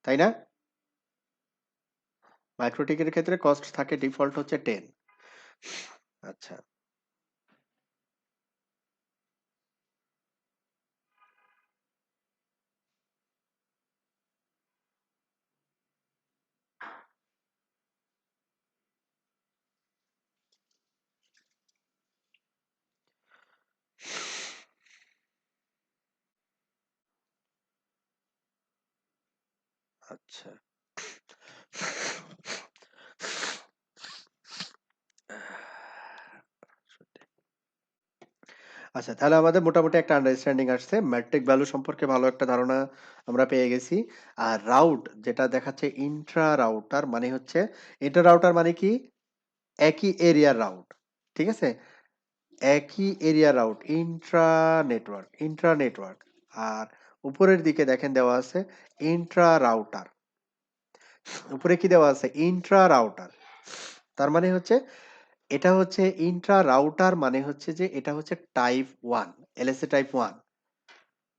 তাই না? মাইক্রোটিকের ক্ষেত্রে কস্ট থাকে ডিফল্ট হচ্ছে 10। আচ্ছা, আচ্ছা। আচ্ছা, তাহলে আমাদের মোটামুটি একটা আন্ডারস্ট্যান্ডিং আসছে। ম্যাট্রিক ভ্যালু সম্পর্কে ভালো একটা ধারণা আমরা পেয়ে গেছি। আর রাউট যেটা দেখাচ্ছে ইন্ট্রা রাউটার মানে হচ্ছে, ইন্ট্রা রাউটার মানে কি? একই এরিয়ার রাউট। ঠিক আছে? একই এরিয়া রাউট ইন্ট্রা নেটওয়ার্ক। আর উপরের দিকে দেখেন দেওয়া আছে ইন্ট্রা রাউটার। উপরে কি দেওয়া আছে? Intra router. তার মানে হচ্ছে এটা হচ্ছে ইন্ট্রা রাউটার মানে হচ্ছে যে এটা হচ্ছে টাইপ 1, এলএসএ টাইপ 1।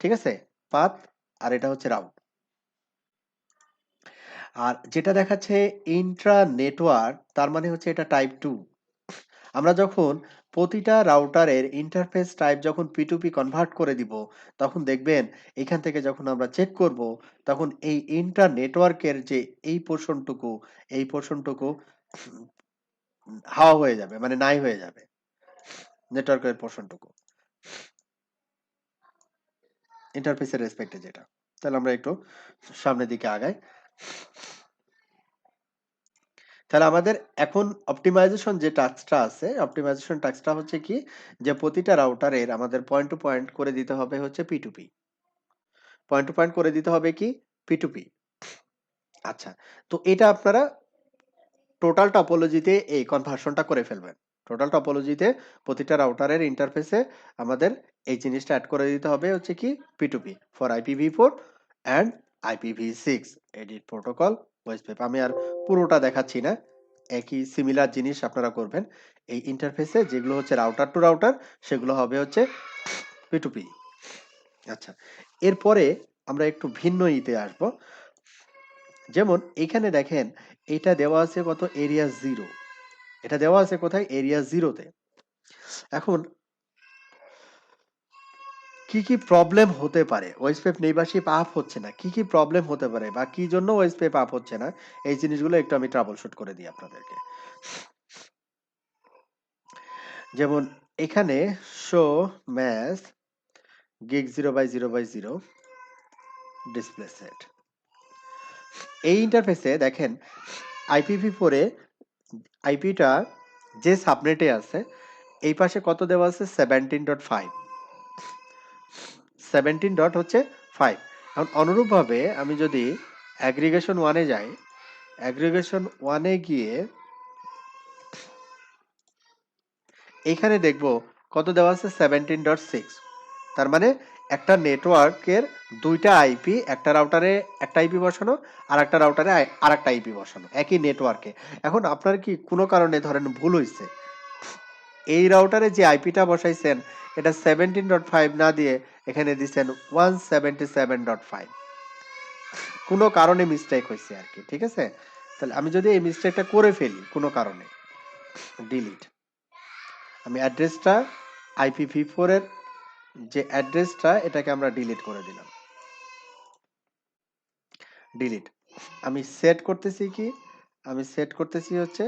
ঠিক আছে? পাথ আর এটা হচ্ছে রাউট। আর যেটা দেখাচ্ছে ইন্ট্রা নেটওয়ার্ক তার মানে হচ্ছে এটা টাইপ 2। আমরা যখন প্রতিটা রাউটারের ইন্টারফেস টাইপ যখন P2P কনভার্ট করে দিব, তখন দেখবেন এখান থেকে যখন আমরা চেক করব, তখন এই ইন্ট্রা নেটওয়ার্কের যে এই পোর্শনটুকু, এই পোর্শনটুকু হাওয়া হয়ে যাবে, মানে নাই হয়ে যাবে নেটওয়ার্কের পোর্শনটুকু, ইন্টারফেসের রেসপেক্টে যেটা। তাহলে আমরা একটু সামনের দিকে আগাই। তাহলে আমাদের এখন অপটিমাইজেশন যে টাস্কটা আছে, অপটিমাইজেশন টাস্কটা হচ্ছে কি, যে প্রতিটা রাউটারের আমাদের পয়েন্ট টু পয়েন্ট করে দিতে হবে হচ্ছে P2P। পয়েন্ট টু পয়েন্ট করে দিতে হবে কি? P2P। আচ্ছা, তো এটা আপনারা টোটাল টপোলজিতে এই কনভার্সনটা করে ফেলবেন। টোটাল টপোলজিতে প্রতিটা রাউটারের ইন্টারফেসে আমাদের এই জিনিসটা অ্যাড করে দিতে হবে হচ্ছে কি P2P for IPv4 and IPv6 edit protocol OSPF. আমি আর পুরোটা দেখাচ্ছি না, একই সিমিলার জিনিস আপনারা করবেন এই ইন্টারফেসে। যেগুলো হচ্ছে রাউটার টু রাউটার সেগুলো হবে হচ্ছে P2P। আচ্ছা, এরপরে আমরা একটু ভিন্ন ইতে আসবো। যেমন এখানে দেখেন এটা দেওয়া আছে কত? এরিয়া 0। এটা দেওয়া আছে কোথায়? এরিয়া 0-তে। এখন কি কি প্রবলেম হতে পারে? ওয়েস্টপেপ নেইবারশিপ আপ হচ্ছে না, কি কি প্রবলেম হতে পারে বা কি জন্য ওয়েস্টপেপ আপ হচ্ছে না, এই জিনিসগুলো একটু আমি ট্রাবল শুট করে দিই আপনাদেরকে। যেমন এখানে show math gig 0/0/0 display set, এই ইন্টারফেসে দেখেন IPv4 এ আইপিটা যে সাবনেটে আছে এই পাশে কত দেওয়া আছে? 17.5। 17 ডট হচ্ছে 5। এখন অনুরূপভাবে আমি যদি অ্যাগ্রিগেশন 1-এ যাই, অ্যাগ্রিগেশন 1-এ গিয়ে এখানে দেখব কত দেওয়া আছে? 17.6। তার মানে একটা নেটওয়ার্কের দুইটা আইপি, একটা রাউটারে একটা আইপি বসানো আর একটা রাউটারে আর একটা আইপি বসানো একই নেটওয়ার্কে। এখন আপনার কি কোনো কারণে ধরেন ভুল হয়েছে, এই রাউটারে যে আইপিটা বসাইছেন এটা 17.5 না দিয়ে এখানে দিচ্ছেন 177.5, কোনো কারণে মিস্টেক হয়েছে আর কি। ঠিক আছে? তাহলে আমি যদি এই মিস্টেকটা করে ফেলি কোনো কারণে, ডিলিট, আমি অ্যাড্রেসটা IPv4 এর যে অ্যাড্রেসটা এটাকে আমরা ডিলিট করে দিলাম, ডিলিট। আমি সেট করতেছি কি, আমি সেট করতেছি হচ্ছে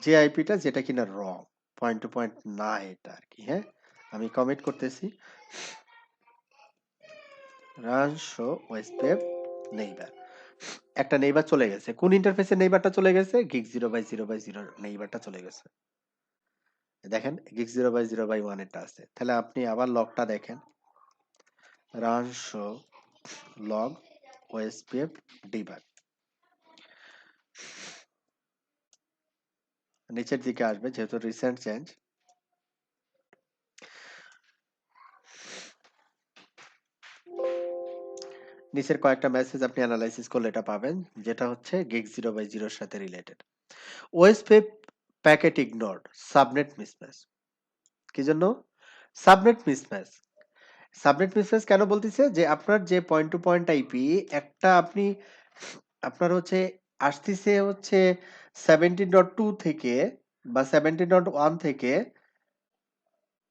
যে আইপিটা যেটা কিনা রং, পয়েন্ট টু পয়েন্ট না এটা আর কি। হ্যাঁ, আমি কমিট করতেছি রান শো ওয়েস্টপেপ নেইবার। একটা নেইবার চলে গেছে। কোন ইন্টারফেসে নেইবারটা চলে গেছে? গিগ 0/0/0 নেইবারটা চলে গেছে। দেখেন গিগ 0/0/1 এরটা আছে। তাহলে আপনি আবার লগটা দেখেন, run show log OSPF debug. নিচের দিকে আসবে যেহেতু রিসেন্ট চেঞ্জ। নিচের কয়েকটা মেসেজ আপনি অ্যানালাইসিস করলে এটা পাবেন, যেটা হচ্ছে gig 0/0 এর সাথে related. OSPF packet ignored, subnet mismatch. কি জন্য? Subnet mismatch. সাবনেট মিসম্যাচ কেন বলতেছে? যে আপনার যে পয়েন্ট টু পয়েন্ট আইপি, একটা আপনি আপনার হচ্ছে আসতেছে হচ্ছে 17.2 থেকে বা 17.1 থেকে,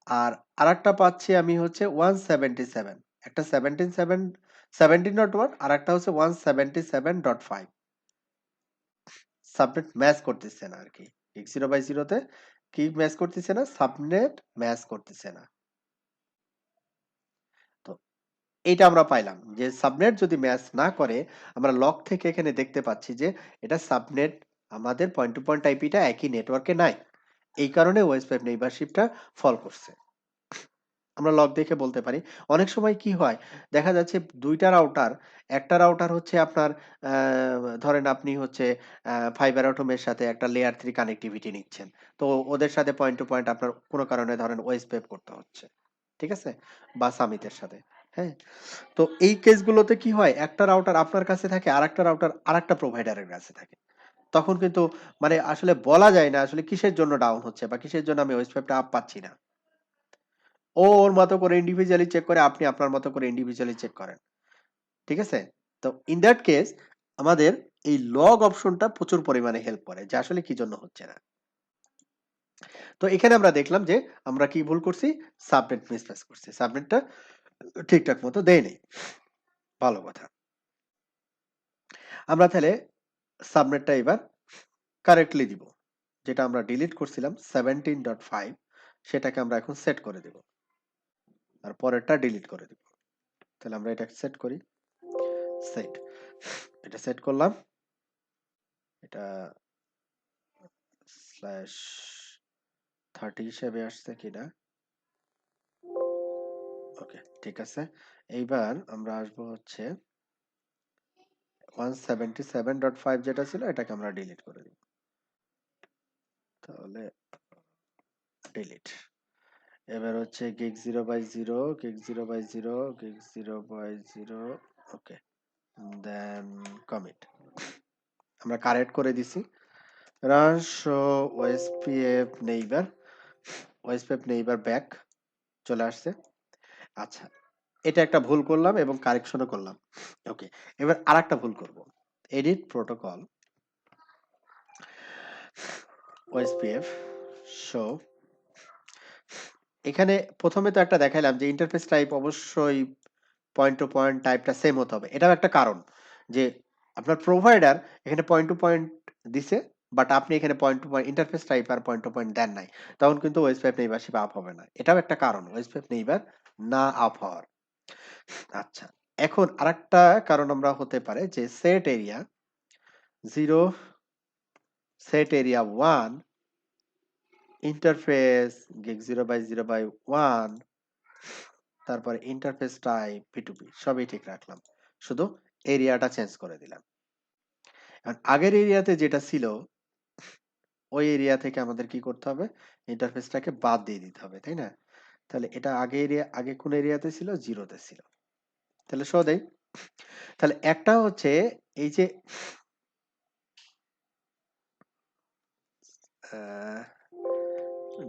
আর আরেকটা পাচ্ছি আমি হচ্ছে 177। একটা 17.1 আর একটা হচ্ছে 177.5। সাবনেট ম্যাচ করতেছে না আর কি। gig 0/0 তে কি ম্যাচ করতেছে না? সাবনেট ম্যাচ করতেছে না। তো এইটা আমরা পাইলাম যে সাবনেট যদি ম্যাচ না করে, আমরা লগ থেকে এখানে দেখতে পাচ্ছি যে এটা সাবনেট, আমাদের পয়েন্ট টু পয়েন্ট আইপিটা একই নেটওয়ার্কে নাই। এই কারণে ওএসপিএফ নেইবারশিপটা ফল করছে। আমরা লগ দেখে বলতে পারি। অনেক সময় কি হয়? দেখা যাচ্ছে ২ টা রাউটার, একটা রাউটার হচ্ছে আপনার ধরেন আপনি হচ্ছে ফাইবার অটোমের সাথে একটা লেয়ার 3 কানেক্টিভিটি নিচ্ছেন। তো ওদের সাথে পয়েন্ট টু পয়েন্ট আপনার কোন কারণে ধরেন ওএসপিএফ করতে হচ্ছে। ঠিক আছে? বা সামিটের সাথে। হ্যাঁ? তো এই কেসগুলোতে কি হয়? একটা রাউটার আপনার কাছে থাকে, আরেকটা রাউটার আরেকটা প্রোভাইডারের কাছে থাকে। তখন কিন্তু মানে আসলে বলা যায় না আসলে কিসের জন্য ডাউন হচ্ছে বা কিসের জন্য আমি ওএসপিএফটা আপ পাচ্ছি না। ও ওর মতো করে ইন্ডিভিজুয়ালি চেক করে, আপনি আপনার মতো করে ইন্ডিভিজুয়ালি চেক করেন। ঠিক আছে? তো ইন দ্যাট কেস আমাদের এই লগ অপশনটা প্রচুর পরিমাণে হেল্প করে যে আসলে কি জন্য হচ্ছে না। তো এখানে আমরা দেখলাম যে আমরা কি ভুল করছি? সাবনেট মিসম্যাচ করছি। সাবনেটটা ঠিকঠাক মতো দেয় নাই। ভালো কথা। আমরা তাহলে সাবনেটটা এবার কারেক্টলি দিব। যেটা আমরা ডিলিট করছিলাম 17.5, সেটাকে আমরা এখন সেট করে দেব। আর পরেরটা ডিলিট করে দিব। তাহলে আমরা এটা সেট করি। সেট। এটা সেট করলাম। এটা স্ল্যাশ 30 হিসেবে আসছে কিনা? ওকে, ঠিক আছে। এইবার আমরা আসবো হচ্ছে 177.5 যেটা ছিল এটাকে আমরা ডিলিট করে দিব। তাহলে ডিলিট। এবার হচ্ছে gig 0/0, gig 0/0, gig 0/0, ওকে, দেন কমিট। আমরা কারেক্ট করে দিছি। Run show OSPF neighbour, OSPF neighbour back চলে আসছে। আচ্ছা, এটা একটা ভুল করলাম এবং কারেকশনও করলাম। ওকে, এবার আরেকটা ভুল করব। Edit protocol OSPF show. এখানে প্রথমে তো একটা দেখাইলাম যে ইন্টারফেস টাইপ অবশ্যই পয়েন্ট টু পয়েন্ট টাইপটা সেম হতে হবে। এটাও একটা কারণ যে আপনার প্রোভাইডার এখানে পয়েন্ট টু পয়েন্ট দিছে, বাট আপনি এখানে point to point interface type আর পয়েন্ট টু পয়েন্ট দেন নাই। তখন কিন্তু ওএসপিএফ নেইবারশিপ আপ হবে না। এটাও একটা কারণ ওএসপিএফ নেইবার না আপ হওয়ার। আচ্ছা, এখন আরেকটা কারণ আমরা হতে পারে যে set area 0, set area 1, interface gig 0/0/1, তারপরে ইন্টারফেস টাইপ P2P সবই ঠিক রাখলাম। শুধু এরিয়াটা চেঞ্জ করে দিলাম। এখন আগের এরিয়াতে যেটা ছিল ওই এরিয়া থেকে আমাদের কি করতে হবে? ইন্টারফেসটাকে বাদ দিয়ে দিতে হবে, তাই না? তাহলে এটা আগে এরিয়া, আগে কোন এরিয়াতে ছিল? 0 তে ছিল। তাহলে শো দেই। তাহলে একটা হচ্ছে এই যে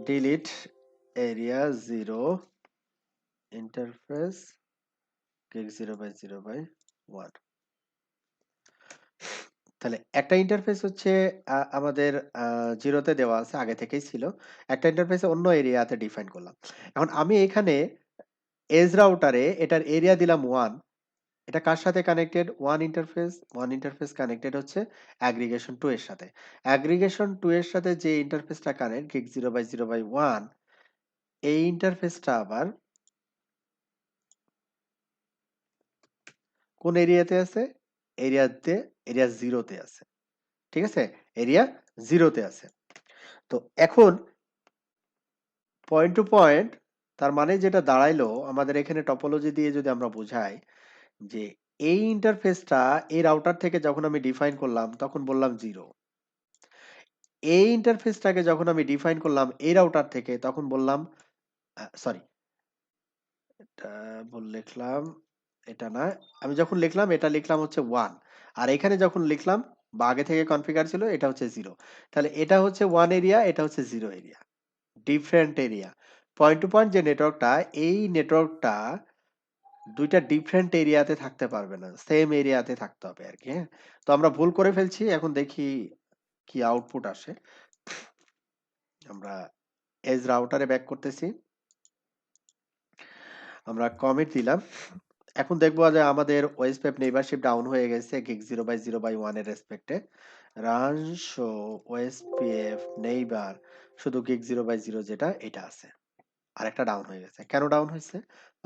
ডিলিট এরিয়া 0 ইন্টারফেস gig 0/0/1। তাহলে একটা ইন্টারফেস হচ্ছে আমাদের 0 তে দেওয়া আছে, আগে থেকেই ছিল। একটা ইন্টারফেসে অন্য এরিয়াতে ডিফাইন করলাম। এখন আমি এখানে এজ রাউটারে এটার এরিয়া দিলাম 1। এটা কার সাথে কানেক্টেড? 1 ইন্টারফেস কানেক্টেড হচ্ছে অ্যাগ্রিগেশন 2 এর সাথে। অ্যাগ্রিগেশন 2 এর সাথে যে ইন্টারফেসটা কানেক্ট gig 0/0/1, এই ইন্টারফেসটা আবার কোন এরিয়াতে আছে? এরিয়া 0 তে আছে। ঠিক আছে? এরিয়া 0 তে আছে। তো এখন পয়েন্ট টু পয়েন্ট, তার মানে যেটা দাঁড়াইলো আমাদের এখানে টপোলজি দিয়ে যদি আমরা বুঝাই যে এই ইন্টারফেসটা এই রাউটার থেকে যখন আমি ডিফাইন করলাম তখন বললাম 0। এই ইন্টারফেসটাকে যখন আমি ডিফাইন করলাম এই রাউটার থেকে তখন বললাম সরি, এটা ভুল লিখলাম। এটা না, আমি যখন লিখলাম এটা লিখলাম হচ্ছে 1, আর এখানে যখন লিখলাম বা আগে থেকে কনফিগার ছিল এটা হচ্ছে 0। তাহলে এটা হচ্ছে 1 এরিয়া, এটা হচ্ছে 0 area, different area. Point to point যে নেটওয়ার্কটা, এই নেটওয়ার্কটা দুইটা ডিফারেন্ট এরিয়াতে থাকতে পারবে না, সেম এরিয়াতে থাকতে হবে আর কি। হ্যাঁ, তো আমরা ভুল করে ফেলছি, এখন দেখি কি আউটপুট আসে। আমরা এজ রাউটারে ব্যাক করতেছি, আমরা কমিট দিলাম। এখন দেখবো যে আমাদের ওএসপিএফ নেইবারশিপ ডাউন হয়ে গেছে গিগ 0/0/1 এর রেসপেক্টে। রান শো ওএসপিএফ নেইবার, শুধু গিগ 0/0 যেটা এটা আছে, আর একটা ডাউন হয়ে গেছে। কেন ডাউন হয়েছে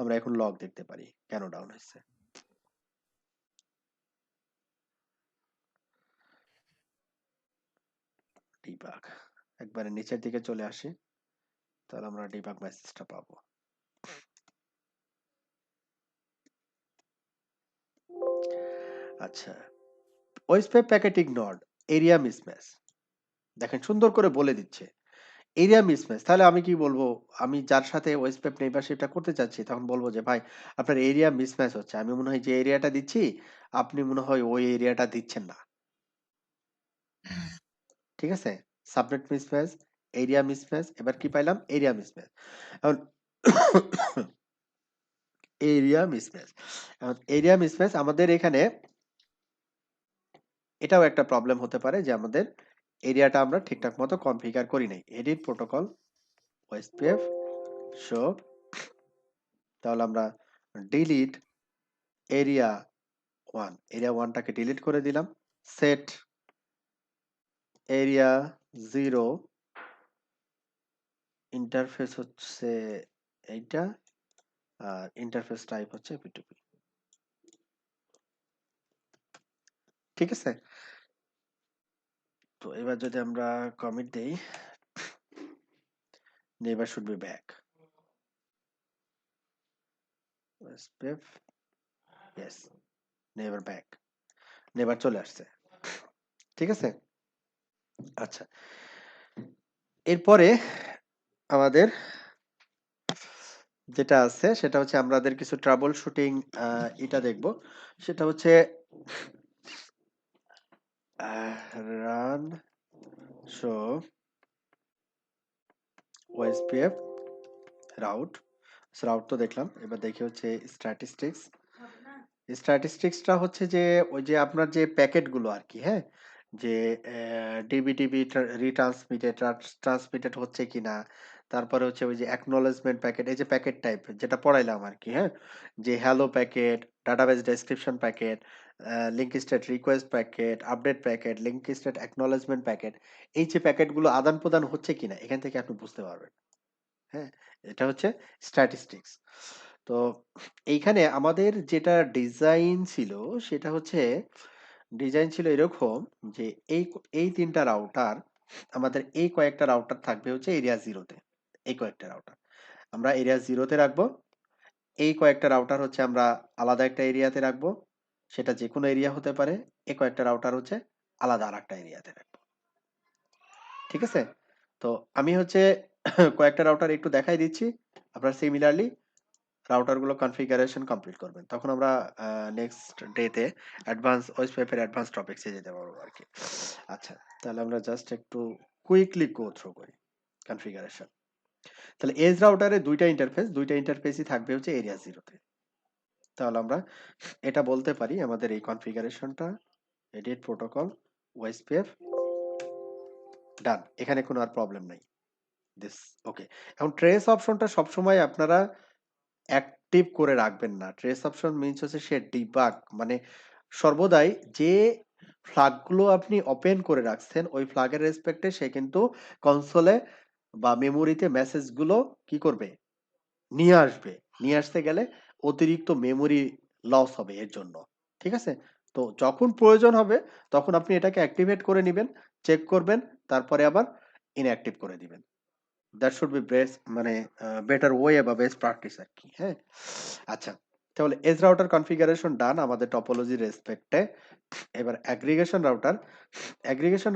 আমরা এখন লগ দেখতে পারি কেন ডাউন হয়েছে। ডিবাগ, একবারে নিচের দিকে চলে আসি, তাহলে আমরা ডিবাগ মেসেজটা পাবো। আচ্ছা, OSPF packet ignored, area mismatch. দেখেন সুন্দর করে বলে দিচ্ছে এরিয়া মিসম্যাচ। তাহলে আমি কি বলবো, আমি যার সাথে ওয়েস্টপ্যাপ নেইবারশিপটা করতে চাচ্ছি তখন বলবো যে ভাই আপনার এরিয়া মিসম্যাচ হচ্ছে, আমি মনে হয় যে এরিয়াটা দিচ্ছি আপনি মনে হয় ওই এরিয়াটা দিচ্ছেন না। ঠিক আছে, সাবনেট মিসম্যাচ, এরিয়া মিসম্যাচ, এবার কি পাইলাম এরিয়া মিসম্যাচ। এখন এরিয়া মিসম্যাচ, এরিয়া মিসম্যাচ আমাদের এখানে এটাও একটা প্রবলেম হতে পারে যে আমাদের এরিয়াটা আমরা ঠিকঠাক মতো কনফিগার করি নাই। এডিট প্রোটোকল ওএসপিএফ শো, তাহলে আমরা ডিলিট এরিয়া 1, এরিয়া 1টাকে ডিলিট করে দিলাম। সেট এরিয়া 0, ইন্টারফেস হচ্ছে এইটা, আর ইন্টারফেস টাইপ হচ্ছে P2P। ঠিক আছে, তো এবার যদি আমরা কমিট দেই, neighbour should be back, space, yes, neighbour back, neighbour চলে আসছে। ঠিক আছে, আচ্ছা, এরপরে আমাদের যেটা আছে সেটা হচ্ছে আমাদের কিছু ট্রাবল শুটিং এটা দেখব। সেটা হচ্ছে run show OSPF route. Route তো দেখলাম, এবার দেখি হচ্ছে স্ট্যাটিস্টিক্স। স্ট্যাটিস্টিক্সটা হচ্ছে যে ওই যে আপনার যে প্যাকেটগুলো আর কি, হ্যাঁ, যে ডিবিটিবি রিট্রান্সমিটেড ট্রান্সমিটেড হচ্ছে কিনা, তারপরে হচ্ছে ওই যে অ্যাকনলেজমেন্ট প্যাকেট, এই যে প্যাকেট টাইপ যেটা পড়াইলাম আর কি, হ্যাঁ, যে hello packet, database description packet, link state request packet, update packet, link state acknowledgement packet, এই যে প্যাকেটগুলো আদান প্রদান হচ্ছে কিনা এখান থেকে আপনি বুঝতে পারবেন। হ্যাঁ, এটা হচ্ছে স্ট্যাটিস্টিক্স। তো এইখানে আমাদের যেটা ডিজাইন ছিল সেটা হচ্ছে ডিজাইন ছিল এরকম যে এই এই তিনটা রাউটার, আমাদের এই কয়েকটা রাউটার থাকবে হচ্ছে এরিয়া জিরোতে, এই কয়েকটা রাউটার আমরা এরিয়া জিরোতে রাখবো। এই কয়েকটা রাউটার হচ্ছে আমরা আলাদা একটা এরিয়াতে রাখবো, সেটা যে কোনো এরিয়া হতে পারে। এই কয়েকটা রাউটার হচ্ছে আলাদা আর একটা এরিয়াতে রাখবো। ঠিক আছে, তো আমি হচ্ছে কয়েকটা রাউটার একটু দেখাই দিচ্ছি, আপনার সিমিলারলি রাউটারগুলো কনফিগারেশন কমপ্লিট করবেন, তখন আমরা নেক্সট ডেতে অ্যাডভান্স ওয়েসপেপের অ্যাডভান্স টপিক্সে যেতে পারবো আর কি। আচ্ছা, তাহলে আমরা জাস্ট একটু কুইকলি গো থ্রু করি কনফিগারেশন। তাহলে এজ রাউটারে দুইটা ইন্টারফেসই থাকবে হচ্ছে এরিয়া জিরোতে। তাহলে আমরা এটা বলতে পারি আমাদের এই কনফিগারেশনটা এডিট প্রোটোকল ওয়েসপিএফ ডান, এখানে কোনো আর প্রবলেম নাই। দিস ওকে। এখন ট্রেস অপশনটা সবসময় আপনারা অ্যাক্টিভ করে রাখবেন না। ট্রেস অপশন মিনস হচ্ছে সে ডিবাগ, মানে সর্বদাই যে ফ্ল্যাগগুলো আপনি ওপেন করে রাখছেন ওই ফ্ল্যাগের রেসপেক্টে সে কিন্তু কনসোলে বা মেমোরিতে মেসেজগুলো কি করবে, নিয়ে আসবে। নিয়ে আসতে গেলে অতিরিক্ত মেমোরি লস হবে এর জন্য। ঠিক আছে, তো যখন প্রয়োজন হবে তখন আপনি এটাকে অ্যাক্টিভেট করে নেবেন, চেক করবেন, তারপরে আবার ইনঅ্যাক্টিভ করে দিবেন। দ্যাট শুড বি বেস্ট, মানে বেটার ওয়ে বা বেস্ট প্র্যাকটিস আর কি। হ্যাঁ, আচ্ছা, তাহলে এজ রাউটার কনফিগারেশন ডান আমাদের টপোলজি রেসপেক্টে। এবার অ্যাগ্রিগেশন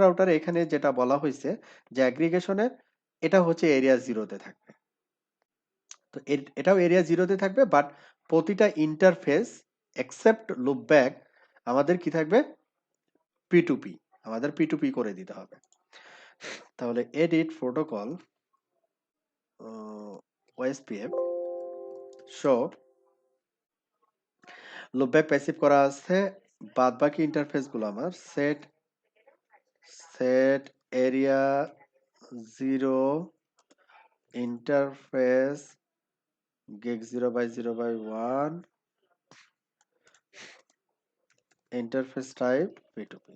রাউটার এখানে যেটা বলা হয়েছে যে অ্যাগ্রিগেশনে এটা হচ্ছে এরিয়া জিরোতে থাকবে। তো এটাও এরিয়া জিরোতে থাকবে, বাট প্রতিটা ইন্টারফেস এক্সেপ্ট লুপব্যাক আমাদের কি থাকবে, পি2পি, আমাদের পি2পি করে দিতে হবে। তাহলে edit protocol OSPF show loopback passive করা আছে, বাদ বাকি ইন্টারফেস গুলো আমার set area 0 interface gig 0/0/1 interface type পি2পি।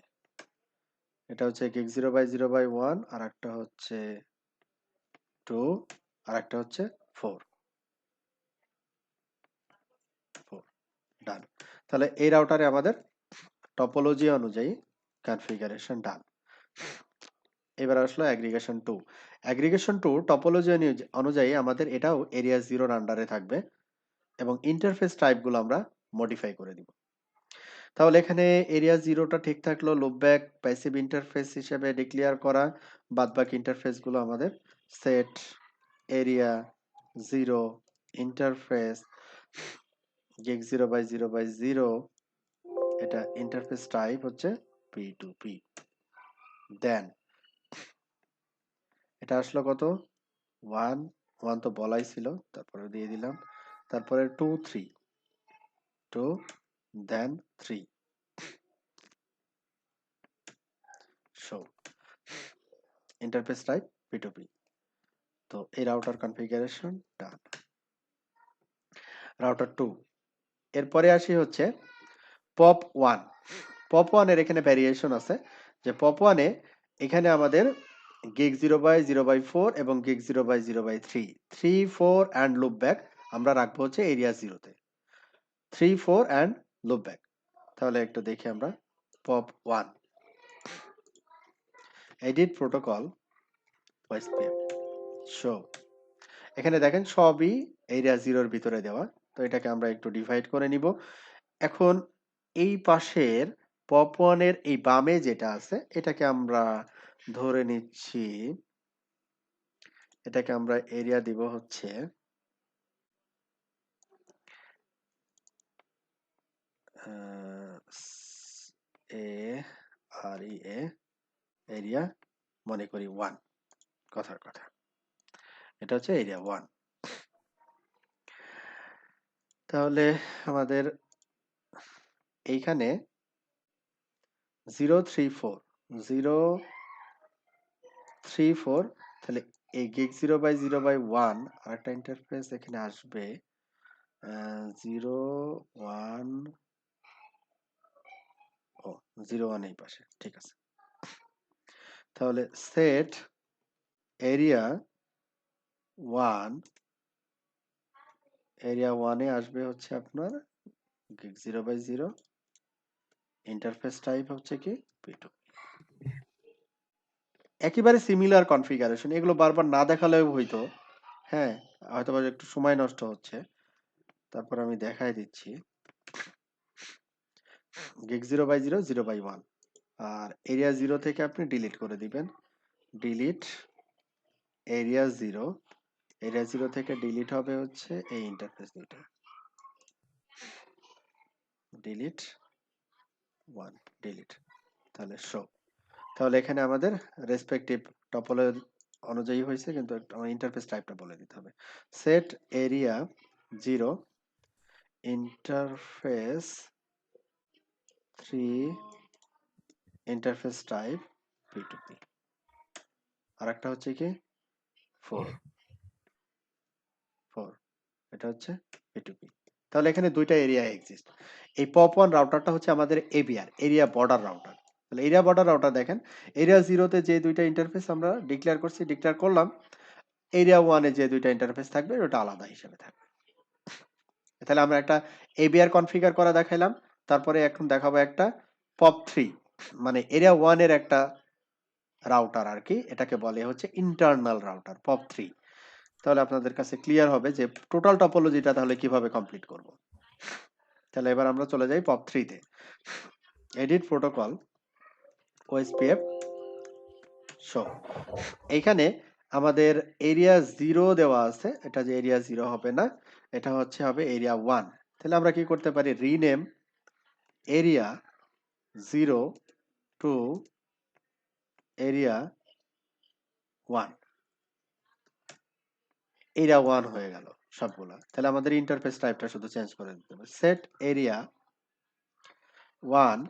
এটা হচ্ছে gig 0/0/1, আর একটা হচ্ছে 2, আর একটা হচ্ছে 4 ডান। তাহলে এই রাউটারে আমাদের টপোলজি অনুযায়ী কনফিগারেশন ডান। এবার আসলো অ্যাগ্রিগেশন 2। অ্যাগ্রিগেশন 2 টপোলজি অনুযায়ী আমাদের এটাও এরিয়া 0 আন্ডারে থাকবে এবং ইন্টারফেস টাইপগুলো আমরা মডিফাই করে দিব। তাহলে এখানে এরিয়া 0টা ঠিক থাকলো, লুপব্যাক প্যাসিভ ইন্টারফেস হিসেবে ডিক্লেয়ার করা, বাদবাকি ইন্টারফেসগুলো আমাদের সেট এরিয়া 0 ইন্টারফেস gig 0/0/0, এটা ইন্টারফেস টাইপ হচ্ছে পি2পি। দেন এটা আসলো কত, 1 1 তো বলাই ছিল, তারপরে দিয়ে দিলাম, তারপরে 2 3 2 দেন 3 শো ইন্টারফেস টাইপ পি2পি। তো এই রাউটার কনফিগারেশন ডান। রাউটার 2, এরপরে আসি হচ্ছে পপ 1। পপ 1 এর এখানে ভ্যারিয়েশন আছে, যে পপ 1 এ এখানে আমাদের gig 0/0/4 এবং gig 0/0/3 3 4 এন্ড লুপব্যাক আমরা রাখবো হচ্ছে এরিয়া 0 তে, 3 4 এন্ড লুপব্যাক। তাহলে একটু দেখি আমরা pop 1 edit protocol OSPF show, এখানে দেখেন সবই এরিয়া 0 এর ভিতরে দেওয়া। তো এটাকে আমরা একটু ডিভাইড করে নিব। এখন এই পাশের পপ 1 এর এই বামে যেটা আছে এটাকে আমরা ধরে নিচ্ছি, এটাকে আমরা এরিয়া দিব হচ্ছে এ আর ই এ, এরিয়া মনে করি 1, কথার কথা, এটা হচ্ছে এরিয়া 1। তাহলে আমাদের এইখানে 0 3 4 0 3 4, তাহলে এই gig 0/0/1 আরেকটা ইন্টারফেস এখানে আসবে 0 1, ও 0 1 এই পাশে, ঠিক আছে। তাহলে সেট এরিয়া 1, এরিয়া 1 এ আসবে হচ্ছে আপনার gig 0/0, ইন্টারফেস টাইপ হচ্ছে কি p2। একেবারে সিমিলার কনফিগারেশন, এগুলো বারবার না দেখালেও হইতো, হ্যাঁ, হয়তো বা একটু সময় নষ্ট হচ্ছে, তারপর আমি দেখাই দিচ্ছি। gig 0/0 0/1, আর এরিয়া 0 থেকে আপনি ডিলিট করে দিবেন, ডিলিট এরিয়া 0, এরিয়া 0 থেকে ডিলিট হবে হচ্ছে এই ইন্টারফেস দুইটা, ডিলিট 1 ডিলিট, তাহলে শো। তাহলে এখানে আমাদের রেসপেক্টিভ টপোলজি অনুযায়ী হয়েছে, কিন্তু আমার ইন্টারফেস টাইপটা বলে দিতে হবে, set area 0 interface 3 interface type p2p, আর একটা হচ্ছে কি 4 4, এটা হচ্ছে p2p। তাহলে এখানে দুইটা এরিয়া এক্সিস্ট। এই পপ 1 রাউটারটা হচ্ছে আমাদের এবিআর, এরিয়া বর্ডার রাউটার। তাহলে এরিয়া বর্ডার রাউটার দেখেন, এরিয়া 0 তে যে দুইটা ইন্টারফেস আমরা ডিক্লেয়ার করলাম, এরিয়া 1 এ যে দুইটা ইন্টারফেস থাকবে ওটা আলাদা হিসেবে থাকবে। তাহলে আমরা একটা এবিআর কনফিগার করা দেখাইলাম, তারপরে এখন দেখাবো একটা পপ 3, মানে এরিয়া 1 এর একটা রাউটার আর কি, এটাকে বলে হচ্ছে ইন্টারনাল রাউটার পপ 3। তাহলে আপনাদের কাছে ক্লিয়ার হবে যে টোটাল টপোলজিটা তাহলে কিভাবে কমপ্লিট করব। তাহলে এবার আমরা চলে যাই পপ 3 তে, এডিট প্রোটোকল ওএসপিএফ শো। এইখানে আমাদের এরিয়া 0 দেওয়া আছে, এটা যে এরিয়া 0 হবে না, এটা হবে এরিয়া 1। তাহলে আমরা কি করতে পারি? Rename area 0 to area 1। Area 1 হয়ে গেল সবগুলা। তাহলে আমাদের ইন্টারফেস টাইপটা শুধু চেঞ্জ করে দিতে হবে। সেট এরিয়া 1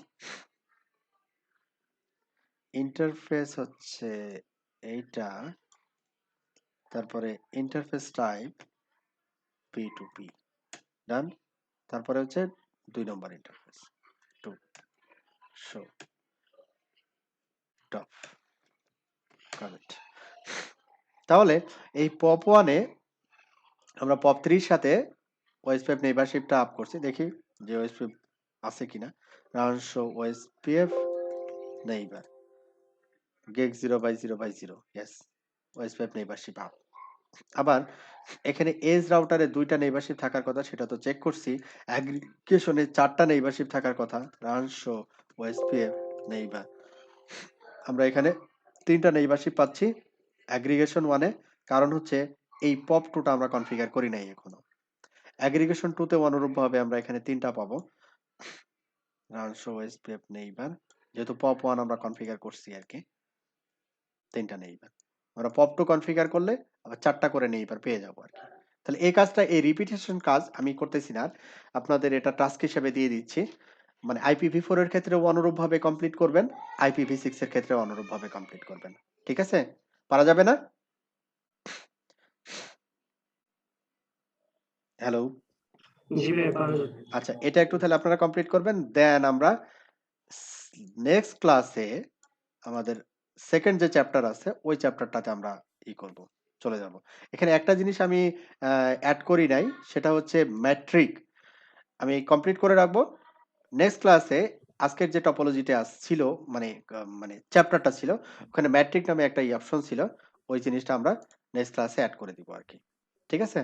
ইন্টারফেস হচ্ছে এইটা, তারপরে ইন্টারফেস টাইপ P2P, ডান। তারপরে হচ্ছে 2 number interface two show top comment. তাহলে এই পপ 1 এ আমরা পপ 3 এর সাথে ওএসপিএফ নেইবারশিপটা আপ করছি। দেখি যে ওএসপিএফ আছে কিনা। রাউন্ড শো ওএসপিএফ নেইবার গেট 0/0/0, ইয়েস, ওএসপিএফ নেইবারশিপ আপ। আবার এখানে এজ রাউটারে 2টা নেইবারশিপ থাকার কথা, সেটা তো চেক করছি। অ্যাগ্রিগেশনে 4টা নেইবারশিপ থাকার কথা। রান শো ওএসপিএফ নেইবার, আমরা এখানে 3টা নেইবারশিপ পাচ্ছি অ্যাগ্রিগেশন 1 এ। কারণ হচ্ছে এই পপ 2টা আমরা কনফিগার করি নাই এখনো। অ্যাগ্রিগেশন 2 তেও অনুরূপভাবে আমরা এখানে 3টা পাবো। রান শো ওএসপিএফ নেইবার, যেহেতু পপ 1 আমরা কনফিগার করছি আরকি, 3টা নেইবার। আমরা পপ 2 কনফিগার করলে আবার 4টা করে নেইবার পেয়ে যাবো আরকি। তাহলে এই কাজটা, এই রিপিটেশন কাজ আমি করতেছি না আর। আপনাদের এটা টাস্ক হিসেবে দিয়ে দিচ্ছি। মানে IPv4 এর ক্ষেত্রেও অনুরূপভাবে কমপ্লিট করবেন, IPv6 এর ক্ষেত্রেও অনুরূপভাবে কমপ্লিট করবেন। ঠিক আছে? পারা যাবে না? হ্যালো? জি ভাই, পারা যাবে। আচ্ছা, এটা একটু তাহলে আপনারা কমপ্লিট করবেন। দেন আমরা নেক্সট ক্লাসে আমাদের সেকেন্ড যে চ্যাপ্টার আছে ওই চ্যাপ্টারটাতে আমরা করব, চলে যাব। এখানে একটা জিনিস আমি অ্যাড করি নাই, সেটা হচ্ছে ম্যাট্রিক। আমি কমপ্লিট করে রাখবো। নেক্সট ক্লাসে আজকের যে টপোলজিতে ছিল, মানে মানে চ্যাপ্টারটা ছিল, ওখানে ম্যাট্রিক নামে একটা অপশন ছিল, ওই জিনিসটা আমরা নেক্সট ক্লাসে অ্যাড করে দিব আর কি। ঠিক আছে?